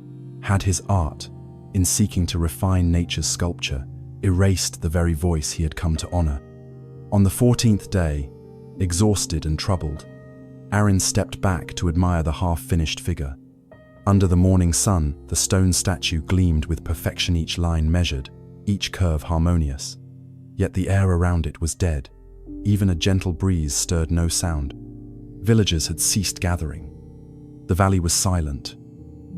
Had his art, in seeking to refine nature's sculpture, erased the very voice he had come to honor? On the 14th day, exhausted and troubled, Arin stepped back to admire the half-finished figure. Under the morning sun, the stone statue gleamed with perfection, each line measured, each curve harmonious. Yet the air around it was dead. Even a gentle breeze stirred no sound. Villagers had ceased gathering. The valley was silent.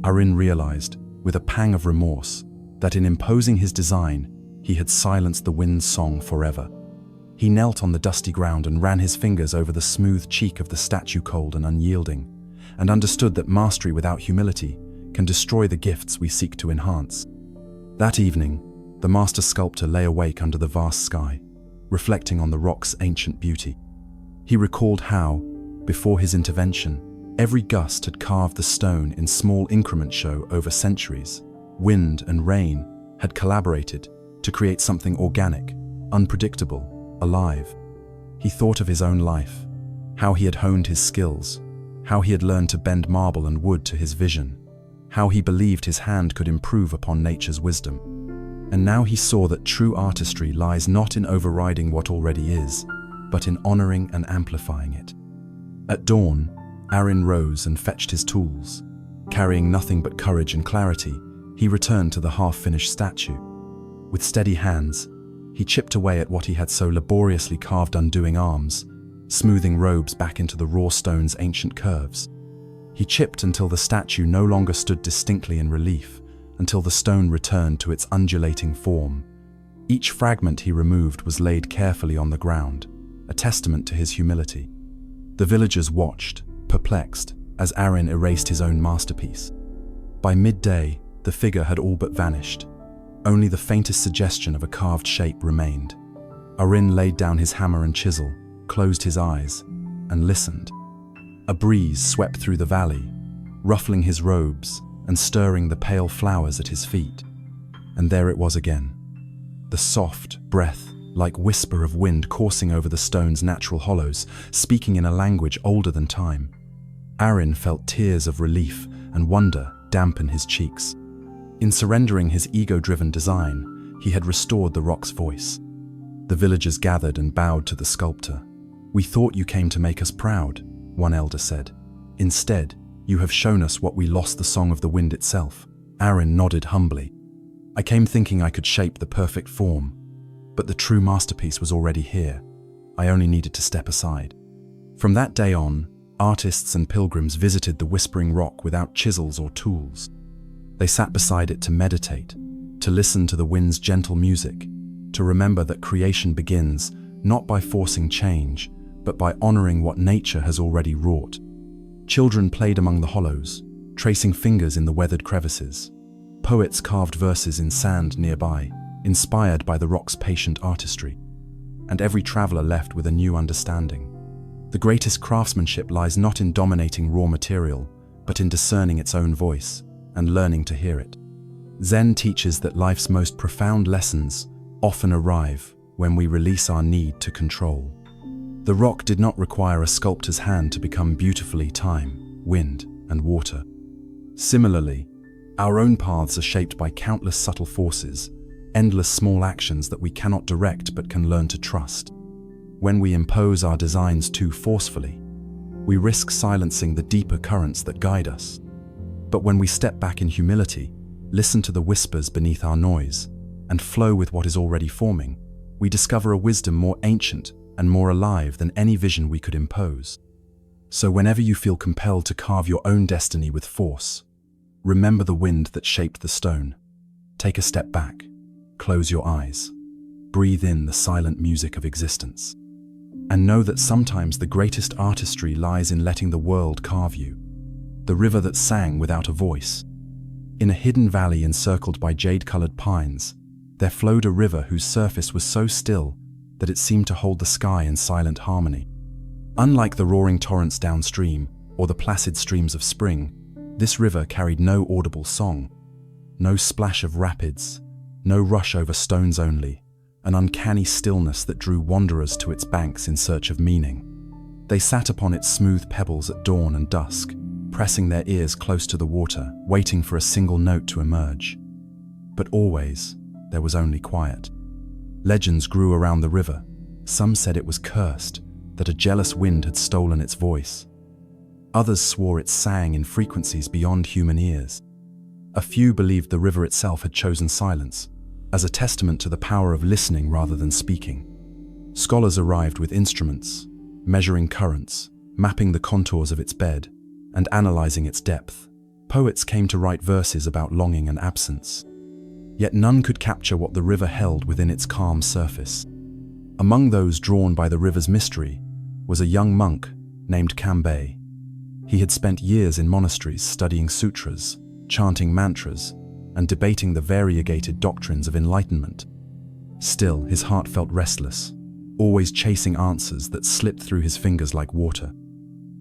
Arin realized, with a pang of remorse, that in imposing his design, he had silenced the wind's song forever. He knelt on the dusty ground and ran his fingers over the smooth cheek of the statue, cold and unyielding, and understood that mastery without humility can destroy the gifts we seek to enhance. That evening, the master sculptor lay awake under the vast sky, reflecting on the rock's ancient beauty. He recalled how, before his intervention, every gust had carved the stone in small increments show over centuries. Wind and rain had collaborated to create something organic, unpredictable, alive. He thought of his own life, how he had honed his skills, how he had learned to bend marble and wood to his vision, how he believed his hand could improve upon nature's wisdom. And now he saw that true artistry lies not in overriding what already is, but in honoring and amplifying it. At dawn, Arin rose and fetched his tools. Carrying nothing but courage and clarity, he returned to the half-finished statue. With steady hands, he chipped away at what he had so laboriously carved, undoing arms, smoothing robes back into the raw stone's ancient curves. He chipped until the statue no longer stood distinctly in relief, until the stone returned to its undulating form. Each fragment he removed was laid carefully on the ground, a testament to his humility. The villagers watched, perplexed, as Aaron erased his own masterpiece. By midday, the figure had all but vanished. Only the faintest suggestion of a carved shape remained. Aaron laid down his hammer and chisel, closed his eyes, and listened. A breeze swept through the valley, ruffling his robes and stirring the pale flowers at his feet. And there it was again, the soft breath, like whisper of wind coursing over the stone's natural hollows, speaking in a language older than time. Aaron felt tears of relief and wonder dampen his cheeks. In surrendering his ego-driven design, he had restored the rock's voice. The villagers gathered and bowed to the sculptor. "We thought you came to make us proud," one elder said. "Instead, you have shown us what we lost, the song of the wind itself." Aaron nodded humbly. "I came thinking I could shape the perfect form, but the true masterpiece was already here. I only needed to step aside." From that day on, artists and pilgrims visited the Whispering Rock without chisels or tools. They sat beside it to meditate, to listen to the wind's gentle music, to remember that creation begins not by forcing change, but by honoring what nature has already wrought. Children played among the hollows, tracing fingers in the weathered crevices. Poets carved verses in sand nearby, inspired by the rock's patient artistry. And every traveler left with a new understanding. The greatest craftsmanship lies not in dominating raw material, but in discerning its own voice and learning to hear it. Zen teaches that life's most profound lessons often arrive when we release our need to control. The rock did not require a sculptor's hand to become beautifully time, wind, and water. Similarly, our own paths are shaped by countless subtle forces, endless small actions that we cannot direct but can learn to trust. When we impose our designs too forcefully, we risk silencing the deeper currents that guide us. But when we step back in humility, listen to the whispers beneath our noise, and flow with what is already forming, we discover a wisdom more ancient and more alive than any vision we could impose. So whenever you feel compelled to carve your own destiny with force, remember the wind that shaped the stone. Take a step back, close your eyes, breathe in the silent music of existence, and know that sometimes the greatest artistry lies in letting the world carve you. The river that sang without a voice. In a hidden valley encircled by jade-colored pines, there flowed a river whose surface was so still that it seemed to hold the sky in silent harmony. Unlike the roaring torrents downstream or the placid streams of spring, this river carried no audible song, no splash of rapids, no rush over stones, only an uncanny stillness that drew wanderers to its banks in search of meaning. They sat upon its smooth pebbles at dawn and dusk, pressing their ears close to the water, waiting for a single note to emerge. But always, there was only quiet. Legends grew around the river. Some said it was cursed, that a jealous wind had stolen its voice. Others swore it sang in frequencies beyond human ears. A few believed the river itself had chosen silence, as a testament to the power of listening rather than speaking. Scholars arrived with instruments, measuring currents, mapping the contours of its bed, and analyzing its depth. Poets came to write verses about longing and absence. Yet none could capture what the river held within its calm surface. Among those drawn by the river's mystery was a young monk named Kambei. He had spent years in monasteries studying sutras, chanting mantras, and debating the variegated doctrines of enlightenment. Still, his heart felt restless, always chasing answers that slipped through his fingers like water.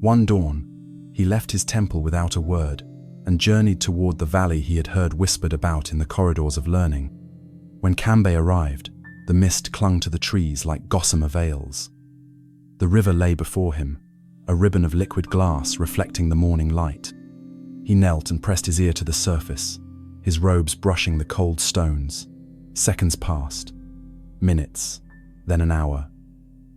One dawn, he left his temple without a word and journeyed toward the valley he had heard whispered about in the corridors of learning. When Kambei arrived, the mist clung to the trees like gossamer veils. The river lay before him, a ribbon of liquid glass reflecting the morning light. He knelt and pressed his ear to the surface, his robes brushing the cold stones. Seconds passed, minutes, then an hour.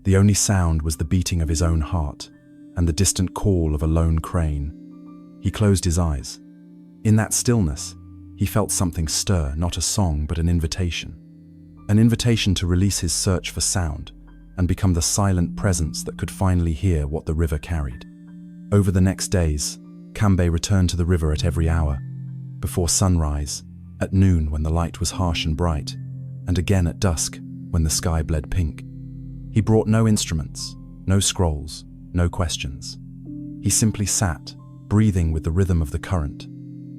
The only sound was the beating of his own heart and the distant call of a lone crane. He closed his eyes. In that stillness, he felt something stir, not a song, but an invitation. An invitation to release his search for sound and become the silent presence that could finally hear what the river carried. Over the next days, Kambei returned to the river at every hour, before sunrise, at noon when the light was harsh and bright, and again at dusk when the sky bled pink. He brought no instruments, no scrolls, no questions. He simply sat, breathing with the rhythm of the current,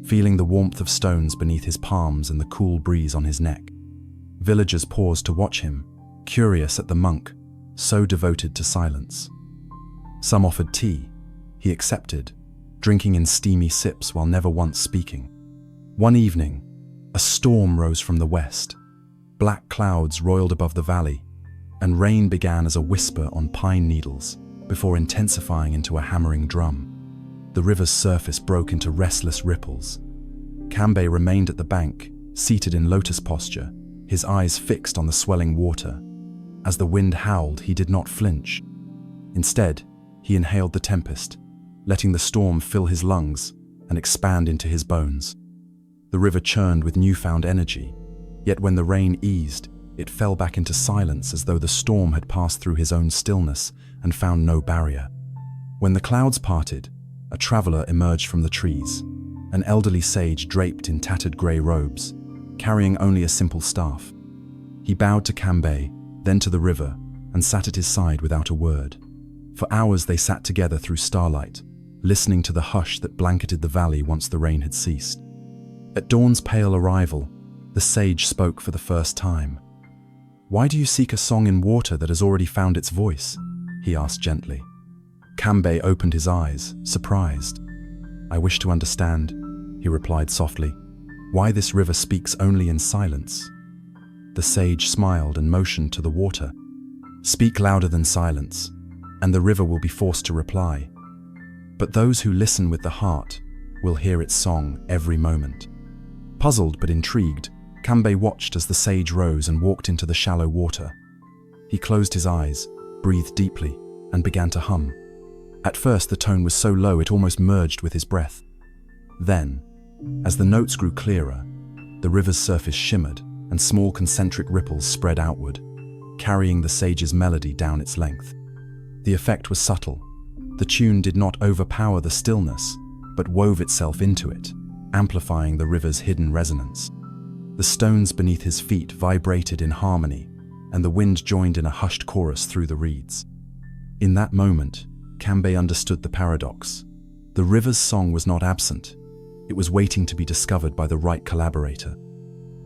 feeling the warmth of stones beneath his palms and the cool breeze on his neck. Villagers paused to watch him, curious at the monk, so devoted to silence. Some offered tea. He accepted, drinking in steamy sips while never once speaking. One evening, a storm rose from the west. Black clouds roiled above the valley, and rain began as a whisper on pine needles before intensifying into a hammering drum. The river's surface broke into restless ripples. Kambei remained at the bank, seated in lotus posture, his eyes fixed on the swelling water. As the wind howled, he did not flinch. Instead, he inhaled the tempest, letting the storm fill his lungs and expand into his bones. The river churned with newfound energy, yet when the rain eased, it fell back into silence as though the storm had passed through his own stillness and found no barrier. When the clouds parted, a traveler emerged from the trees, an elderly sage draped in tattered grey robes, carrying only a simple staff. He bowed to Kambei, then to the river, and sat at his side without a word. For hours they sat together through starlight, listening to the hush that blanketed the valley once the rain had ceased. At dawn's pale arrival, the sage spoke for the first time. "Why do you seek a song in water that has already found its voice?" he asked gently. Kambei opened his eyes, surprised. "I wish to understand," he replied softly, "why this river speaks only in silence." The sage smiled and motioned to the water. "Speak louder than silence, and the river will be forced to reply. But those who listen with the heart will hear its song every moment." Puzzled but intrigued, Kambei watched as the sage rose and walked into the shallow water. He closed his eyes, breathed deeply, and began to hum. At first the tone was so low it almost merged with his breath. Then, as the notes grew clearer, the river's surface shimmered and small concentric ripples spread outward, carrying the sage's melody down its length. The effect was subtle. The tune did not overpower the stillness, but wove itself into it, amplifying the river's hidden resonance. The stones beneath his feet vibrated in harmony, and the wind joined in a hushed chorus through the reeds. In that moment, Kambei understood the paradox. The river's song was not absent. It was waiting to be discovered by the right collaborator.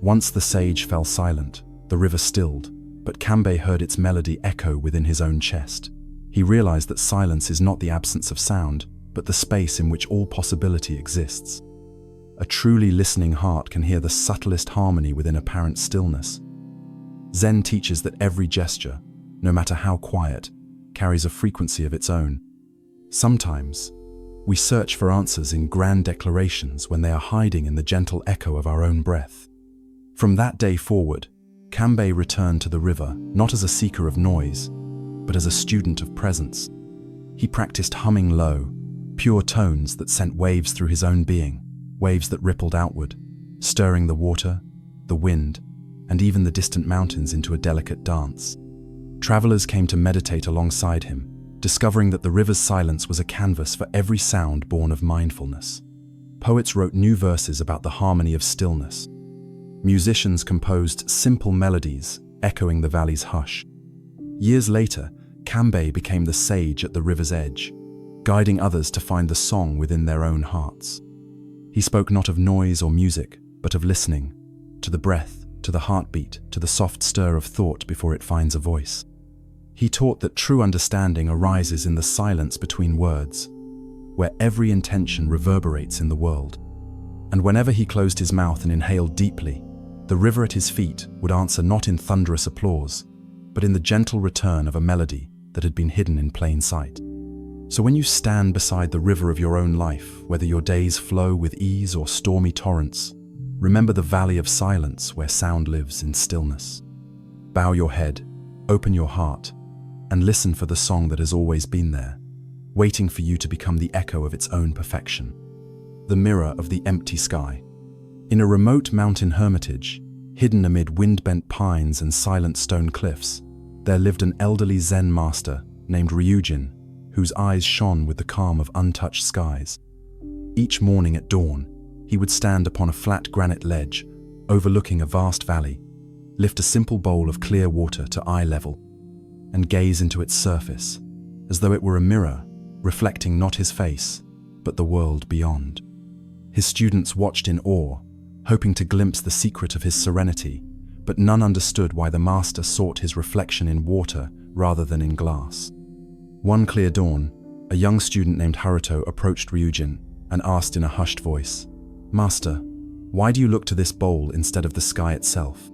Once the sage fell silent, the river stilled, but Kambei heard its melody echo within his own chest. He realized that silence is not the absence of sound, but the space in which all possibility exists. A truly listening heart can hear the subtlest harmony within apparent stillness. Zen teaches that every gesture, no matter how quiet, carries a frequency of its own. Sometimes, we search for answers in grand declarations when they are hiding in the gentle echo of our own breath. From that day forward, Kambei returned to the river not as a seeker of noise, but as a student of presence. He practiced humming low, pure tones that sent waves through his own being, waves that rippled outward, stirring the water, the wind, and even the distant mountains into a delicate dance. Travelers came to meditate alongside him, discovering that the river's silence was a canvas for every sound born of mindfulness. Poets wrote new verses about the harmony of stillness. Musicians composed simple melodies, echoing the valley's hush. Years later, Kambei became the sage at the river's edge, guiding others to find the song within their own hearts. He spoke not of noise or music, but of listening, to the breath, to the heartbeat, to the soft stir of thought before it finds a voice. He taught that true understanding arises in the silence between words, where every intention reverberates in the world. And whenever he closed his mouth and inhaled deeply, the river at his feet would answer not in thunderous applause, but in the gentle return of a melody that had been hidden in plain sight. So when you stand beside the river of your own life, whether your days flow with ease or stormy torrents, remember the valley of silence where sound lives in stillness. Bow your head, open your heart, and listen for the song that has always been there, waiting for you to become the echo of its own perfection. The mirror of the empty sky. In a remote mountain hermitage, hidden amid wind-bent pines and silent stone cliffs, there lived an elderly Zen master named Ryujin, whose eyes shone with the calm of untouched skies. Each morning at dawn, he would stand upon a flat granite ledge, overlooking a vast valley, lift a simple bowl of clear water to eye level, and gaze into its surface, as though it were a mirror, reflecting not his face, but the world beyond. His students watched in awe, hoping to glimpse the secret of his serenity, but none understood why the master sought his reflection in water rather than in glass. One clear dawn, a young student named Haruto approached Ryujin and asked in a hushed voice, "Master, why do you look to this bowl instead of the sky itself?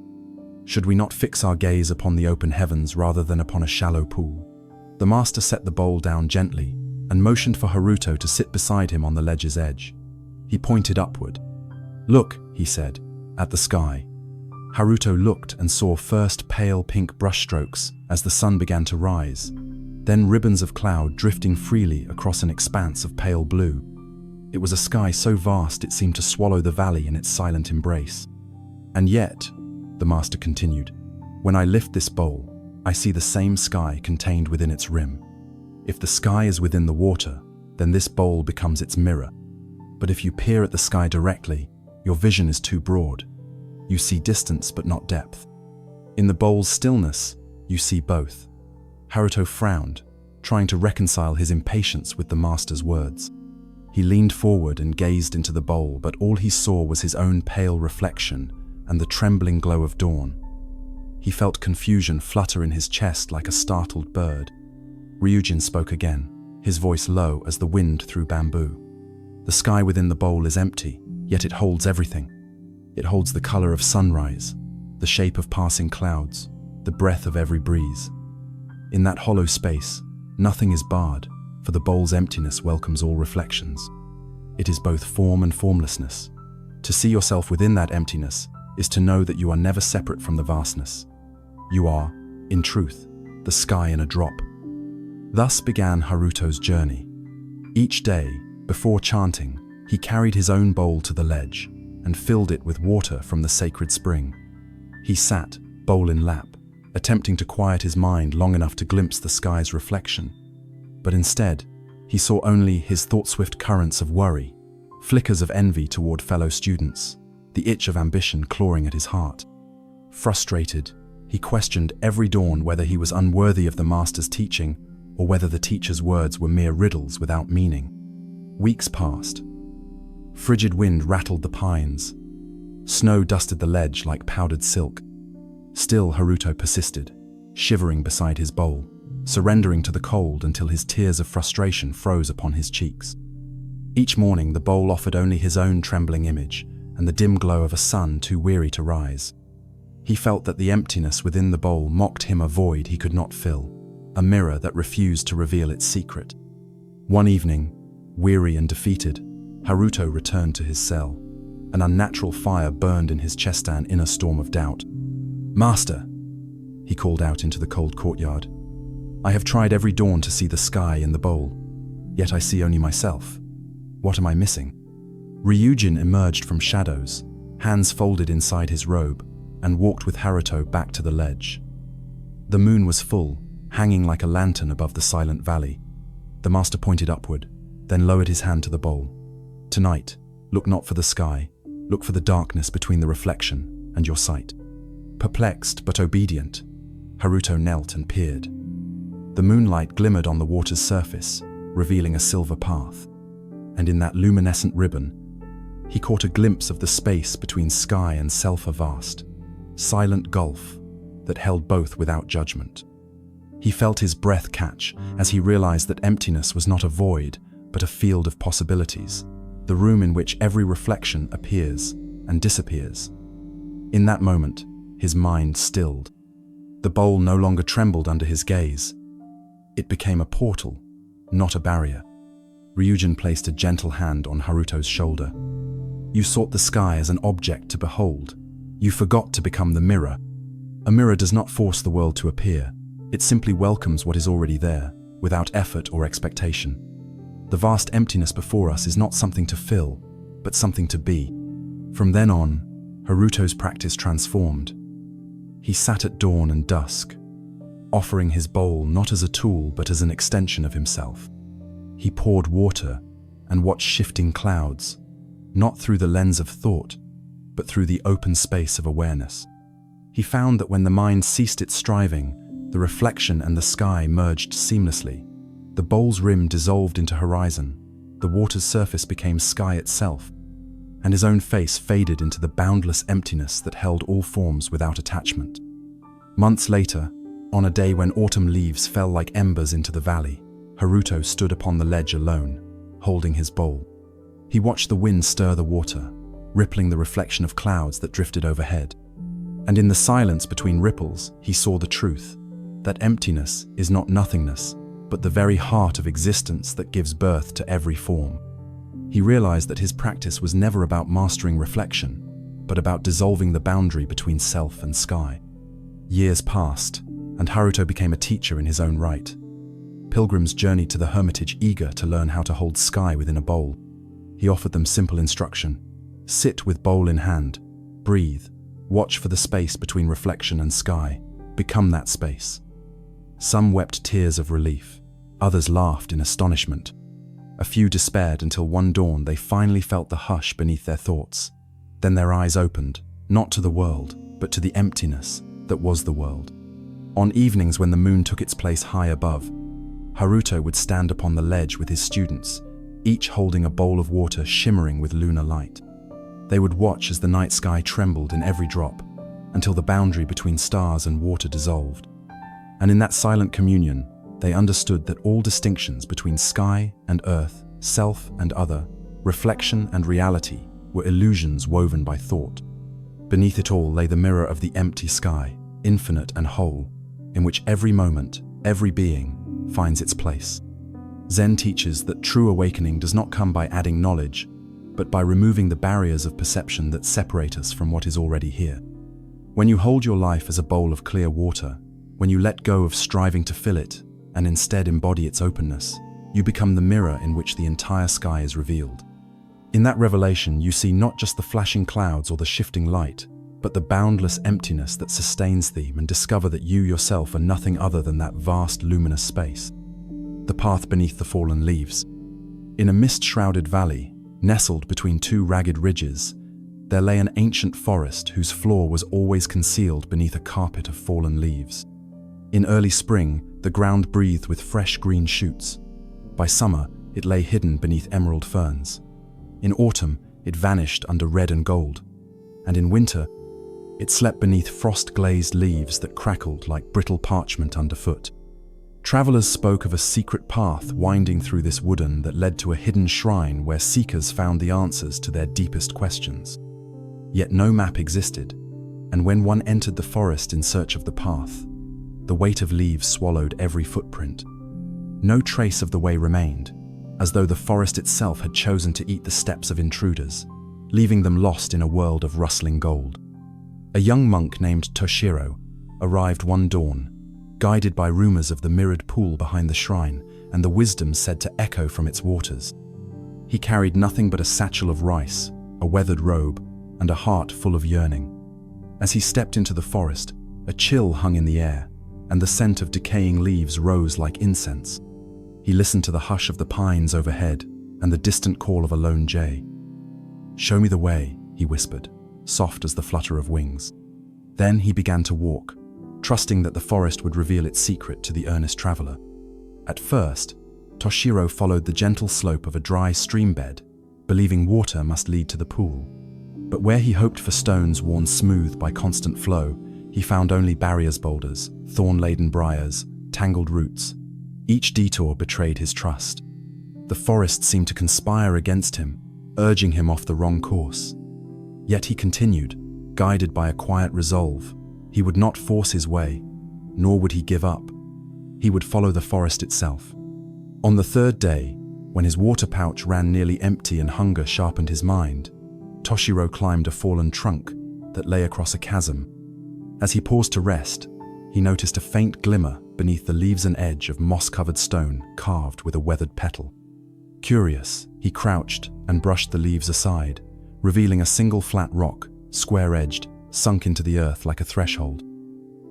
Should we not fix our gaze upon the open heavens rather than upon a shallow pool?" The master set the bowl down gently and motioned for Haruto to sit beside him on the ledge's edge. He pointed upward. "Look," he said, "at the sky." Haruto looked and saw first pale pink brushstrokes as the sun began to rise, then ribbons of cloud drifting freely across an expanse of pale blue. It was a sky so vast it seemed to swallow the valley in its silent embrace. "And yet," the master continued, "when I lift this bowl, I see the same sky contained within its rim. If the sky is within the water, then this bowl becomes its mirror. But if you peer at the sky directly, your vision is too broad. You see distance but not depth. In the bowl's stillness, you see both." Haruto frowned, trying to reconcile his impatience with the master's words. He leaned forward and gazed into the bowl, but all he saw was his own pale reflection and the trembling glow of dawn. He felt confusion flutter in his chest like a startled bird. Ryujin spoke again, his voice low as the wind through bamboo. "The sky within the bowl is empty, yet it holds everything. It holds the color of sunrise, the shape of passing clouds, the breath of every breeze. In that hollow space, nothing is barred, for the bowl's emptiness welcomes all reflections. It is both form and formlessness. To see yourself within that emptiness is to know that you are never separate from the vastness. You are, in truth, the sky in a drop." Thus began Haruto's journey. Each day, before chanting, he carried his own bowl to the ledge and filled it with water from the sacred spring. He sat, bowl in lap, attempting to quiet his mind long enough to glimpse the sky's reflection. But instead, he saw only his thought-swift currents of worry, flickers of envy toward fellow students, the itch of ambition clawing at his heart. Frustrated, he questioned every dawn whether he was unworthy of the master's teaching or whether the teacher's words were mere riddles without meaning. Weeks passed. Frigid wind rattled the pines. Snow dusted the ledge like powdered silk. Still Haruto persisted, shivering beside his bowl, surrendering to the cold until his tears of frustration froze upon his cheeks. Each morning the bowl offered only his own trembling image and the dim glow of a sun too weary to rise. He felt that the emptiness within the bowl mocked him a void he could not fill, a mirror that refused to reveal its secret. One evening, weary and defeated, Haruto returned to his cell. An unnatural fire burned in his chest, an inner storm of doubt. "Master," he called out into the cold courtyard, "I have tried every dawn to see the sky in the bowl, yet I see only myself. What am I missing?" Ryujin emerged from shadows, hands folded inside his robe, and walked with Haruto back to the ledge. The moon was full, hanging like a lantern above the silent valley. The master pointed upward, then lowered his hand to the bowl. "Tonight, look not for the sky, look for the darkness between the reflection and your sight." Perplexed but obedient, Haruto knelt and peered. The moonlight glimmered on the water's surface, revealing a silver path. And in that luminescent ribbon, he caught a glimpse of the space between sky and self, a vast, silent gulf that held both without judgment. He felt his breath catch as he realized that emptiness was not a void, but a field of possibilities, the room in which every reflection appears and disappears. In that moment, his mind stilled. The bowl no longer trembled under his gaze. It became a portal, not a barrier. Ryujin placed a gentle hand on Haruto's shoulder. "You sought the sky as an object to behold. You forgot to become the mirror. A mirror does not force the world to appear. It simply welcomes what is already there, without effort or expectation. The vast emptiness before us is not something to fill, but something to be." From then on, Haruto's practice transformed. He sat at dawn and dusk, offering his bowl not as a tool but as an extension of himself. He poured water and watched shifting clouds, not through the lens of thought, but through the open space of awareness. He found that when the mind ceased its striving, the reflection and the sky merged seamlessly. The bowl's rim dissolved into horizon, the water's surface became sky itself, and his own face faded into the boundless emptiness that held all forms without attachment. Months later, on a day when autumn leaves fell like embers into the valley, Haruto stood upon the ledge alone, holding his bowl. He watched the wind stir the water, rippling the reflection of clouds that drifted overhead. And in the silence between ripples, he saw the truth, that emptiness is not nothingness, but the very heart of existence that gives birth to every form. He realized that his practice was never about mastering reflection, but about dissolving the boundary between self and sky. Years passed, and Haruto became a teacher in his own right. Pilgrims journeyed to the hermitage eager to learn how to hold sky within a bowl. He offered them simple instruction: sit with bowl in hand, breathe, watch for the space between reflection and sky, become that space. Some wept tears of relief, others laughed in astonishment. A few despaired until one dawn they finally felt the hush beneath their thoughts. Then their eyes opened, not to the world, but to the emptiness that was the world. On evenings when the moon took its place high above, Haruto would stand upon the ledge with his students, each holding a bowl of water shimmering with lunar light. They would watch as the night sky trembled in every drop, until the boundary between stars and water dissolved. And in that silent communion, they understood that all distinctions between sky and earth, self and other, reflection and reality were illusions woven by thought. Beneath it all lay the mirror of the empty sky, infinite and whole, in which every moment, every being, finds its place. Zen teaches that true awakening does not come by adding knowledge, but by removing the barriers of perception that separate us from what is already here. When you hold your life as a bowl of clear water, when you let go of striving to fill it, and instead embody its openness, you become the mirror in which the entire sky is revealed. In that revelation, you see not just the flashing clouds or the shifting light, but the boundless emptiness that sustains them, and discover that you yourself are nothing other than that vast luminous space. The path beneath the fallen leaves. In a mist-shrouded valley, nestled between two ragged ridges, there lay an ancient forest whose floor was always concealed beneath a carpet of fallen leaves. In early spring, the ground breathed with fresh green shoots. By summer, it lay hidden beneath emerald ferns. In autumn, it vanished under red and gold. And in winter, it slept beneath frost-glazed leaves that crackled like brittle parchment underfoot. Travelers spoke of a secret path winding through this woodland that led to a hidden shrine where seekers found the answers to their deepest questions. Yet no map existed, and when one entered the forest in search of the path, the weight of leaves swallowed every footprint. No trace of the way remained, as though the forest itself had chosen to eat the steps of intruders, leaving them lost in a world of rustling gold. A young monk named Toshiro arrived one dawn, guided by rumors of the mirrored pool behind the shrine and the wisdom said to echo from its waters. He carried nothing but a satchel of rice, a weathered robe, and a heart full of yearning. As he stepped into the forest, a chill hung in the air, and the scent of decaying leaves rose like incense. He listened to the hush of the pines overhead and the distant call of a lone jay. "Show me the way," he whispered, soft as the flutter of wings. Then he began to walk, trusting that the forest would reveal its secret to the earnest traveler. At first, Toshiro followed the gentle slope of a dry stream bed, believing water must lead to the pool. But where he hoped for stones worn smooth by constant flow, he found only barriers, boulders, thorn-laden briars, tangled roots. Each detour betrayed his trust. The forest seemed to conspire against him, urging him off the wrong course. Yet he continued, guided by a quiet resolve. He would not force his way, nor would he give up. He would follow the forest itself. On the third day, when his water pouch ran nearly empty and hunger sharpened his mind, Toshiro climbed a fallen trunk that lay across a chasm. As he paused to rest, he noticed a faint glimmer beneath the leaves and edge of moss-covered stone carved with a weathered petal. Curious, he crouched and brushed the leaves aside, revealing a single flat rock, square-edged, sunk into the earth like a threshold.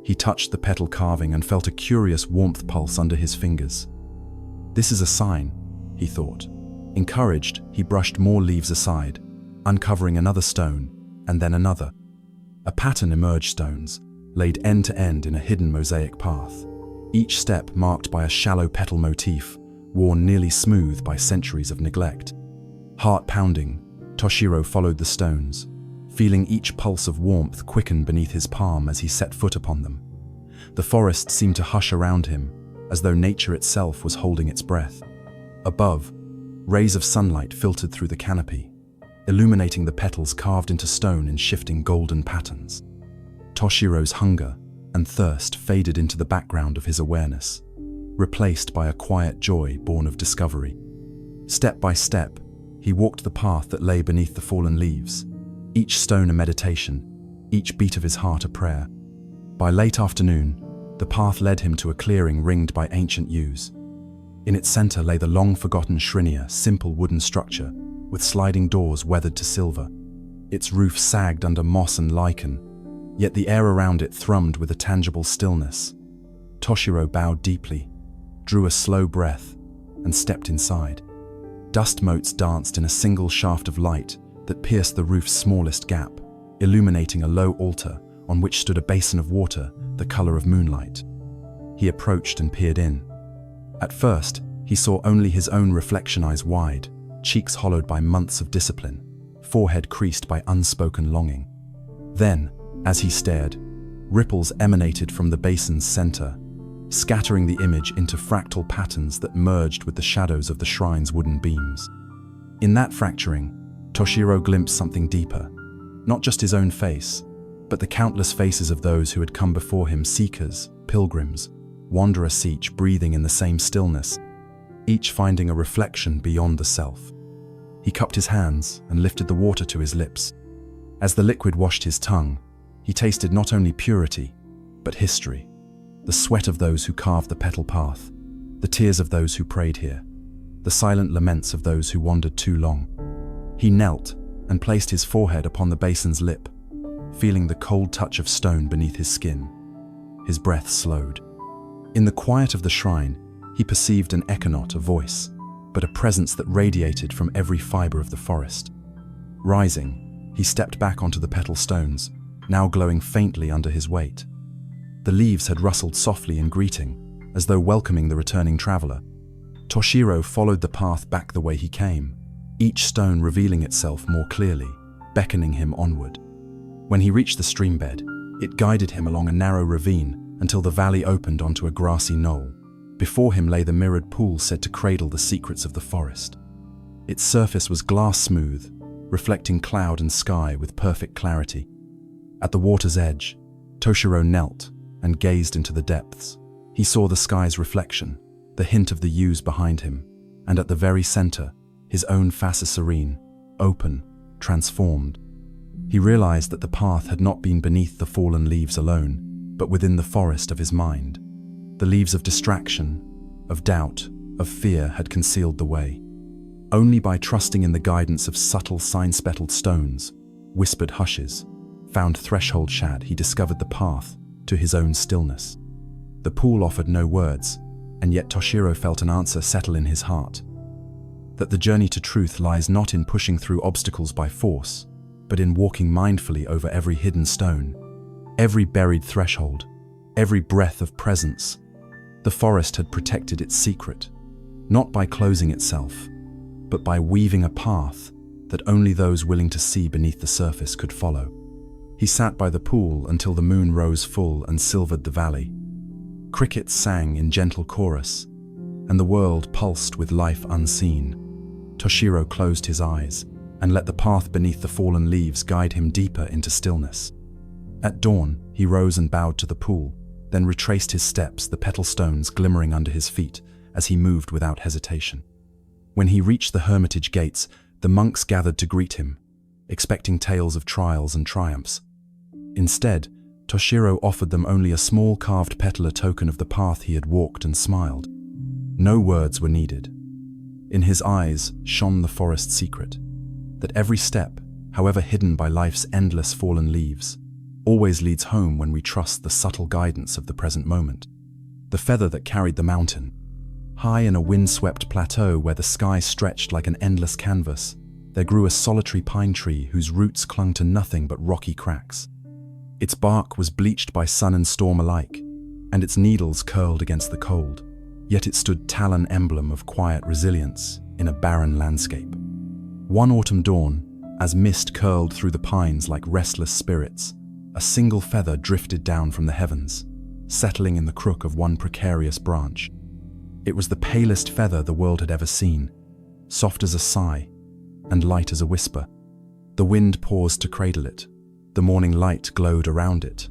He touched the petal carving and felt a curious warmth pulse under his fingers. "This is a sign," he thought. Encouraged, he brushed more leaves aside, uncovering another stone, and then another. A pattern emerged, stones, laid end to end in a hidden mosaic path, each step marked by a shallow petal motif, worn nearly smooth by centuries of neglect. Heart pounding, Toshiro followed the stones, feeling each pulse of warmth quicken beneath his palm as he set foot upon them. The forest seemed to hush around him, as though nature itself was holding its breath. Above, rays of sunlight filtered through the canopy, illuminating the petals carved into stone in shifting golden patterns. Toshiro's hunger and thirst faded into the background of his awareness, replaced by a quiet joy born of discovery. Step by step, he walked the path that lay beneath the fallen leaves, each stone a meditation, each beat of his heart a prayer. By late afternoon, the path led him to a clearing ringed by ancient yews. In its center lay the long-forgotten Shrinia, simple wooden structure, with sliding doors weathered to silver. Its roof sagged under moss and lichen, yet the air around it thrummed with a tangible stillness. Toshiro bowed deeply, drew a slow breath, and stepped inside. Dust motes danced in a single shaft of light that pierced the roof's smallest gap, illuminating a low altar on which stood a basin of water the color of moonlight. He approached and peered in. At first, he saw only his own reflection, eyes wide, cheeks hollowed by months of discipline, forehead creased by unspoken longing. Then, as he stared, ripples emanated from the basin's center, scattering the image into fractal patterns that merged with the shadows of the shrine's wooden beams. In that fracturing, Toshiro glimpsed something deeper, not just his own face, but the countless faces of those who had come before him, seekers, pilgrims, wanderers, each breathing in the same stillness, each finding a reflection beyond the self. He cupped his hands and lifted the water to his lips. As the liquid washed his tongue, he tasted not only purity, but history, the sweat of those who carved the petal path, the tears of those who prayed here, the silent laments of those who wandered too long. He knelt and placed his forehead upon the basin's lip, feeling the cold touch of stone beneath his skin. His breath slowed. In the quiet of the shrine, he perceived an echo, not a voice, but a presence that radiated from every fiber of the forest. Rising, he stepped back onto the petal stones, now glowing faintly under his weight. The leaves had rustled softly in greeting, as though welcoming the returning traveler. Toshiro followed the path back the way he came, each stone revealing itself more clearly, beckoning him onward. When he reached the stream bed, it guided him along a narrow ravine until the valley opened onto a grassy knoll. Before him lay the mirrored pool said to cradle the secrets of the forest. Its surface was glass smooth, reflecting cloud and sky with perfect clarity. At the water's edge, Toshiro knelt and gazed into the depths. He saw the sky's reflection, the hint of the yews behind him, and at the very center, his own face, serene, open, transformed. He realized that the path had not been beneath the fallen leaves alone, but within the forest of his mind. The leaves of distraction, of doubt, of fear had concealed the way. Only by trusting in the guidance of subtle sign-speckled stones, whispered hushes, found threshold shad, he discovered the path to his own stillness. The pool offered no words, and yet Toshiro felt an answer settle in his heart. That the journey to truth lies not in pushing through obstacles by force, but in walking mindfully over every hidden stone, every buried threshold, every breath of presence. The forest had protected its secret, not by closing itself, but by weaving a path that only those willing to see beneath the surface could follow. He sat by the pool until the moon rose full and silvered the valley. Crickets sang in gentle chorus, and the world pulsed with life unseen. Toshiro closed his eyes and let the path beneath the fallen leaves guide him deeper into stillness. At dawn, he rose and bowed to the pool, then retraced his steps, the petal stones glimmering under his feet as he moved without hesitation. When he reached the hermitage gates, the monks gathered to greet him, expecting tales of trials and triumphs. Instead, Toshiro offered them only a small carved petal, a token of the path he had walked, and smiled. No words were needed. In his eyes shone the forest secret, that every step, however hidden by life's endless fallen leaves, always leads home when we trust the subtle guidance of the present moment. The feather that carried the mountain, High in a windswept plateau where the sky stretched like an endless canvas, there grew a solitary pine tree whose roots clung to nothing but rocky cracks. Its bark was bleached by sun and storm alike, and its needles curled against the cold. Yet it stood talon emblem of quiet resilience in a barren landscape. One autumn dawn, as mist curled through the pines like restless spirits, a single feather drifted down from the heavens, settling in the crook of one precarious branch. It was the palest feather the world had ever seen, soft as a sigh and light as a whisper. The wind paused to cradle it, the morning light glowed around it,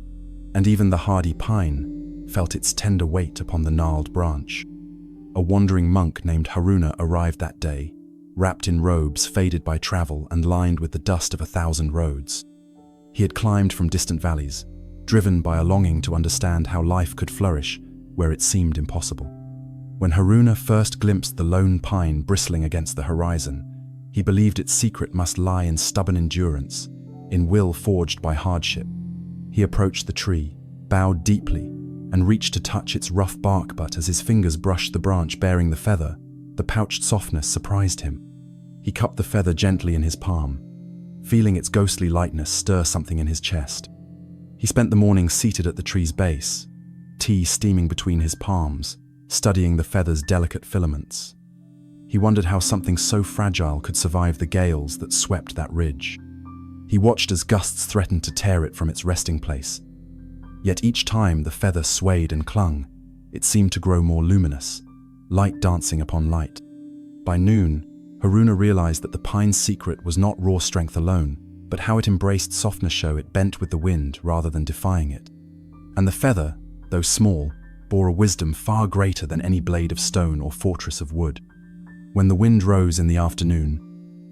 and even the hardy pine felt its tender weight upon the gnarled branch. A wandering monk named Haruna arrived that day, wrapped in robes faded by travel and lined with the dust of 1,000 roads. He had climbed from distant valleys, driven by a longing to understand how life could flourish where it seemed impossible. When Haruna first glimpsed the lone pine bristling against the horizon, he believed its secret must lie in stubborn endurance, in will forged by hardship. He approached the tree, bowed deeply, and reached to touch its rough bark, but as his fingers brushed the branch bearing the feather, the pouched softness surprised him. He cupped the feather gently in his palm, feeling its ghostly lightness stir something in his chest. He spent the morning seated at the tree's base, tea steaming between his palms, studying the feather's delicate filaments. He wondered how something so fragile could survive the gales that swept that ridge. He watched as gusts threatened to tear it from its resting place. Yet each time the feather swayed and clung, it seemed to grow more luminous, light dancing upon light. By noon, Haruna realized that the pine's secret was not raw strength alone, but how it embraced softness, show it bent with the wind rather than defying it. And the feather, though small, bore a wisdom far greater than any blade of stone or fortress of wood. When the wind rose in the afternoon,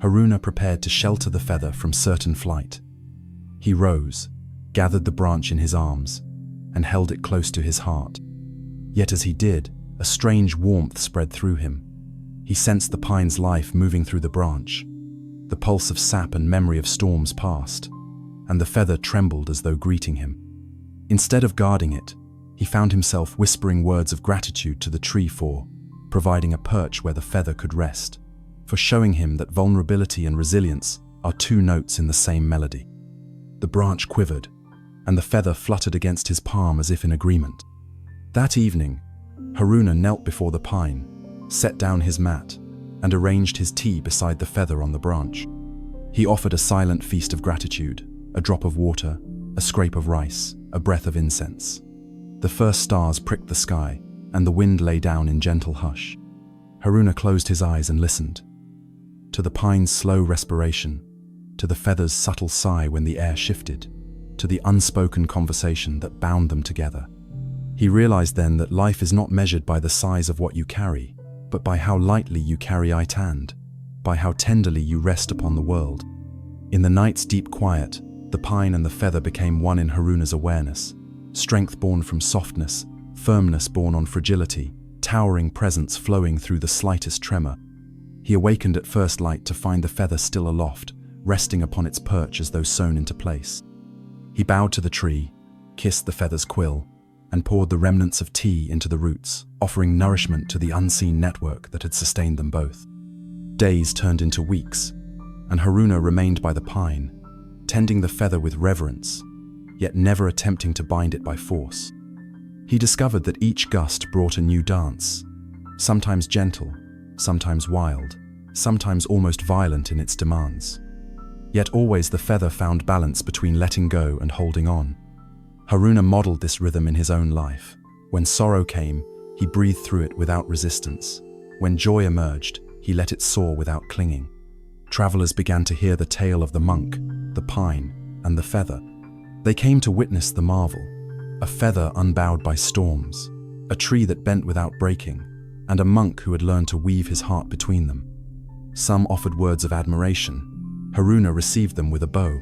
Haruna prepared to shelter the feather from certain flight. He rose, gathered the branch in his arms, and held it close to his heart. Yet as he did, a strange warmth spread through him. He sensed the pine's life moving through the branch. The pulse of sap and memory of storms passed, and the feather trembled as though greeting him. Instead of guarding it, he found himself whispering words of gratitude to the tree for providing a perch where the feather could rest, for showing him that vulnerability and resilience are two notes in the same melody. The branch quivered, and the feather fluttered against his palm as if in agreement. That evening, Haruna knelt before the pine, set down his mat, and arranged his tea beside the feather on the branch. He offered a silent feast of gratitude, a drop of water, a scrape of rice, a breath of incense. The first stars pricked the sky, and the wind lay down in gentle hush. Haruna closed his eyes and listened. To the pine's slow respiration, to the feather's subtle sigh when the air shifted, to the unspoken conversation that bound them together. He realized then that life is not measured by the size of what you carry, but by how lightly you carry it and by how tenderly you rest upon the world. In the night's deep quiet, the pine and the feather became one in Haruna's awareness, strength born from softness, firmness born on fragility, towering presence flowing through the slightest tremor. He awakened at first light to find the feather still aloft, resting upon its perch as though sewn into place. He bowed to the tree, kissed the feather's quill, and poured the remnants of tea into the roots, offering nourishment to the unseen network that had sustained them both. Days turned into weeks, and Haruna remained by the pine, tending the feather with reverence, yet never attempting to bind it by force. He discovered that each gust brought a new dance, sometimes gentle, sometimes wild, sometimes almost violent in its demands. Yet always the feather found balance between letting go and holding on. Haruna modeled this rhythm in his own life. When sorrow came, he breathed through it without resistance. When joy emerged, he let it soar without clinging. Travelers began to hear the tale of the monk, the pine, and the feather. They came to witness the marvel, a feather unbowed by storms, a tree that bent without breaking, and a monk who had learned to weave his heart between them. Some offered words of admiration. Haruna received them with a bow.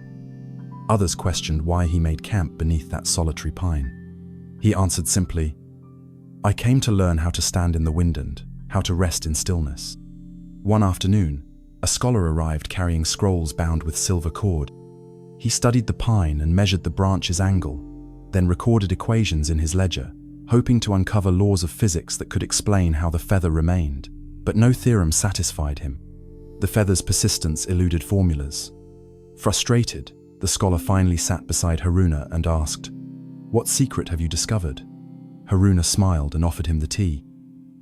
Others questioned why he made camp beneath that solitary pine. He answered simply, "I came to learn how to stand in the wind and how to rest in stillness." One afternoon, a scholar arrived carrying scrolls bound with silver cord. He studied the pine and measured the branch's angle, then recorded equations in his ledger, hoping to uncover laws of physics that could explain how the feather remained. But no theorem satisfied him. The feather's persistence eluded formulas. Frustrated, the scholar finally sat beside Haruna and asked, "What secret have you discovered?" Haruna smiled and offered him the tea.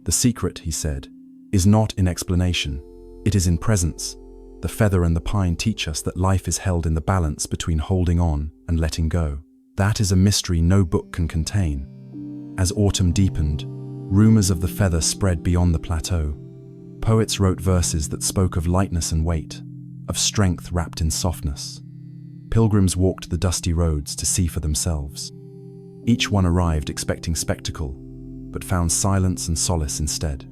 "The secret," he said, "is not in explanation. It is in presence. The feather and the pine teach us that life is held in the balance between holding on and letting go. That is a mystery no book can contain." As autumn deepened, rumors of the feather spread beyond the plateau. Poets wrote verses that spoke of lightness and weight, of strength wrapped in softness. Pilgrims walked the dusty roads to see for themselves. Each one arrived expecting spectacle, but found silence and solace instead.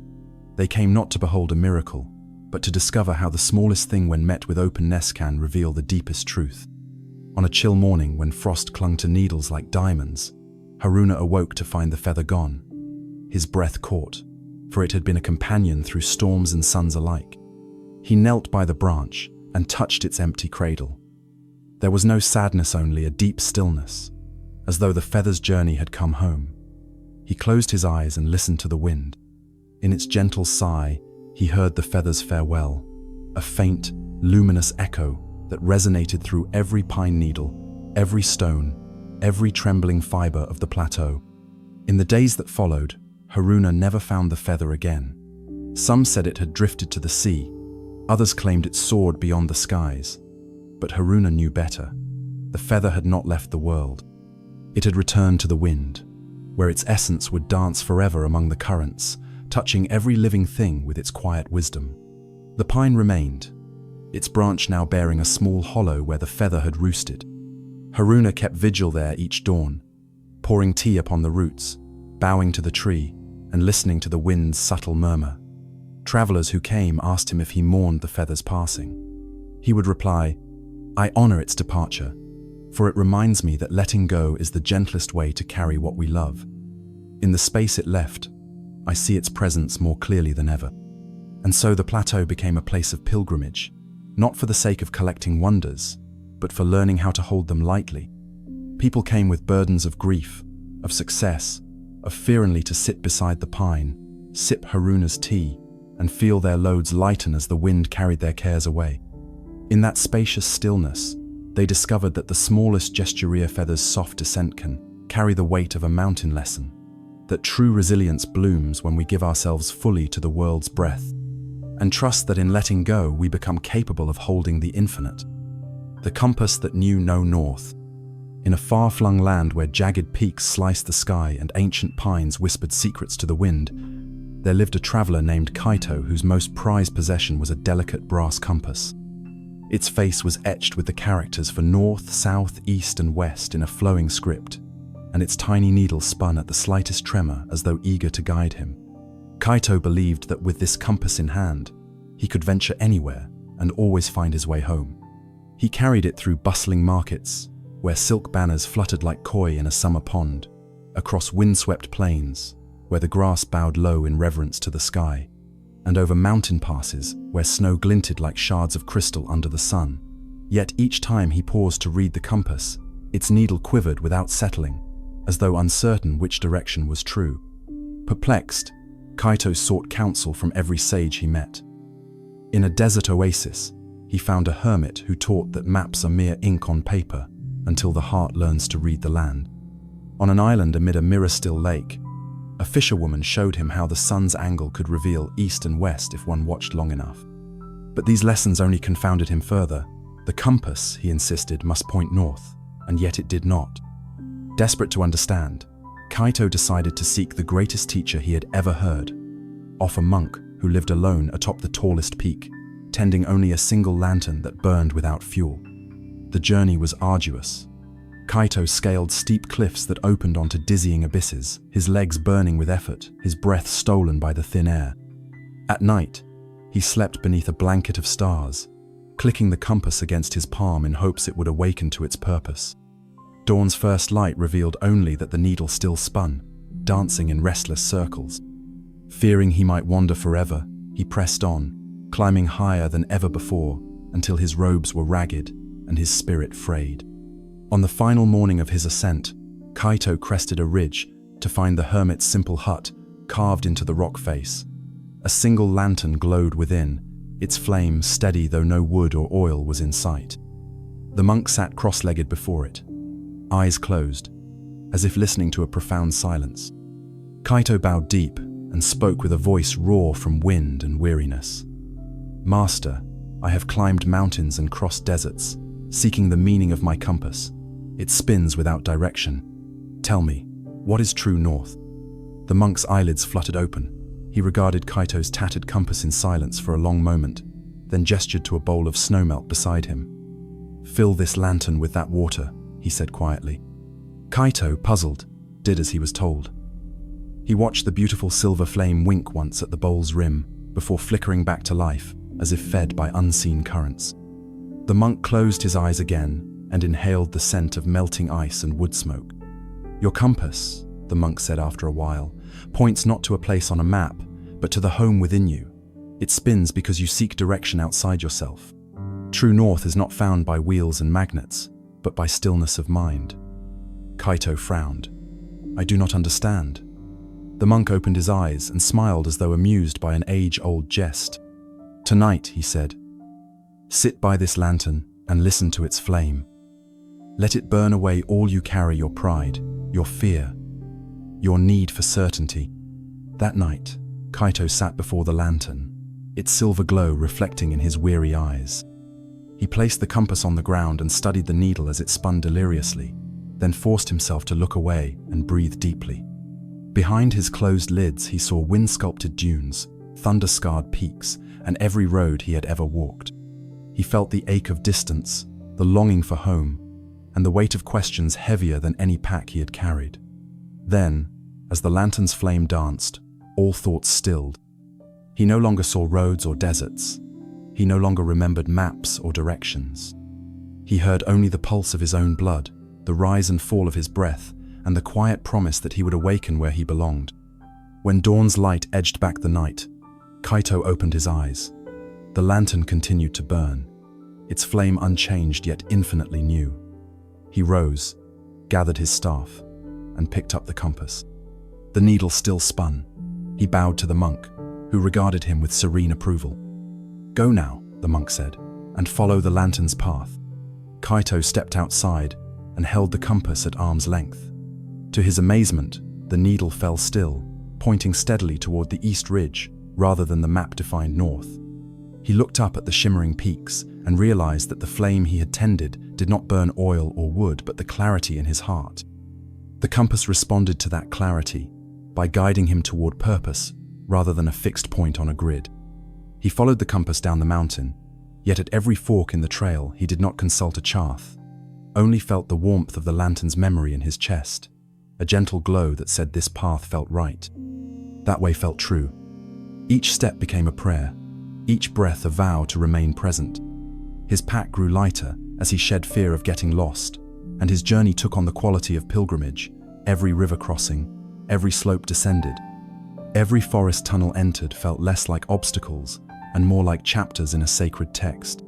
They came not to behold a miracle, but to discover how the smallest thing when met with openness can reveal the deepest truth. On a chill morning when frost clung to needles like diamonds, Haruna awoke to find the feather gone. His breath caught, for it had been a companion through storms and suns alike. He knelt by the branch and touched its empty cradle. There was no sadness, only a deep stillness, as though the feather's journey had come home. He closed his eyes and listened to the wind. In its gentle sigh, he heard the feather's farewell, a faint, luminous echo that resonated through every pine needle, every stone, every trembling fiber of the plateau. In the days that followed, Haruna never found the feather again. Some said it had drifted to the sea, others claimed it soared beyond the skies. But Haruna knew better. The feather had not left the world. It had returned to the wind, where its essence would dance forever among the currents, touching every living thing with its quiet wisdom. The pine remained, its branch now bearing a small hollow where the feather had roosted. Haruna kept vigil there each dawn, pouring tea upon the roots, bowing to the tree, and listening to the wind's subtle murmur. Travelers who came asked him if he mourned the feather's passing. He would reply, "I honor its departure, for it reminds me that letting go is the gentlest way to carry what we love. In the space it left, I see its presence more clearly than ever." And so the plateau became a place of pilgrimage, not for the sake of collecting wonders, but for learning how to hold them lightly. People came with burdens of grief, of success, of fear, only to sit beside the pine, sip Haruna's tea, and feel their loads lighten as the wind carried their cares away. In that spacious stillness, they discovered that the smallest gestureer feather's soft descent can carry the weight of a mountain lesson, that true resilience blooms when we give ourselves fully to the world's breath, and trust that in letting go we become capable of holding the infinite. The compass that knew no north. In a far-flung land where jagged peaks sliced the sky and ancient pines whispered secrets to the wind, there lived a traveler named Kaito whose most prized possession was a delicate brass compass. Its face was etched with the characters for north, south, east, and west in a flowing script, and its tiny needle spun at the slightest tremor as though eager to guide him. Kaito believed that with this compass in hand, he could venture anywhere and always find his way home. He carried it through bustling markets, where silk banners fluttered like koi in a summer pond, across windswept plains, where the grass bowed low in reverence to the sky, and over mountain passes where snow glinted like shards of crystal under the sun. Yet each time he paused to read the compass, its needle quivered without settling, as though uncertain which direction was true. Perplexed, Kaito sought counsel from every sage he met. In a desert oasis, he found a hermit who taught that maps are mere ink on paper until the heart learns to read the land. On an island amid a mirror-still lake, a fisherwoman showed him how the sun's angle could reveal east and west if one watched long enough. But these lessons only confounded him further. The compass, he insisted, must point north, and yet it did not. Desperate to understand, Kaito decided to seek the greatest teacher he had ever heard, off a monk who lived alone atop the tallest peak, tending only a single lantern that burned without fuel. The journey was arduous. Kaito scaled steep cliffs that opened onto dizzying abysses, his legs burning with effort, his breath stolen by the thin air. At night, he slept beneath a blanket of stars, clicking the compass against his palm in hopes it would awaken to its purpose. Dawn's first light revealed only that the needle still spun, dancing in restless circles. Fearing he might wander forever, he pressed on, climbing higher than ever before, until his robes were ragged and his spirit frayed. On the final morning of his ascent, Kaito crested a ridge to find the hermit's simple hut carved into the rock face. A single lantern glowed within, its flame steady though no wood or oil was in sight. The monk sat cross-legged before it, eyes closed, as if listening to a profound silence. Kaito bowed deep and spoke with a voice raw from wind and weariness. "Master, I have climbed mountains and crossed deserts, seeking the meaning of my compass. It spins without direction. Tell me, what is true north?" The monk's eyelids fluttered open. He regarded Kaito's tattered compass in silence for a long moment, then gestured to a bowl of snowmelt beside him. "Fill this lantern with that water," he said quietly. Kaito, puzzled, did as he was told. He watched the beautiful silver flame wink once at the bowl's rim before flickering back to life, as if fed by unseen currents. The monk closed his eyes again and inhaled the scent of melting ice and wood smoke. "Your compass," the monk said after a while, "points not to a place on a map, but to the home within you. It spins because you seek direction outside yourself. True north is not found by wheels and magnets, but by stillness of mind." Kaito frowned. "I do not understand." The monk opened his eyes and smiled as though amused by an age-old jest. "Tonight," he said, "sit by this lantern and listen to its flame. Let it burn away all you carry, your pride, your fear, your need for certainty." That night, Kaito sat before the lantern, its silver glow reflecting in his weary eyes. He placed the compass on the ground and studied the needle as it spun deliriously, then forced himself to look away and breathe deeply. Behind his closed lids, he saw wind-sculpted dunes, thunder-scarred peaks, and every road he had ever walked. He felt the ache of distance, the longing for home, and the weight of questions heavier than any pack he had carried. Then, as the lantern's flame danced, all thoughts stilled. He no longer saw roads or deserts. He no longer remembered maps or directions. He heard only the pulse of his own blood, the rise and fall of his breath, and the quiet promise that he would awaken where he belonged. When dawn's light edged back the night, Kaito opened his eyes. The lantern continued to burn, its flame unchanged yet infinitely new. He rose, gathered his staff, and picked up the compass. The needle still spun. He bowed to the monk, who regarded him with serene approval. "Go now," the monk said, "and follow the lantern's path." Kaito stepped outside and held the compass at arm's length. To his amazement, the needle fell still, pointing steadily toward the east ridge rather than the map-defined north. He looked up at the shimmering peaks and realized that the flame he had tended did not burn oil or wood, but the clarity in his heart. The compass responded to that clarity by guiding him toward purpose rather than a fixed point on a grid. He followed the compass down the mountain, yet at every fork in the trail he did not consult a chart, only felt the warmth of the lantern's memory in his chest, a gentle glow that said this path felt right. That way felt true. Each step became a prayer, each breath a vow to remain present. His pack grew lighter as he shed fear of getting lost, and his journey took on the quality of pilgrimage. Every river crossing, every slope descended, every forest tunnel entered felt less like obstacles and more like chapters in a sacred text.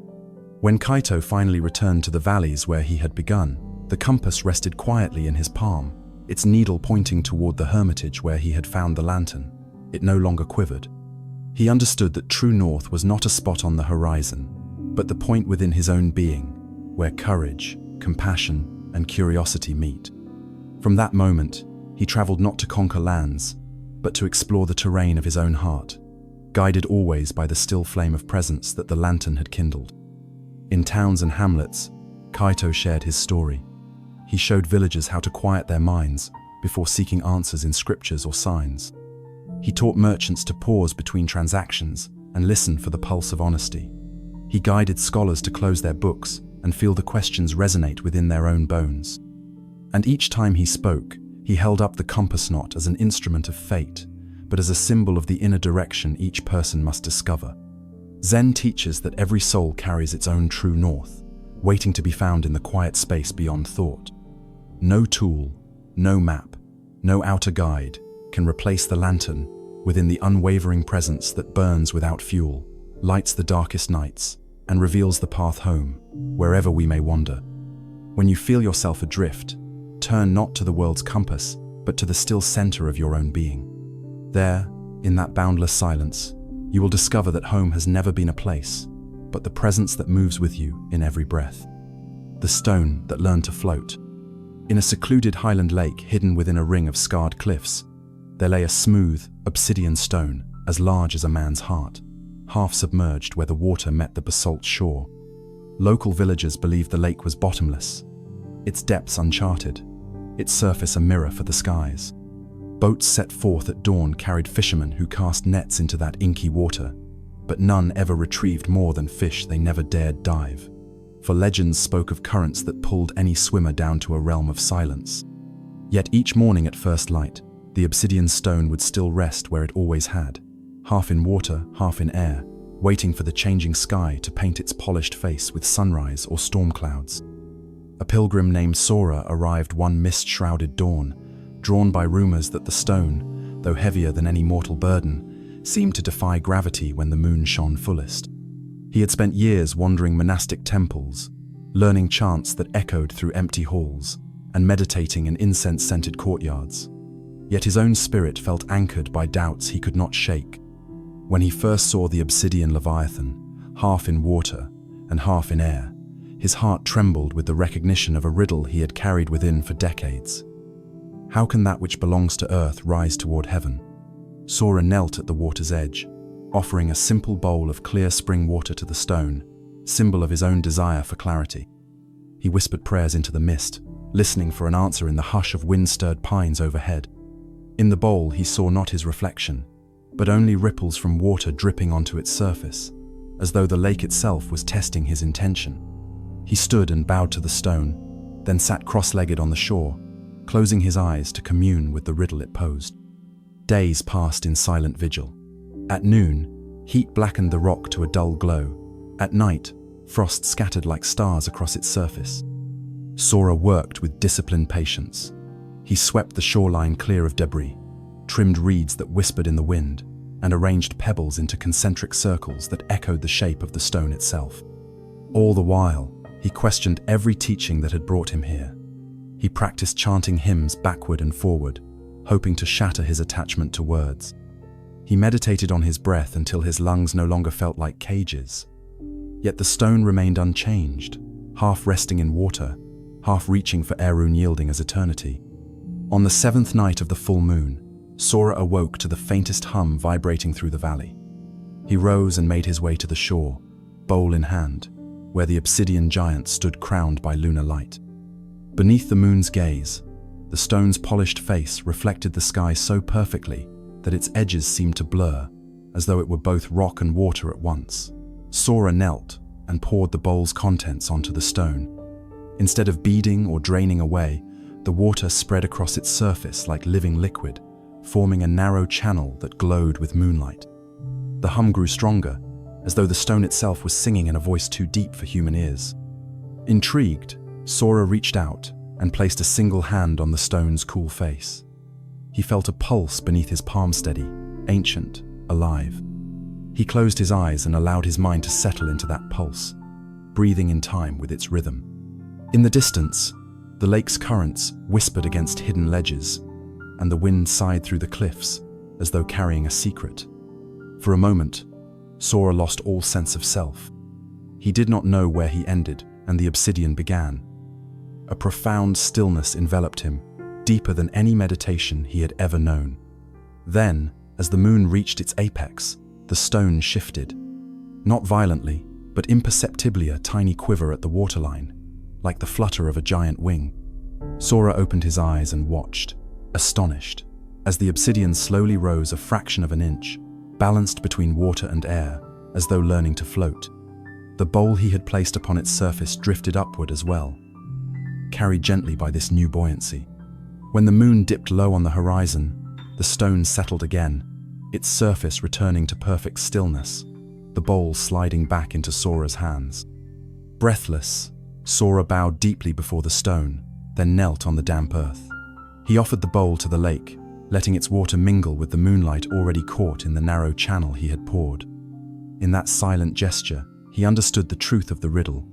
When Kaito finally returned to the valleys where he had begun, the compass rested quietly in his palm, its needle pointing toward the hermitage where he had found the lantern. It no longer quivered. He understood that true north was not a spot on the horizon, but the point within his own being, where courage, compassion, and curiosity meet. From that moment, he traveled not to conquer lands, but to explore the terrain of his own heart, guided always by the still flame of presence that the lantern had kindled. In towns and hamlets, Kaito shared his story. He showed villagers how to quiet their minds before seeking answers in scriptures or signs. He taught merchants to pause between transactions and listen for the pulse of honesty. He guided scholars to close their books and feel the questions resonate within their own bones. And each time he spoke, he held up the compass not as an instrument of fate, but as a symbol of the inner direction each person must discover. Zen teaches that every soul carries its own true north, waiting to be found in the quiet space beyond thought. No tool, no map, no outer guide can replace the lantern within the unwavering presence that burns without fuel, lights the darkest nights, and reveals the path home, wherever we may wander. When you feel yourself adrift, turn not to the world's compass, but to the still center of your own being. There, in that boundless silence, you will discover that home has never been a place, but the presence that moves with you in every breath. The stone that learned to float. In a secluded highland lake hidden within a ring of scarred cliffs, there lay a smooth, obsidian stone as large as a man's heart, half submerged where the water met the basalt shore. Local villagers believed the lake was bottomless, its depths uncharted, its surface a mirror for the skies. Boats set forth at dawn carried fishermen who cast nets into that inky water, but none ever retrieved more than fish they never dared dive. For legends spoke of currents that pulled any swimmer down to a realm of silence. Yet each morning at first light, the obsidian stone would still rest where it always had, half in water, half in air, waiting for the changing sky to paint its polished face with sunrise or storm clouds. A pilgrim named Sora arrived one mist-shrouded dawn, drawn by rumors that the stone, though heavier than any mortal burden, seemed to defy gravity when the moon shone fullest. He had spent years wandering monastic temples, learning chants that echoed through empty halls, and meditating in incense-scented courtyards. Yet his own spirit felt anchored by doubts he could not shake. When he first saw the obsidian leviathan, half in water and half in air, his heart trembled with the recognition of a riddle he had carried within for decades. How can that which belongs to earth rise toward heaven? Sora knelt at the water's edge, offering a simple bowl of clear spring water to the stone, symbol of his own desire for clarity. He whispered prayers into the mist, listening for an answer in the hush of wind-stirred pines overhead. In the bowl he saw not his reflection, but only ripples from water dripping onto its surface, as though the lake itself was testing his intention. He stood and bowed to the stone, then sat cross-legged on the shore, closing his eyes to commune with the riddle it posed. Days passed in silent vigil. At noon, heat blackened the rock to a dull glow. At night, frost scattered like stars across its surface. Sora worked with disciplined patience. He swept the shoreline clear of debris, trimmed reeds that whispered in the wind, and arranged pebbles into concentric circles that echoed the shape of the stone itself. All the while, he questioned every teaching that had brought him here. He practiced chanting hymns backward and forward, hoping to shatter his attachment to words. He meditated on his breath until his lungs no longer felt like cages. Yet the stone remained unchanged, half resting in water, half reaching for air unyielding as eternity. On the seventh night of the full moon, Sora awoke to the faintest hum vibrating through the valley. He rose and made his way to the shore, bowl in hand, where the obsidian giant stood crowned by lunar light. Beneath the moon's gaze, the stone's polished face reflected the sky so perfectly that its edges seemed to blur, as though it were both rock and water at once. Sora knelt and poured the bowl's contents onto the stone. Instead of beading or draining away, the water spread across its surface like living liquid, forming a narrow channel that glowed with moonlight. The hum grew stronger, as though the stone itself was singing in a voice too deep for human ears. Intrigued, Sora reached out and placed a single hand on the stone's cool face. He felt a pulse beneath his palm steady, ancient, alive. He closed his eyes and allowed his mind to settle into that pulse, breathing in time with its rhythm. In the distance, the lake's currents whispered against hidden ledges, and the wind sighed through the cliffs as though carrying a secret. For a moment, Sora lost all sense of self. He did not know where he ended and the obsidian began. A profound stillness enveloped him, deeper than any meditation he had ever known. Then, as the moon reached its apex, the stone shifted. Not violently, but imperceptibly, a tiny quiver at the waterline, like the flutter of a giant wing. Sora opened his eyes and watched, astonished, as the obsidian slowly rose a fraction of an inch, balanced between water and air, as though learning to float. The bowl he had placed upon its surface drifted upward as well, carried gently by this new buoyancy. When the moon dipped low on the horizon, the stone settled again, its surface returning to perfect stillness, the bowl sliding back into Sora's hands. Breathless, Sora bowed deeply before the stone, then knelt on the damp earth. He offered the bowl to the lake, letting its water mingle with the moonlight already caught in the narrow channel he had poured. In that silent gesture, he understood the truth of the riddle.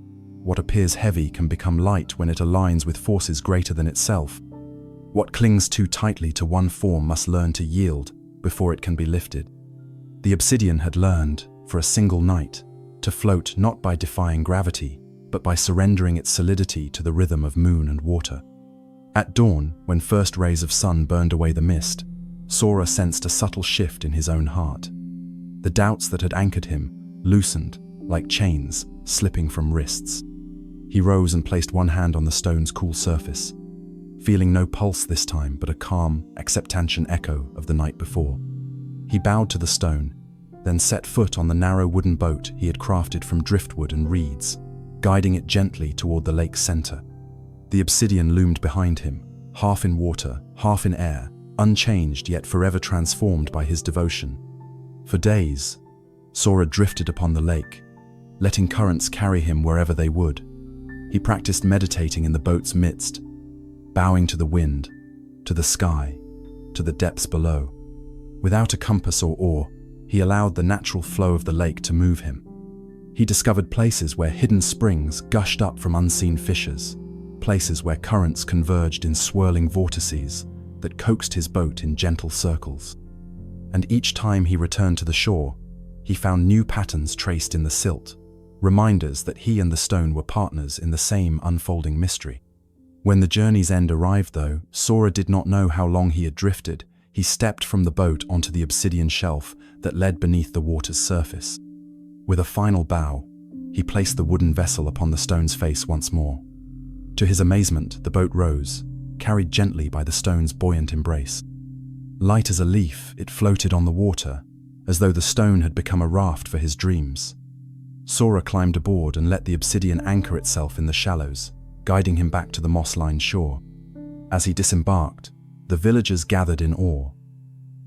What appears heavy can become light when it aligns with forces greater than itself. What clings too tightly to one form must learn to yield before it can be lifted. The obsidian had learned, for a single night, to float not by defying gravity, but by surrendering its solidity to the rhythm of moon and water. At dawn, when first rays of sun burned away the mist, Sora sensed a subtle shift in his own heart. The doubts that had anchored him loosened, like chains slipping from wrists. He rose and placed one hand on the stone's cool surface, feeling no pulse this time but a calm, acceptantian echo of the night before. He bowed to the stone, then set foot on the narrow wooden boat he had crafted from driftwood and reeds, guiding it gently toward the lake's center. The obsidian loomed behind him, half in water, half in air, unchanged yet forever transformed by his devotion. For days, Sora drifted upon the lake, letting currents carry him wherever they would. He practiced meditating in the boat's midst, bowing to the wind, to the sky, to the depths below. Without a compass or oar, he allowed the natural flow of the lake to move him. He discovered places where hidden springs gushed up from unseen fissures, places where currents converged in swirling vortices that coaxed his boat in gentle circles. And each time he returned to the shore, he found new patterns traced in the silt, reminders that he and the stone were partners in the same unfolding mystery. When the journey's end arrived, though, Sora did not know how long he had drifted. He stepped from the boat onto the obsidian shelf that led beneath the water's surface. With a final bow, he placed the wooden vessel upon the stone's face once more. To his amazement, the boat rose, carried gently by the stone's buoyant embrace. Light as a leaf, it floated on the water, as though the stone had become a raft for his dreams. Sora climbed aboard and let the obsidian anchor itself in the shallows, guiding him back to the moss-lined shore. As he disembarked, the villagers gathered in awe.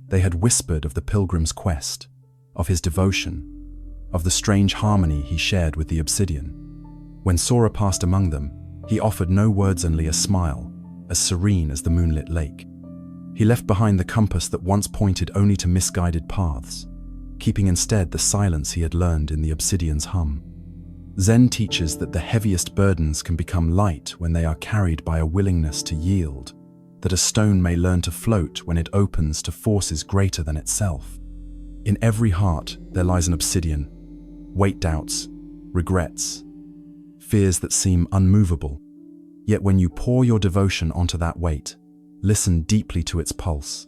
They had whispered of the pilgrim's quest, of his devotion, of the strange harmony he shared with the obsidian. When Sora passed among them, he offered no words, only a smile, as serene as the moonlit lake. He left behind the compass that once pointed only to misguided paths, keeping instead the silence he had learned in the obsidian's hum. Zen teaches that the heaviest burdens can become light when they are carried by a willingness to yield, that a stone may learn to float when it opens to forces greater than itself. In every heart there lies an obsidian, weight doubts, regrets, fears that seem unmovable. Yet when you pour your devotion onto that weight, listen deeply to its pulse,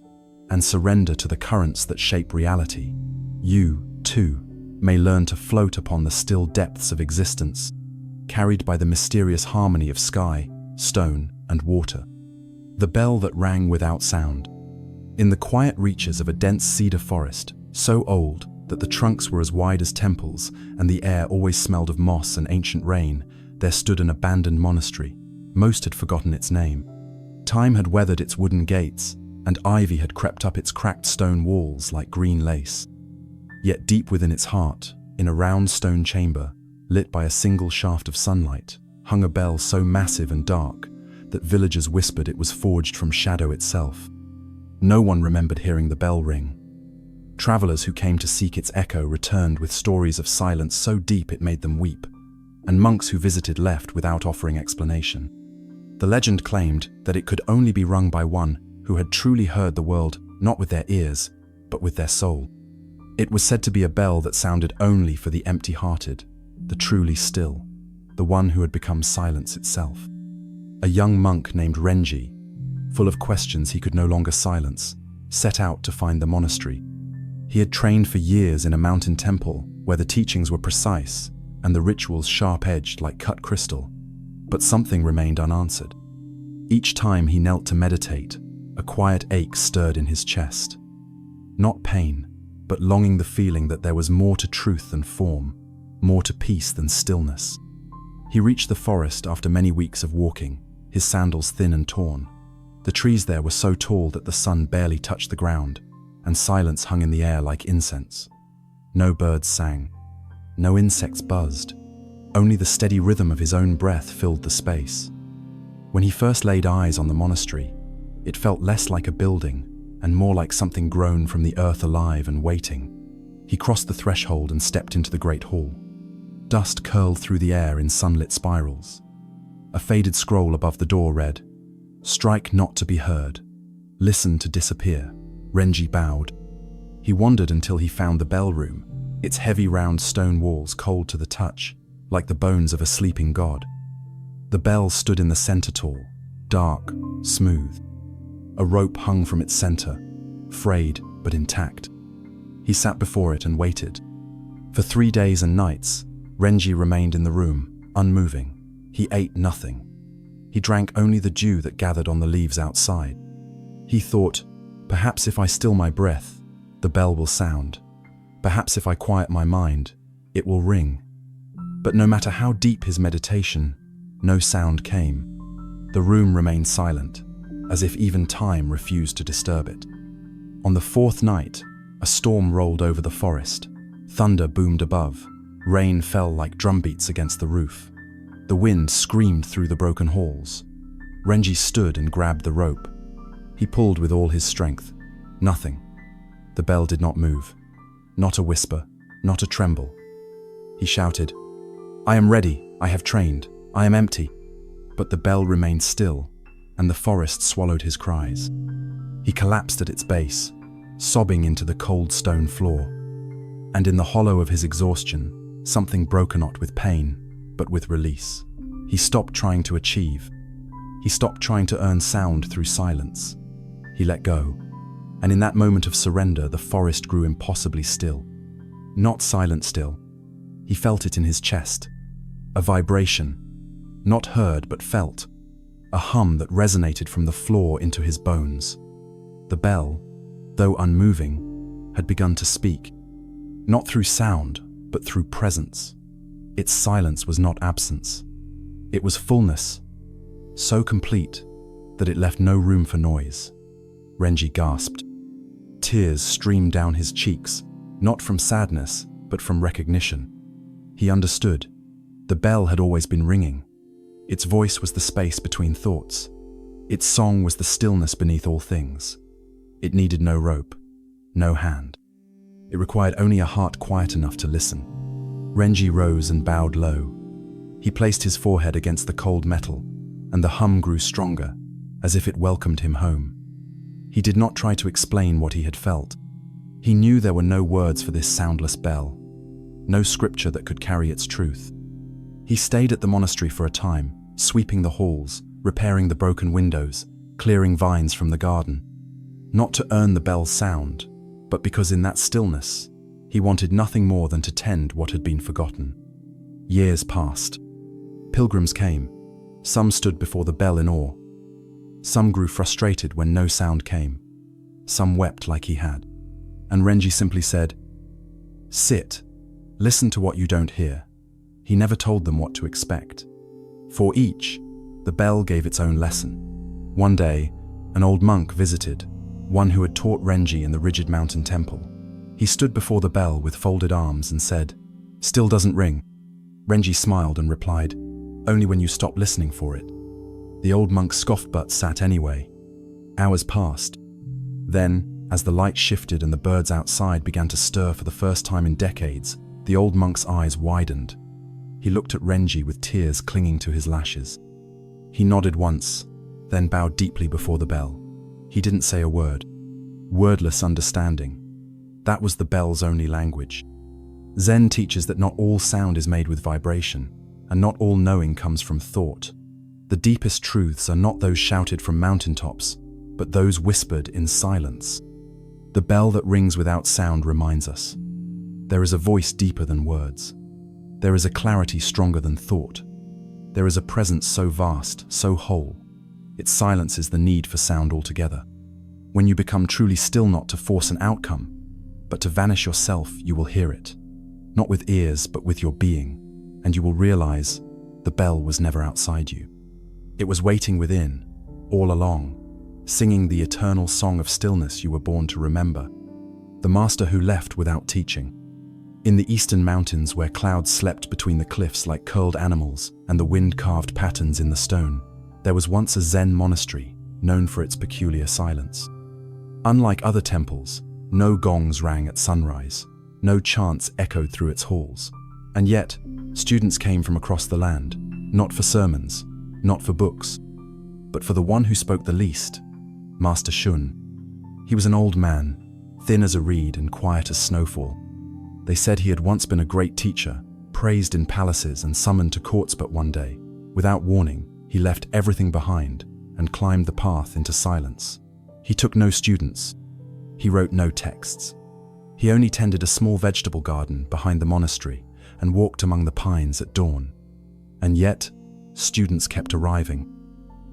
and surrender to the currents that shape reality, you, too, may learn to float upon the still depths of existence, carried by the mysterious harmony of sky, stone, and water. The bell that rang without sound. In the quiet reaches of a dense cedar forest, so old that the trunks were as wide as temples and the air always smelled of moss and ancient rain, there stood an abandoned monastery. Most had forgotten its name. Time had weathered its wooden gates, and ivy had crept up its cracked stone walls like green lace. Yet deep within its heart, in a round stone chamber, lit by a single shaft of sunlight, hung a bell so massive and dark that villagers whispered it was forged from shadow itself. No one remembered hearing the bell ring. Travelers who came to seek its echo returned with stories of silence so deep it made them weep, and monks who visited left without offering explanation. The legend claimed that it could only be rung by one who had truly heard the world not with their ears, but with their soul. It was said to be a bell that sounded only for the empty-hearted, the truly still, the one who had become silence itself. A young monk named Renji, full of questions he could no longer silence, set out to find the monastery. He had trained for years in a mountain temple where the teachings were precise and the rituals sharp-edged like cut crystal, but something remained unanswered. Each time he knelt to meditate, a quiet ache stirred in his chest. Not pain, but longing, the feeling that there was more to truth than form, more to peace than stillness. He reached the forest after many weeks of walking, his sandals thin and torn. The trees there were so tall that the sun barely touched the ground, and silence hung in the air like incense. No birds sang, no insects buzzed, only the steady rhythm of his own breath filled the space. When he first laid eyes on the monastery, it felt less like a building and more like something grown from the earth, alive and waiting. He crossed the threshold and stepped into the great hall. Dust curled through the air in sunlit spirals. A faded scroll above the door read, Strike not to be heard. Listen to disappear. Renji bowed. He wandered until he found the bell room, its heavy round stone walls cold to the touch, like the bones of a sleeping god. The bell stood in the center tall, dark, smooth. A rope hung from its center, frayed but intact. He sat before it and waited. For 3 days and nights, Renji remained in the room, unmoving. He ate nothing. He drank only the dew that gathered on the leaves outside. He thought, perhaps if I still my breath, the bell will sound. Perhaps if I quiet my mind, it will ring. But no matter how deep his meditation, no sound came. The room remained silent, as if even time refused to disturb it. On the 4th night, a storm rolled over the forest. Thunder boomed above. Rain fell like drumbeats against the roof. The wind screamed through the broken halls. Renji stood and grabbed the rope. He pulled with all his strength. Nothing. The bell did not move. Not a whisper, not a tremble. He shouted, "I am ready, I have trained, I am empty." But the bell remained still, and the forest swallowed his cries. He collapsed at its base, sobbing into the cold stone floor. And in the hollow of his exhaustion, something broke not with pain, but with release. He stopped trying to achieve. He stopped trying to earn sound through silence. He let go. And in that moment of surrender, the forest grew impossibly still. Not silent still. He felt it in his chest. A vibration, not heard but felt. A hum that resonated from the floor into his bones. The bell, though unmoving, had begun to speak. Not through sound, but through presence. Its silence was not absence. It was fullness, so complete that it left no room for noise. Renji gasped. Tears streamed down his cheeks, not from sadness, but from recognition. He understood. The bell had always been ringing. Its voice was the space between thoughts. Its song was the stillness beneath all things. It needed no rope, no hand. It required only a heart quiet enough to listen. Renji rose and bowed low. He placed his forehead against the cold metal, and the hum grew stronger, as if it welcomed him home. He did not try to explain what he had felt. He knew there were no words for this soundless bell, no scripture that could carry its truth. He stayed at the monastery for a time, sweeping the halls, repairing the broken windows, clearing vines from the garden. Not to earn the bell's sound, but because in that stillness, he wanted nothing more than to tend what had been forgotten. Years passed. Pilgrims came. Some stood before the bell in awe. Some grew frustrated when no sound came. Some wept like he had. And Renji simply said, "Sit. Listen to what you don't hear." He never told them what to expect. For each, the bell gave its own lesson. One day, an old monk visited, one who had taught Renji in the rigid mountain temple. He stood before the bell with folded arms and said, "Still doesn't ring." Renji smiled and replied, "Only when you stop listening for it." The old monk scoffed but sat anyway. Hours passed. Then, as the light shifted and the birds outside began to stir for the first time in decades, the old monk's eyes widened. He looked at Renji with tears clinging to his lashes. He nodded once, then bowed deeply before the bell. He didn't say a word. Wordless understanding. That was the bell's only language. Zen teaches that not all sound is made with vibration, and not all knowing comes from thought. The deepest truths are not those shouted from mountaintops, but those whispered in silence. The bell that rings without sound reminds us. There is a voice deeper than words. There is a clarity stronger than thought. There is a presence so vast, so whole. It silences the need for sound altogether. When you become truly still, not to force an outcome, but to vanish yourself, you will hear it. Not with ears, but with your being, and you will realize the bell was never outside you. It was waiting within, all along, singing the eternal song of stillness you were born to remember. The master who left without teaching. In the eastern mountains, where clouds slept between the cliffs like curled animals and the wind carved patterns in the stone, there was once a Zen monastery known for its peculiar silence. Unlike other temples, no gongs rang at sunrise, no chants echoed through its halls. And yet, students came from across the land, not for sermons, not for books, But for the one who spoke the least, Master Shun. He was an old man, thin as a reed and quiet as snowfall. They said he had once been a great teacher, praised in palaces and summoned to courts, but one day, without warning, he left everything behind and climbed the path into silence. He took no students. He wrote no texts. He only tended a small vegetable garden behind the monastery and walked among the pines at dawn. And yet, students kept arriving.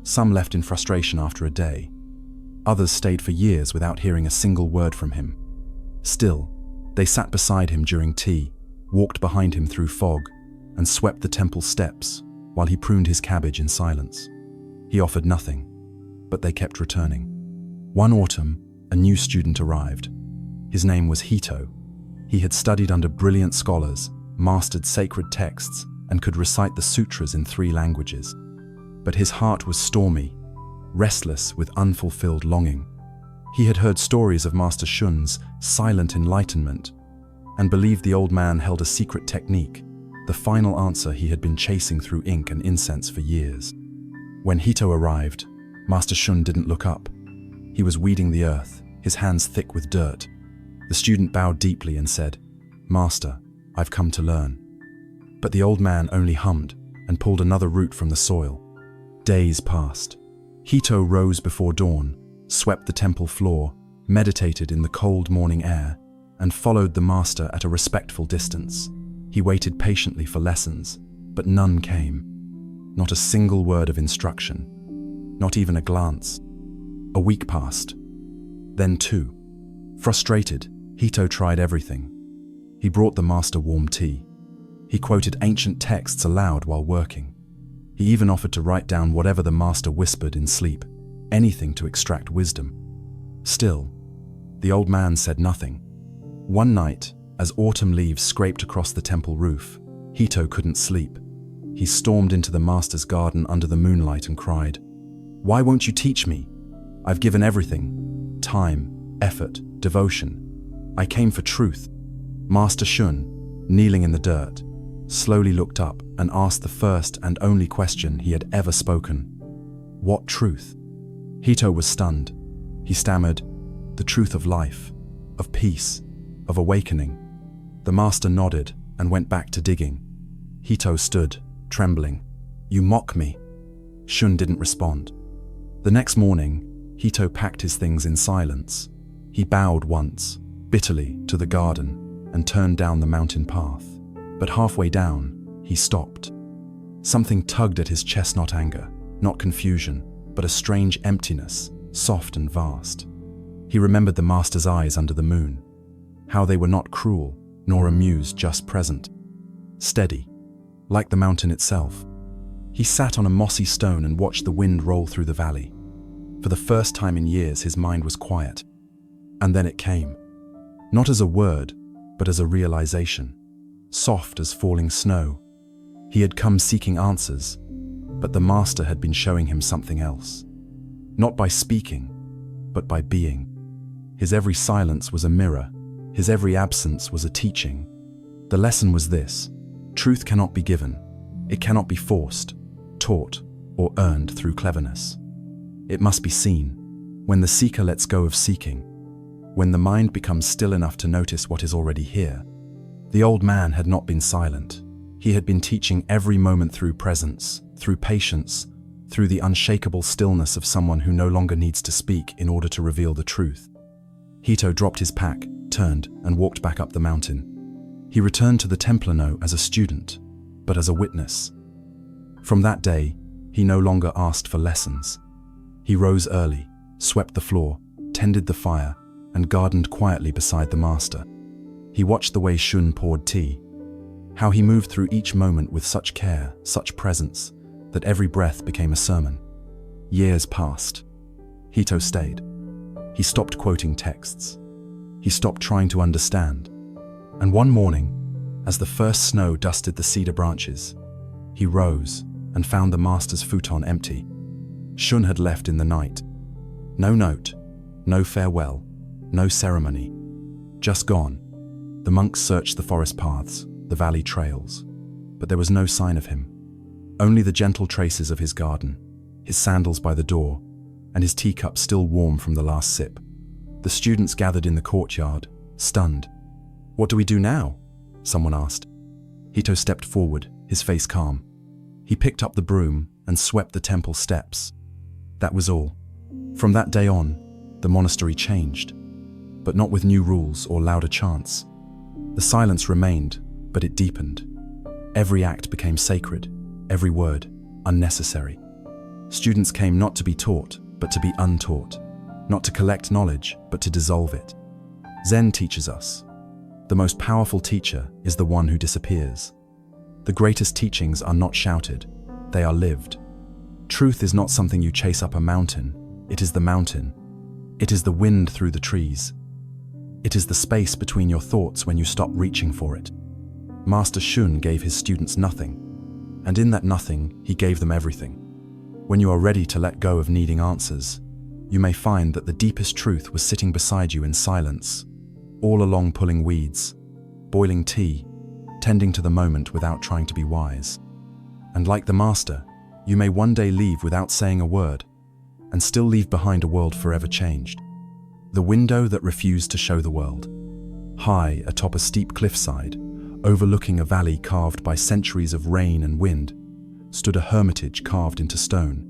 Some left in frustration after a day. Others stayed for years without hearing a single word from him. Still, they sat beside him during tea, walked behind him through fog, and swept the temple steps while he pruned his cabbage in silence. He offered nothing, but they kept returning. One autumn, a new student arrived. His name was Hito. He had studied under brilliant scholars, mastered sacred texts, and could recite the sutras in 3 languages. But his heart was stormy, restless with unfulfilled longing. He had heard stories of Master Shun's silent enlightenment and believed the old man held a secret technique, the final answer he had been chasing through ink and incense for years. When Hito arrived, Master Shun didn't look up. He was weeding the earth, his hands thick with dirt. The student bowed deeply and said, "Master, I've come to learn." But the old man only hummed and pulled another root from the soil. Days passed. Hito rose before dawn, swept the temple floor, meditated in the cold morning air, and followed the master at a respectful distance. He waited patiently for lessons, but none came. Not a single word of instruction, not even a glance. A week passed, then 2. Frustrated, Hito tried everything. He brought the master warm tea. He quoted ancient texts aloud while working. He even offered to write down whatever the master whispered in sleep, anything to extract wisdom. Still, the old man said nothing. One night, as autumn leaves scraped across the temple roof, Hito couldn't sleep. He stormed into the master's garden under the moonlight and cried, "Why won't you teach me? I've given everything. Time, effort, devotion. I came for truth." Master Shun, kneeling in the dirt, slowly looked up and asked the first and only question he had ever spoken. "What truth?" Hito was stunned. He stammered, "The truth of life, of peace, of awakening." The master nodded and went back to digging. Hito stood, trembling. "You mock me." Shun didn't respond. The next morning, Hito packed his things in silence. He bowed once, bitterly, to the garden and turned down the mountain path. But halfway down, he stopped. Something tugged at his chest, not anger, not confusion, but a strange emptiness, soft and vast. He remembered the master's eyes under the moon, how they were not cruel, nor amused, just present. Steady, like the mountain itself. He sat on a mossy stone and watched the wind roll through the valley. For the first time in years, his mind was quiet. And then it came. Not as a word, but as a realization. Soft as falling snow. He had come seeking answers, but the master had been showing him something else. Not by speaking, but by being. His every silence was a mirror. His every absence was a teaching. The lesson was this: truth cannot be given. It cannot be forced, taught, or earned through cleverness. It must be seen, when the seeker lets go of seeking, when the mind becomes still enough to notice what is already here. The old man had not been silent. He had been teaching every moment through presence, through patience, through the unshakable stillness of someone who no longer needs to speak in order to reveal the truth. Hito dropped his pack, turned, and walked back up the mountain. He returned to the temple no as a student, but as a witness. From that day, he no longer asked for lessons. He rose early, swept the floor, tended the fire, and gardened quietly beside the master. He watched the way Shun poured tea, how he moved through each moment with such care, such presence, that every breath became a sermon. Years passed. Hito stayed. He stopped quoting texts. He stopped trying to understand. And one morning, as the first snow dusted the cedar branches, he rose and found the master's futon empty. Shun had left in the night. No note, no farewell, no ceremony. Just gone. The monks searched the forest paths, the valley trails, but there was no sign of him. Only the gentle traces of his garden. his sandals by the door, and his teacup still warm from the last sip. The students gathered in the courtyard, stunned. "What do we do now?" someone asked. Hito stepped forward, his face calm. He picked up the broom and swept the temple steps. That was all. From that day on, the monastery changed, but not with new rules or louder chants. The silence remained, but it deepened. Every act became sacred, every word unnecessary. Students came not to be taught, but to be untaught, not to collect knowledge, but to dissolve it. Zen teaches us, the most powerful teacher is the one who disappears. The greatest teachings are not shouted, they are lived. Truth is not something you chase up a mountain, it is the mountain. It is the wind through the trees. It is the space between your thoughts when you stop reaching for it. Master Shun gave his students nothing, and in that nothing, he gave them everything. When you are ready to let go of needing answers, you may find that the deepest truth was sitting beside you in silence, all along pulling weeds, boiling tea, tending to the moment without trying to be wise. And like the Master, you may one day leave without saying a word, and still leave behind a world forever changed. The window that refused to show the world. High atop a steep cliffside, overlooking a valley carved by centuries of rain and wind, stood a hermitage carved into stone.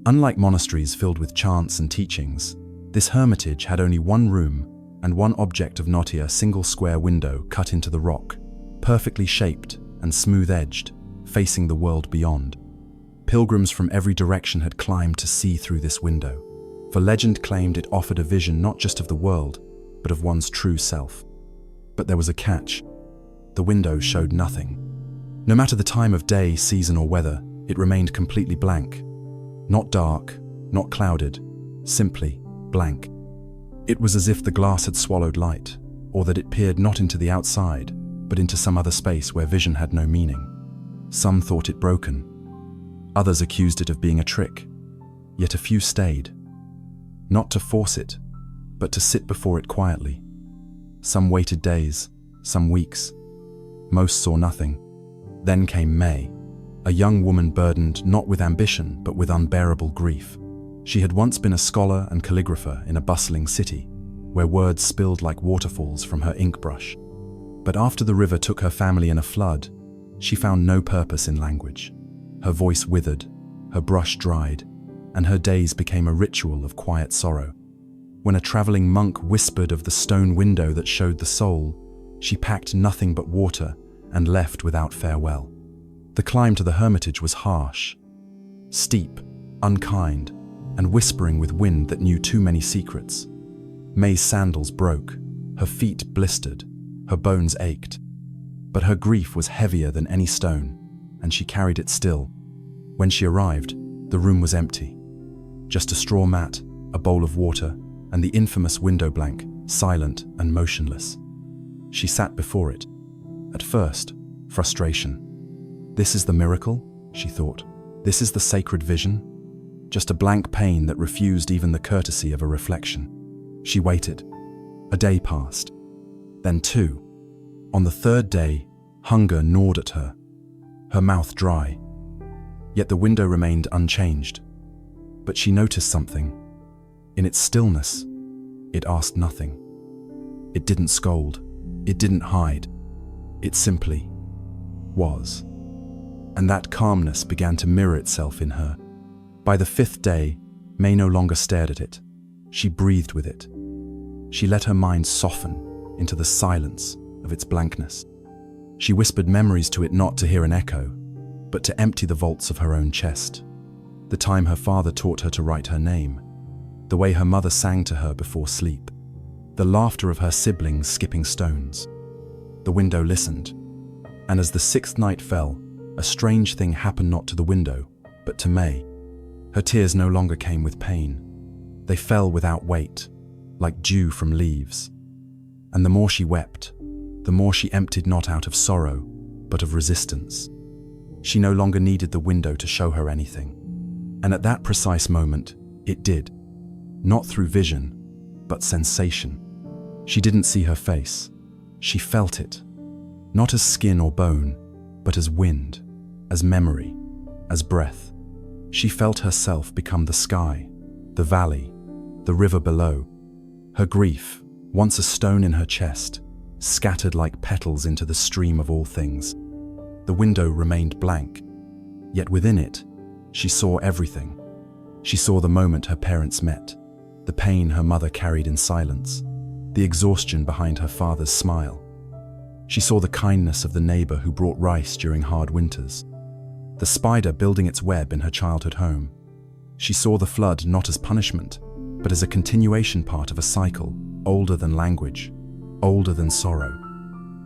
Unlike monasteries filled with chants and teachings, this hermitage had only one room and one object of not a single square window cut into the rock, perfectly shaped and smooth-edged, facing the world beyond. Pilgrims from every direction had climbed to see through this window, for legend claimed it offered a vision not just of the world, but of one's true self. But there was a catch. The window showed nothing. No matter the time of day, season, or weather, it remained completely blank. Not dark, not clouded, simply blank. It was as if the glass had swallowed light, or that it peered not into the outside, but into some other space where vision had no meaning. Some thought it broken. Others accused it of being a trick. Yet a few stayed. Not to force it, but to sit before it quietly. Some waited days, some weeks. Most saw nothing. Then came May, a young woman burdened not with ambition, but with unbearable grief. She had once been a scholar and calligrapher in a bustling city, where words spilled like waterfalls from her ink brush. But after the river took her family in a flood, she found no purpose in language. Her voice withered, her brush dried, and her days became a ritual of quiet sorrow. When a traveling monk whispered of the stone window that showed the soul, she packed nothing but water and left without farewell. The climb to the hermitage was harsh, steep, unkind, and whispering with wind that knew too many secrets. May's sandals broke, her feet blistered, her bones ached. But her grief was heavier than any stone, and she carried it still. When she arrived, the room was empty. Just a straw mat, a bowl of water, and the infamous window blank, silent and motionless. She sat before it. At first, frustration. This is the miracle, she thought. This is the sacred vision. Just a blank pane that refused even the courtesy of a reflection. She waited. A day passed. Then two. On the third day, hunger gnawed at her, her mouth dry. Yet the window remained unchanged. But she noticed something. In its stillness, it asked nothing. It didn't scold. It didn't hide. It simply was. And that calmness began to mirror itself in her. By the fifth day, May no longer stared at it. She breathed with it. She let her mind soften into the silence of its blankness. She whispered memories to it not to hear an echo, but to empty the vaults of her own chest. The time her father taught her to write her name, the way her mother sang to her before sleep, the laughter of her siblings skipping stones. The window listened, and as the sixth night fell, a strange thing happened not to the window, but to May. Her tears no longer came with pain. They fell without weight, like dew from leaves. And the more she wept, the more she emptied not out of sorrow, but of resistance. She no longer needed the window to show her anything. And at that precise moment, it did. Not through vision, but sensation. She didn't see her face. She felt it. Not as skin or bone, but as wind, as memory, as breath. She felt herself become the sky, the valley, the river below. Her grief, once a stone in her chest, scattered like petals into the stream of all things. The window remained blank, yet within it, she saw everything. She saw the moment her parents met, the pain her mother carried in silence, the exhaustion behind her father's smile. She saw the kindness of the neighbor who brought rice during hard winters, the spider building its web in her childhood home. She saw the flood not as punishment, but as a continuation part of a cycle older than language, older than sorrow.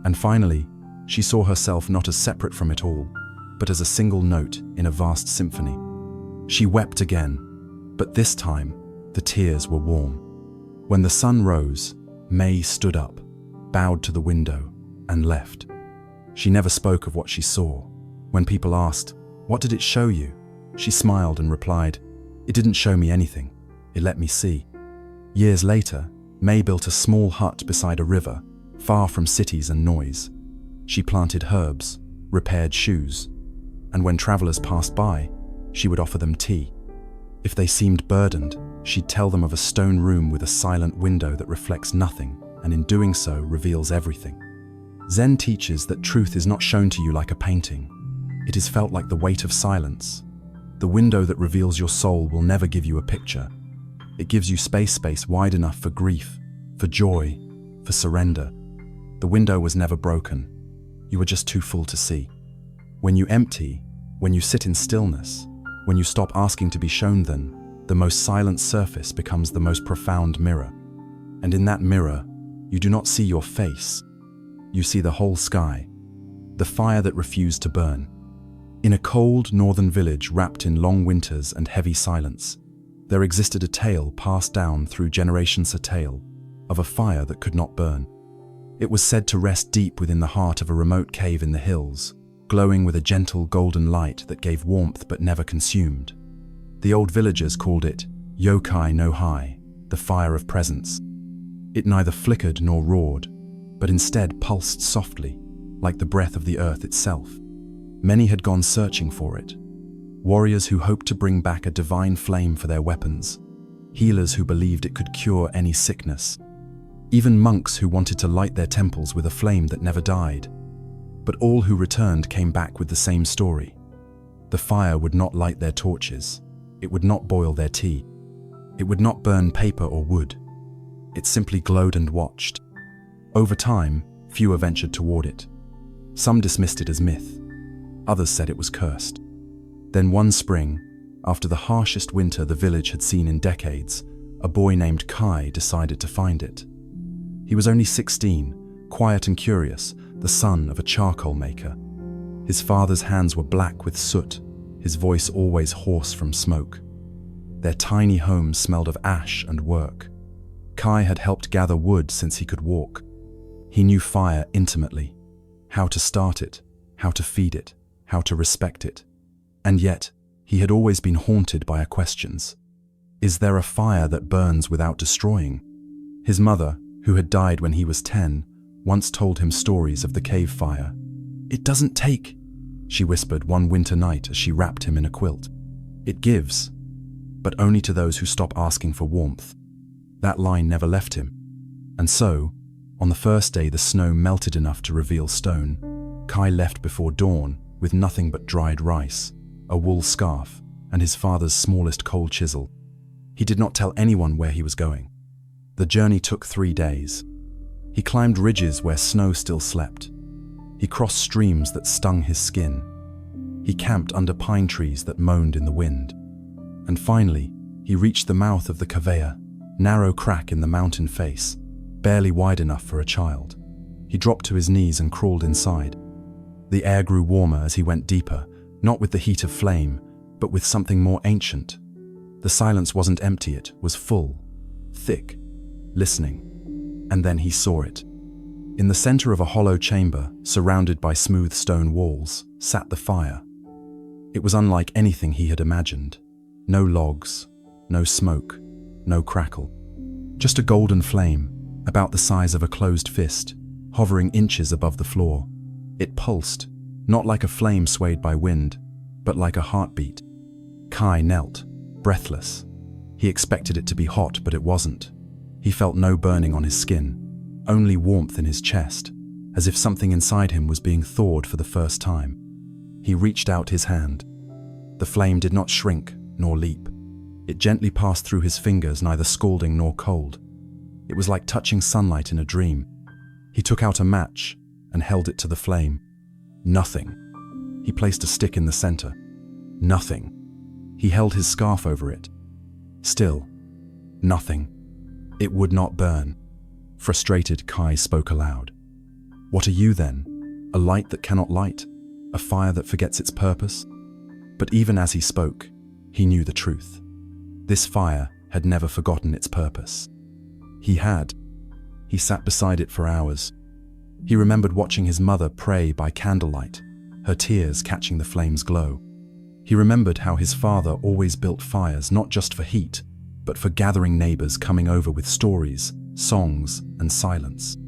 And finally, she saw herself not as separate from it all, but as a single note in a vast symphony. She wept again, but this time, the tears were warm. When the sun rose, May stood up, bowed to the window, and left. She never spoke of what she saw. When people asked, "What did it show you?" she smiled and replied, "It didn't show me anything. It let me see." Years later, May built a small hut beside a river, far from cities and noise. She planted herbs, repaired shoes, and when travelers passed by, she would offer them tea. If they seemed burdened, she'd tell them of a stone room with a silent window that reflects nothing, and in doing so reveals everything. Zen teaches that truth is not shown to you like a painting. It is felt like the weight of silence. The window that reveals your soul will never give you a picture. It gives you space wide enough for grief, for joy, for surrender. The window was never broken. You were just too full to see. When you empty, when you sit in stillness, when you stop asking to be shown, then the most silent surface becomes the most profound mirror. And in that mirror, you do not see your face. You see the whole sky, the fire that refused to burn. In a cold northern village wrapped in long winters and heavy silence, there existed a tale passed down through generations, a tale of a fire that could not burn. It was said to rest deep within the heart of a remote cave in the hills, glowing with a gentle golden light that gave warmth but never consumed. The old villagers called it yokai no hai, the fire of presence. It neither flickered nor roared, but instead pulsed softly, like the breath of the earth itself. Many had gone searching for it. Warriors who hoped to bring back a divine flame for their weapons, healers who believed it could cure any sickness, even monks who wanted to light their temples with a flame that never died. But all who returned came back with the same story. The fire would not light their torches. It would not boil their tea. It would not burn paper or wood. It simply glowed and watched. Over time, fewer ventured toward it. Some dismissed it as myth. Others said it was cursed. Then one spring, after the harshest winter the village had seen in decades, a boy named Kai decided to find it. He was only 16, quiet and curious, the son of a charcoal maker. His father's hands were black with soot, his voice always hoarse from smoke. Their tiny home smelled of ash and work. Kai had helped gather wood since he could walk. He knew fire intimately, how to start it, how to feed it, how to respect it. And yet, he had always been haunted by questions. Is there a fire that burns without destroying? His mother, who had died when he was 10, once told him stories of the cave fire. "It doesn't take," she whispered one winter night as she wrapped him in a quilt. "It gives, but only to those who stop asking for warmth." That line never left him. And so, on the first day the snow melted enough to reveal stone, Kai left before dawn with nothing but dried rice, a wool scarf, and his father's smallest coal chisel. He did not tell anyone where he was going. The journey took 3 days. He climbed ridges where snow still slept. He crossed streams that stung his skin. He camped under pine trees that moaned in the wind. And finally, he reached the mouth of the cavea, narrow crack in the mountain face, barely wide enough for a child. He dropped to his knees and crawled inside. The air grew warmer as he went deeper, not with the heat of flame, but with something more ancient. The silence wasn't empty, it was full, thick, listening. And then he saw it. In the center of a hollow chamber, surrounded by smooth stone walls, sat the fire. It was unlike anything he had imagined. No logs, no smoke, no crackle. Just a golden flame, about the size of a closed fist, hovering inches above the floor. It pulsed, not like a flame swayed by wind, but like a heartbeat. Kai knelt, breathless. He expected it to be hot, but it wasn't. He felt no burning on his skin, only warmth in his chest, as if something inside him was being thawed for the first time. He reached out his hand. The flame did not shrink nor leap. It gently passed through his fingers, neither scalding nor cold. It was like touching sunlight in a dream. He took out a match and held it to the flame. Nothing. He placed a stick in the center. Nothing. He held his scarf over it. Still, nothing. It would not burn. Frustrated, Kai spoke aloud. "What are you then? A light that cannot light? A fire that forgets its purpose?" But even as he spoke, he knew the truth. This fire had never forgotten its purpose. He had. He sat beside it for hours. He remembered watching his mother pray by candlelight, her tears catching the flame's glow. He remembered how his father always built fires not just for heat, but for gathering neighbors coming over with stories, songs, and silence.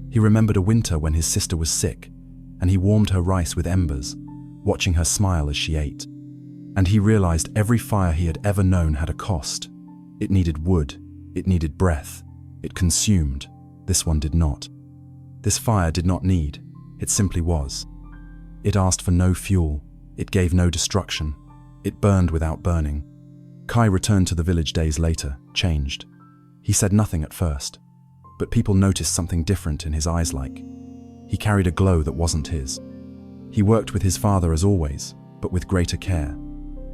He remembered a winter when his sister was sick, and he warmed her rice with embers, watching her smile as she ate. And he realized every fire he had ever known had a cost. It needed wood, it needed breath, it consumed. This one did not. This fire did not need, it simply was. It asked for no fuel, it gave no destruction, it burned without burning. Kai returned to the village days later, changed. He said nothing at first, but people noticed something different in his eyes. He carried a glow that wasn't his. He worked with his father as always, but with greater care.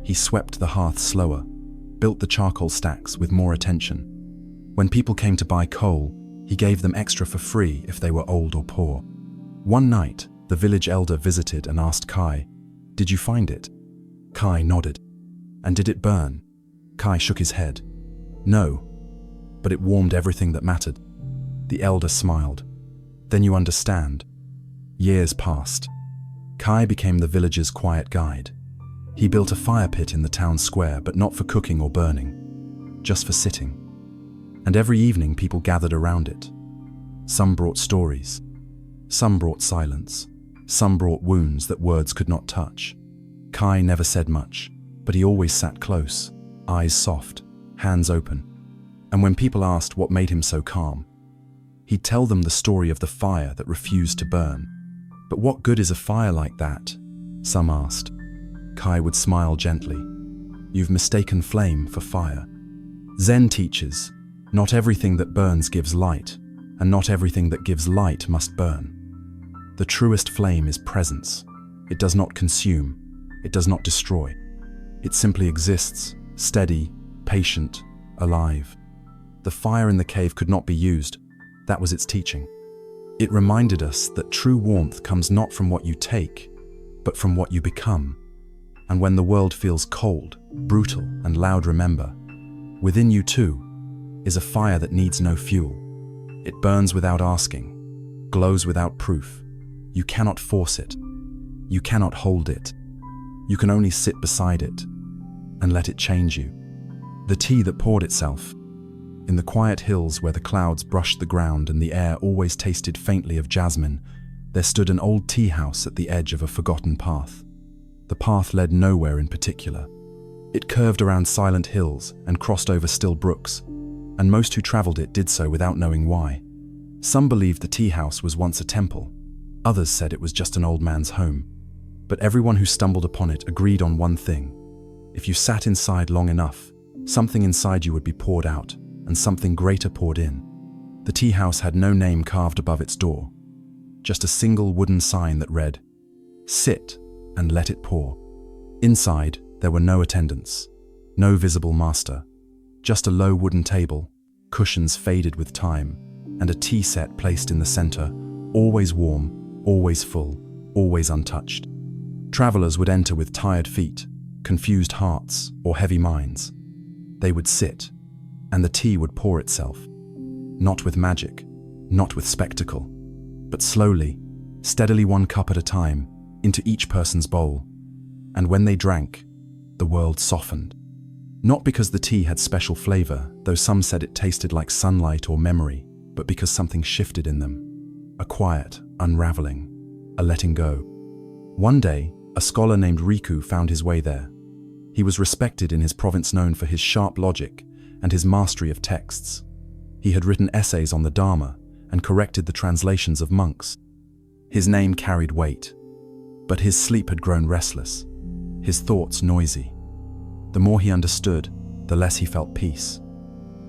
He swept the hearth slower, built the charcoal stacks with more attention. When people came to buy coal, he gave them extra for free if they were old or poor. One night, the village elder visited and asked Kai, "Did you find it?" Kai nodded. "And did it burn?" Kai shook his head. "No, but it warmed everything that mattered." The elder smiled. "Then you understand." Years passed. Kai became the village's quiet guide. He built a fire pit in the town square, but not for cooking or burning, just for sitting. And every evening people gathered around it. Some brought stories. Some brought silence. Some brought wounds that words could not touch. Kai never said much, but he always sat close, eyes soft, hands open. And when people asked what made him so calm, he'd tell them the story of the fire that refused to burn. "But what good is a fire like that?" some asked. Kai would smile gently. "You've mistaken flame for fire. Zen teaches, not everything that burns gives light, and not everything that gives light must burn. The truest flame is presence. It does not consume. It does not destroy. It simply exists, steady, patient, alive. The fire in the cave could not be used. That was its teaching. It reminded us that true warmth comes not from what you take, but from what you become. And when the world feels cold, brutal, and loud, remember, within you too is a fire that needs no fuel. It burns without asking, glows without proof. You cannot force it. You cannot hold it. You can only sit beside it and let it change you. The tea that poured itself. In the quiet hills where the clouds brushed the ground and the air always tasted faintly of jasmine, there stood an old tea house at the edge of a forgotten path. The path led nowhere in particular. It curved around silent hills and crossed over still brooks, and most who traveled it did so without knowing why. Some believed the tea house was once a temple. Others said it was just an old man's home. But everyone who stumbled upon it agreed on one thing. If you sat inside long enough, something inside you would be poured out, and something greater poured in. The tea house had no name carved above its door, just a single wooden sign that read, "Sit and let it pour." Inside, there were no attendants, no visible master, just a low wooden table, cushions faded with time, and a tea set placed in the center, always warm, always full, always untouched. Travelers would enter with tired feet, confused hearts, or heavy minds. They would sit, and the tea would pour itself, not with magic, not with spectacle, but slowly, steadily, one cup at a time, into each person's bowl. And when they drank, the world softened. Not because the tea had special flavor, though some said it tasted like sunlight or memory, but because something shifted in them. A quiet, unraveling, a letting go. One day, a scholar named Riku found his way there. He was respected in his province, known for his sharp logic and his mastery of texts. He had written essays on the Dharma and corrected the translations of monks. His name carried weight, but his sleep had grown restless, his thoughts noisy. The more he understood, the less he felt peace.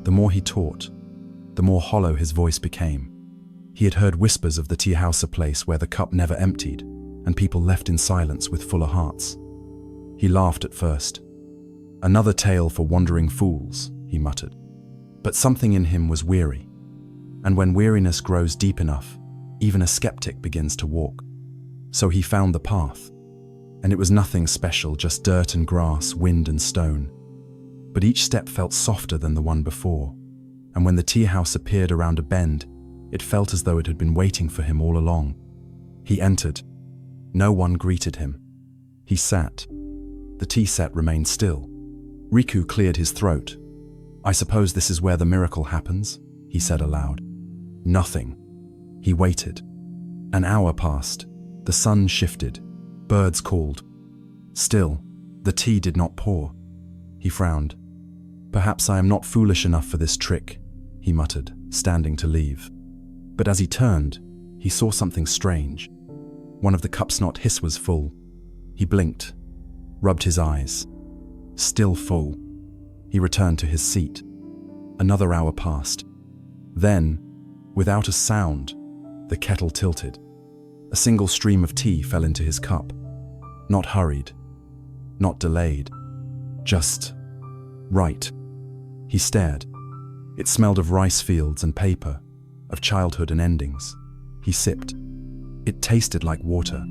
The more he taught, the more hollow his voice became. He had heard whispers of the tea house, a place where the cup never emptied, and people left in silence with fuller hearts. He laughed at first. "Another tale for wandering fools," he muttered. But something in him was weary, and when weariness grows deep enough, even a skeptic begins to walk. So he found the path, and it was nothing special, just dirt and grass, wind and stone. But each step felt softer than the one before, and when the tea house appeared around a bend, it felt as though it had been waiting for him all along. He entered. No one greeted him. He sat. The tea set remained still. Riku cleared his throat. "I suppose this is where the miracle happens," he said aloud. Nothing. He waited. An hour passed. The sun shifted. Birds called. Still, the tea did not pour. He frowned. "Perhaps I am not foolish enough for this trick," he muttered, standing to leave. But as he turned, he saw something strange. One of the cups not his was full. He blinked, rubbed his eyes. Still full. He returned to his seat. Another hour passed. Then, without a sound, the kettle tilted. A single stream of tea fell into his cup. Not hurried, not delayed, just right. He stared. It smelled of rice fields and paper, of childhood and endings. He sipped. It tasted like water,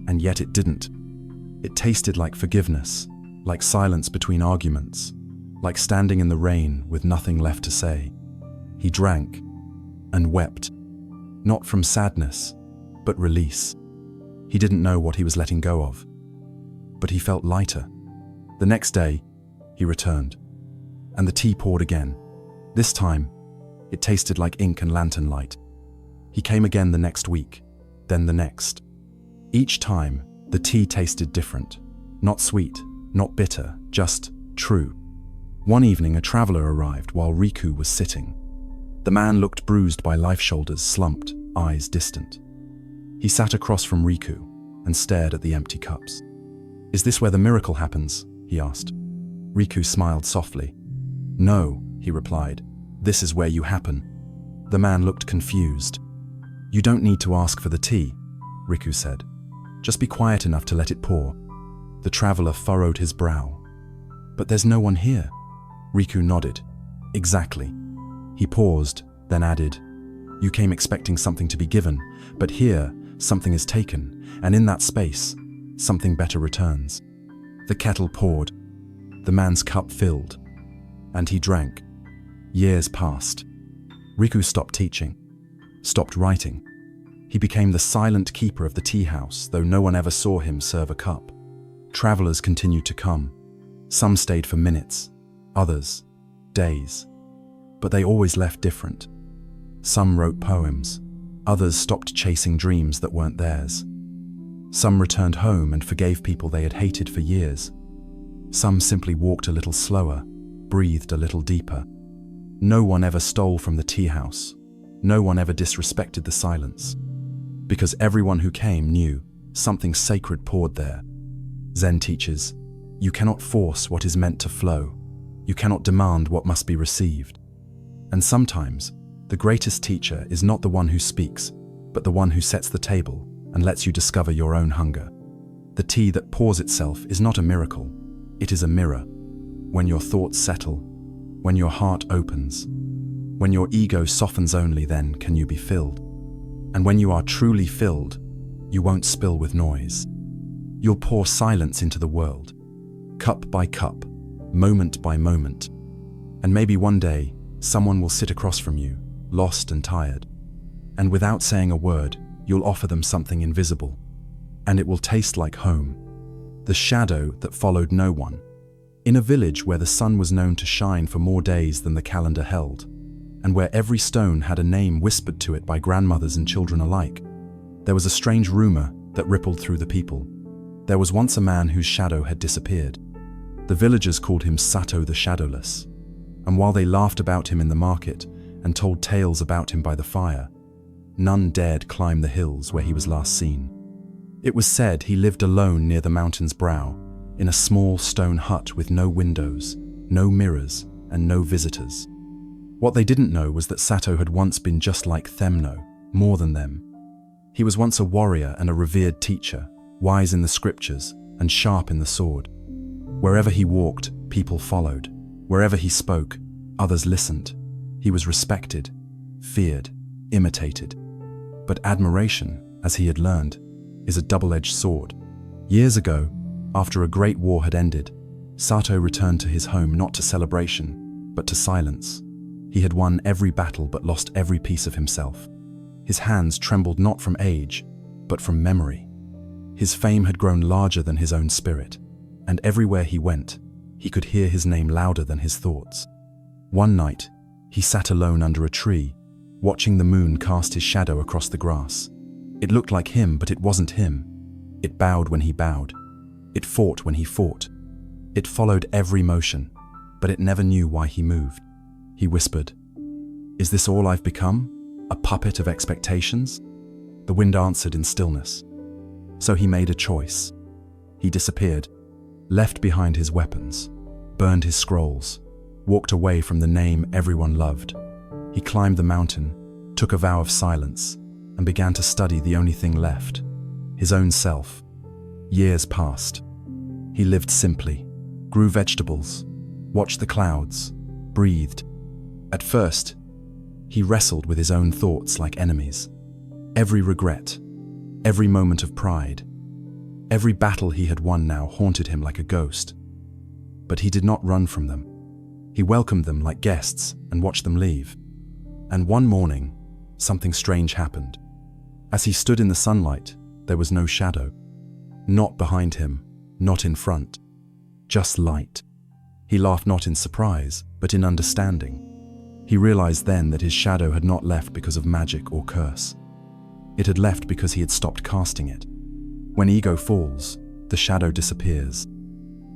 and yet it didn't. It tasted like forgiveness, like silence between arguments, like standing in the rain with nothing left to say. He drank and wept, not from sadness, but release. He didn't know what he was letting go of, but he felt lighter. The next day, he returned, and the tea poured again. This time, it tasted like ink and lantern light. He came again the next week, then the next. Each time, the tea tasted different. Not sweet, not bitter, just true. One evening, a traveler arrived while Riku was sitting. The man looked bruised by life, shoulders slumped, eyes distant. He sat across from Riku and stared at the empty cups. "Is this where the miracle happens?" he asked. Riku smiled softly. "No," he replied. "This is where you happen." The man looked confused. "You don't need to ask for the tea," Riku said. "Just be quiet enough to let it pour." The traveler furrowed his brow. "But there's no one here." Riku nodded. "Exactly." He paused, then added, "You came expecting something to be given, but here, something is taken, and in that space, something better returns." The kettle poured. The man's cup filled, and he drank. Years passed. Riku stopped teaching, stopped writing. He became the silent keeper of the tea house, though no one ever saw him serve a cup. Travelers continued to come. Some stayed for minutes, others, days. But they always left different. Some wrote poems, others stopped chasing dreams that weren't theirs. Some returned home and forgave people they had hated for years. Some simply walked a little slower, breathed a little deeper. No one ever stole from the tea house. No one ever disrespected the silence. Because everyone who came knew something sacred poured there. Zen teaches, you cannot force what is meant to flow. You cannot demand what must be received. And sometimes, the greatest teacher is not the one who speaks, but the one who sets the table and lets you discover your own hunger. The tea that pours itself is not a miracle. It is a mirror. When your thoughts settle, when your heart opens, when your ego softens, only then can you be filled. And when you are truly filled, you won't spill with noise. You'll pour silence into the world, cup by cup, moment by moment. And maybe one day, someone will sit across from you, lost and tired. And without saying a word, you'll offer them something invisible. And it will taste like home. The shadow that followed no one. In a village where the sun was known to shine for more days than the calendar held, and where every stone had a name whispered to it by grandmothers and children alike, there was a strange rumor that rippled through the people. There was once a man whose shadow had disappeared. The villagers called him Sato the Shadowless, and while they laughed about him in the market and told tales about him by the fire, none dared climb the hills where he was last seen. It was said he lived alone near the mountain's brow, in a small stone hut with no windows, no mirrors, and no visitors. What they didn't know was that Sato had once been just like Themno, more than them. He was once a warrior and a revered teacher, wise in the scriptures and sharp in the sword. Wherever he walked, people followed. Wherever he spoke, others listened. He was respected, feared, imitated. But admiration, as he had learned, is a double-edged sword. Years ago, after a great war had ended, Sato returned to his home not to celebration, but to silence. He had won every battle but lost every piece of himself. His hands trembled not from age, but from memory. His fame had grown larger than his own spirit, and everywhere he went, he could hear his name louder than his thoughts. One night, he sat alone under a tree, watching the moon cast his shadow across the grass. It looked like him, but it wasn't him. It bowed when he bowed. It fought when he fought. It followed every motion, but it never knew why he moved. He whispered, "Is this all I've become? A puppet of expectations?" The wind answered in stillness. So he made a choice. He disappeared, left behind his weapons, burned his scrolls, walked away from the name everyone loved. He climbed the mountain, took a vow of silence, and began to study the only thing left, his own self. Years passed. He lived simply, grew vegetables, watched the clouds, breathed. At first, he wrestled with his own thoughts like enemies. Every regret, every moment of pride, every battle he had won now haunted him like a ghost. But he did not run from them. He welcomed them like guests and watched them leave. And one morning, something strange happened. As he stood in the sunlight, there was no shadow. Not behind him, not in front, just light. He laughed not in surprise, but in understanding. He realized then that his shadow had not left because of magic or curse. It had left because he had stopped casting it. When ego falls, the shadow disappears.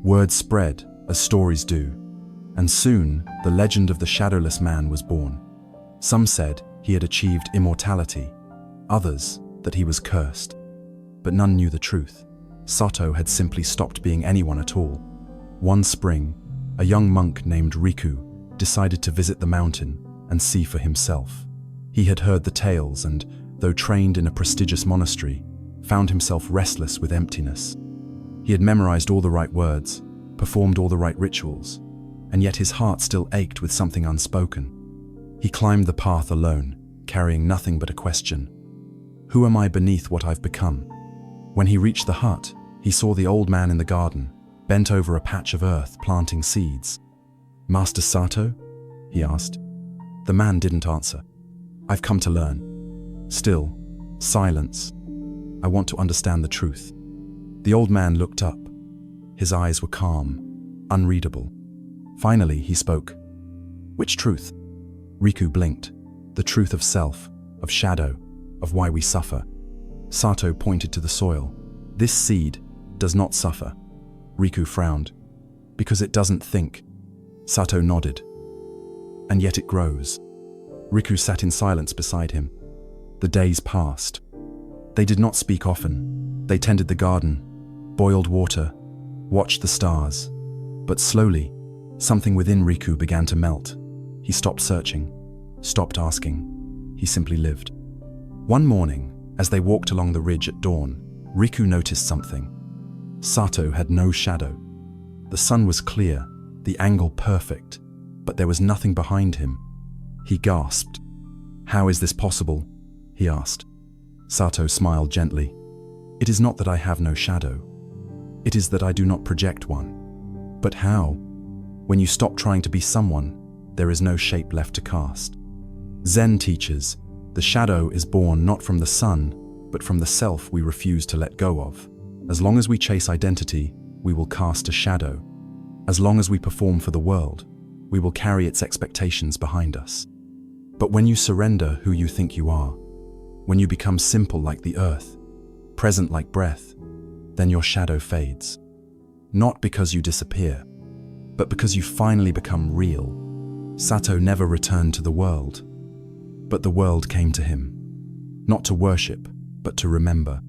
Words spread, as stories do, and soon the legend of the shadowless man was born. Some said he had achieved immortality, others that he was cursed. But none knew the truth. Sato had simply stopped being anyone at all. One spring, a young monk named Riku decided to visit the mountain and see for himself. He had heard the tales and, though trained in a prestigious monastery, found himself restless with emptiness. He had memorized all the right words, performed all the right rituals, and yet his heart still ached with something unspoken. He climbed the path alone, carrying nothing but a question. Who am I beneath what I've become? When he reached the hut, he saw the old man in the garden, bent over a patch of earth planting seeds. "Master Sato?" he asked. The man didn't answer. "I've come to learn." Still, silence. "I want to understand the truth." The old man looked up. His eyes were calm, unreadable. Finally, he spoke. "Which truth?" Riku blinked. "The truth of self, of shadow, of why we suffer." Sato pointed to the soil. "This seed does not suffer." Riku frowned. "Because it doesn't think." Sato nodded. "And yet it grows." Riku sat in silence beside him. The days passed. They did not speak often. They tended the garden, boiled water, watched the stars. But slowly, something within Riku began to melt. He stopped searching, stopped asking. He simply lived. One morning, as they walked along the ridge at dawn, Riku noticed something. Sato had no shadow. The sun was clear, the angle perfect, but there was nothing behind him. He gasped. "How is this possible?" he asked. Sato smiled gently. "It is not that I have no shadow. It is that I do not project one." "But how? When you stop trying to be someone, there is no shape left to cast." Zen teaches, the shadow is born not from the sun, but from the self we refuse to let go of. As long as we chase identity, we will cast a shadow. As long as we perform for the world, we will carry its expectations behind us. But when you surrender who you think you are, when you become simple like the earth, present like breath, then your shadow fades. Not because you disappear, but because you finally become real. Sato never returned to the world, but the world came to him, not to worship, but to remember.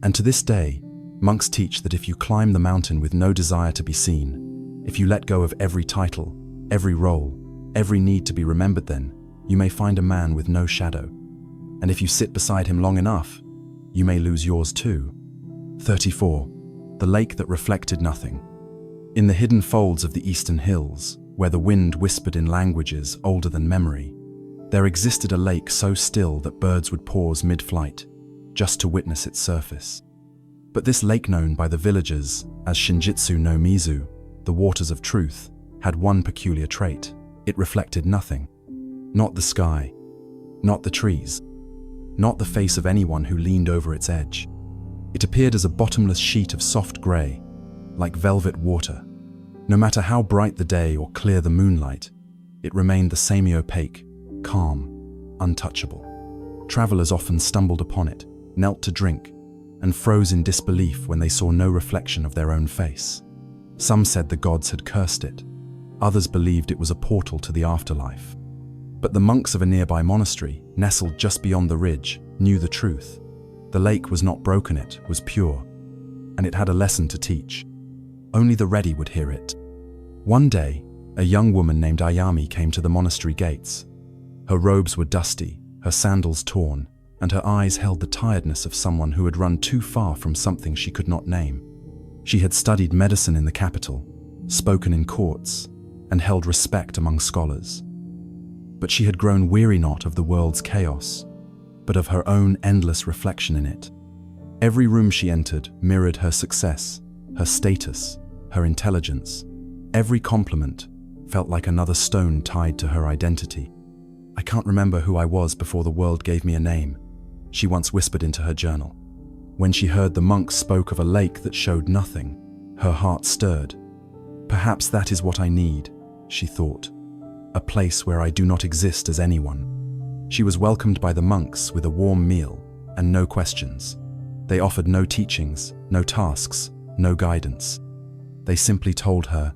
And to this day, monks teach that if you climb the mountain with no desire to be seen, if you let go of every title, every role, every need to be remembered, then you may find a man with no shadow. And if you sit beside him long enough, you may lose yours too. 34. The lake that reflected nothing. In the hidden folds of the eastern hills, where the wind whispered in languages older than memory, there existed a lake so still that birds would pause mid-flight, just to witness its surface. But this lake, known by the villagers as Shinjitsu no Mizu, the waters of truth, had one peculiar trait. It reflected nothing. Not the sky, not the trees, not the face of anyone who leaned over its edge. It appeared as a bottomless sheet of soft grey, like velvet water. No matter how bright the day or clear the moonlight, it remained the same, opaque, calm, untouchable. Travelers often stumbled upon it, knelt to drink, and froze in disbelief when they saw no reflection of their own face. Some said the gods had cursed it. Others believed it was a portal to the afterlife. But the monks of a nearby monastery, nestled just beyond the ridge, knew the truth. The lake was not broken, it was pure, and it had a lesson to teach. Only the ready would hear it. One day, a young woman named Ayami came to the monastery gates. Her robes were dusty, her sandals torn, and her eyes held the tiredness of someone who had run too far from something she could not name. She had studied medicine in the capital, spoken in courts, and held respect among scholars. But she had grown weary not of the world's chaos, but of her own endless reflection in it. Every room she entered mirrored her success, her status, her intelligence. Every compliment felt like another stone tied to her identity. "I can't remember who I was before the world gave me a name," she once whispered into her journal. When she heard the monks spoke of a lake that showed nothing, her heart stirred. "Perhaps that is what I need," she thought. "A place where I do not exist as anyone." She was welcomed by the monks with a warm meal and no questions. They offered no teachings, no tasks, no guidance. They simply told her,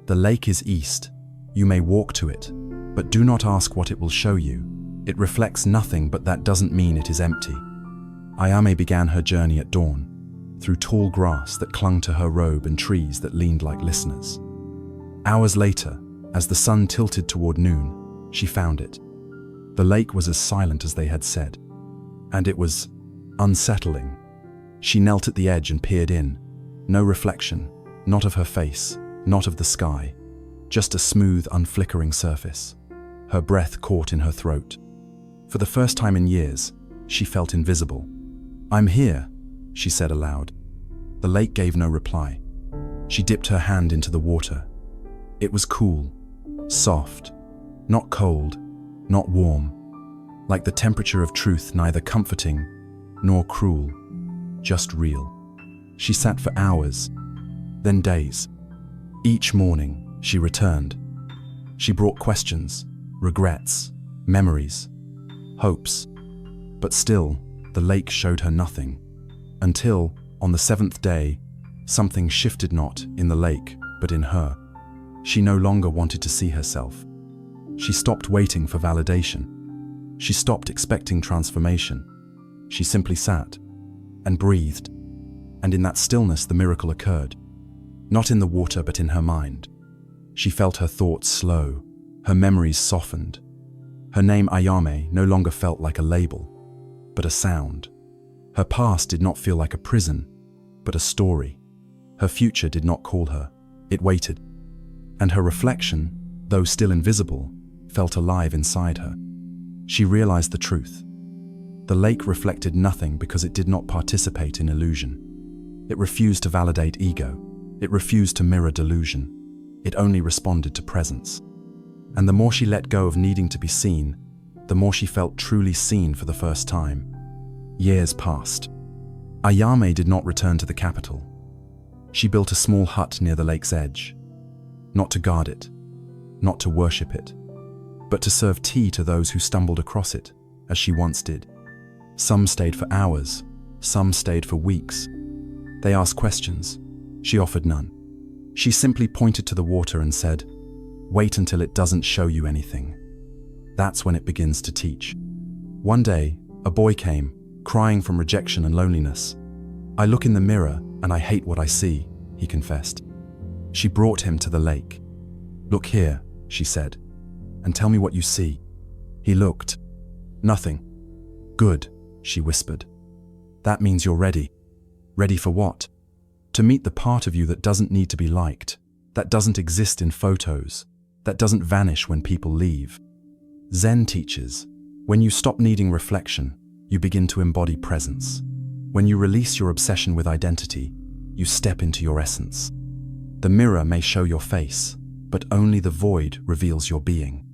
"The lake is east. You may walk to it, but do not ask what it will show you. It reflects nothing, but that doesn't mean it is empty." Ayame began her journey at dawn, through tall grass that clung to her robe and trees that leaned like listeners. Hours later, as the sun tilted toward noon, she found it. The lake was as silent as they had said, and it was unsettling. She knelt at the edge and peered in. No reflection, not of her face, not of the sky, just a smooth, unflickering surface. Her breath caught in her throat. For the first time in years, she felt invisible. "I'm here," she said aloud. The lake gave no reply. She dipped her hand into the water. It was cool, soft, not cold, not warm, like the temperature of truth, neither comforting nor cruel, just real. She sat for hours, then days. Each morning, she returned. She brought questions, regrets, memories, hopes. But still, the lake showed her nothing. Until, on the 7th day, something shifted, not in the lake, but in her. She no longer wanted to see herself. She stopped waiting for validation. She stopped expecting transformation. She simply sat and breathed. And in that stillness, the miracle occurred. Not in the water, but in her mind. She felt her thoughts slow, her memories softened. Her name, Ayame, no longer felt like a label, but a sound. Her past did not feel like a prison, but a story. Her future did not call her, it waited. And her reflection, though still invisible, felt alive inside her. She realized the truth. The lake reflected nothing because it did not participate in illusion. It refused to validate ego. It refused to mirror delusion. It only responded to presence. And the more she let go of needing to be seen, the more she felt truly seen for the first time. Years passed. Ayame did not return to the capital. She built a small hut near the lake's edge, not to guard it, not to worship it, but to serve tea to those who stumbled across it, as she once did. Some stayed for hours, some stayed for weeks. They asked questions. She offered none. She simply pointed to the water and said, "Wait until it doesn't show you anything." That's when it begins to teach. One day, a boy came, crying from rejection and loneliness. "I look in the mirror and I hate what I see," he confessed. She brought him to the lake. "Look here," she said, "and tell me what you see." He looked. "Nothing." "Good," she whispered. "That means you're ready." "Ready for what?" "To meet the part of you that doesn't need to be liked, that doesn't exist in photos, that doesn't vanish when people leave." Zen teaches, when you stop needing reflection, you begin to embody presence. When you release your obsession with identity, you step into your essence. The mirror may show your face, but only the void reveals your being.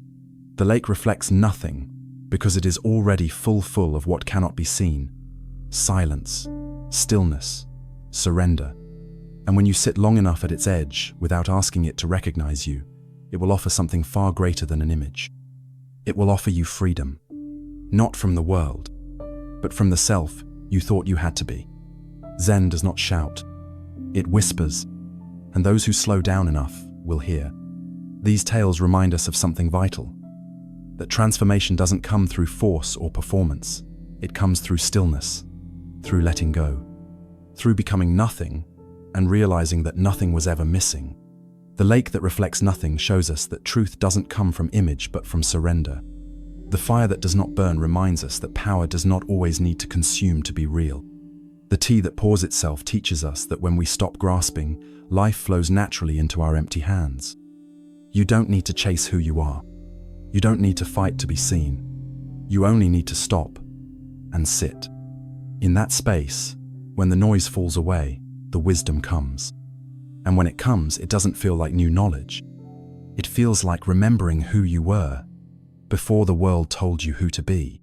The lake reflects nothing because it is already full of what cannot be seen. Silence, stillness, surrender. And when you sit long enough at its edge without asking it to recognize you, it will offer something far greater than an image. It will offer you freedom, not from the world, but from the self you thought you had to be. Zen does not shout. It whispers, and those who slow down enough will hear. These tales remind us of something vital, that transformation doesn't come through force or performance. It comes through stillness, through letting go, through becoming nothing and realizing that nothing was ever missing. The lake that reflects nothing shows us that truth doesn't come from image but from surrender. The fire that does not burn reminds us that power does not always need to consume to be real. The tea that pours itself teaches us that when we stop grasping, life flows naturally into our empty hands. You don't need to chase who you are. You don't need to fight to be seen. You only need to stop and sit. In that space, when the noise falls away, the wisdom comes. And when it comes, it doesn't feel like new knowledge. It feels like remembering who you were before the world told you who to be.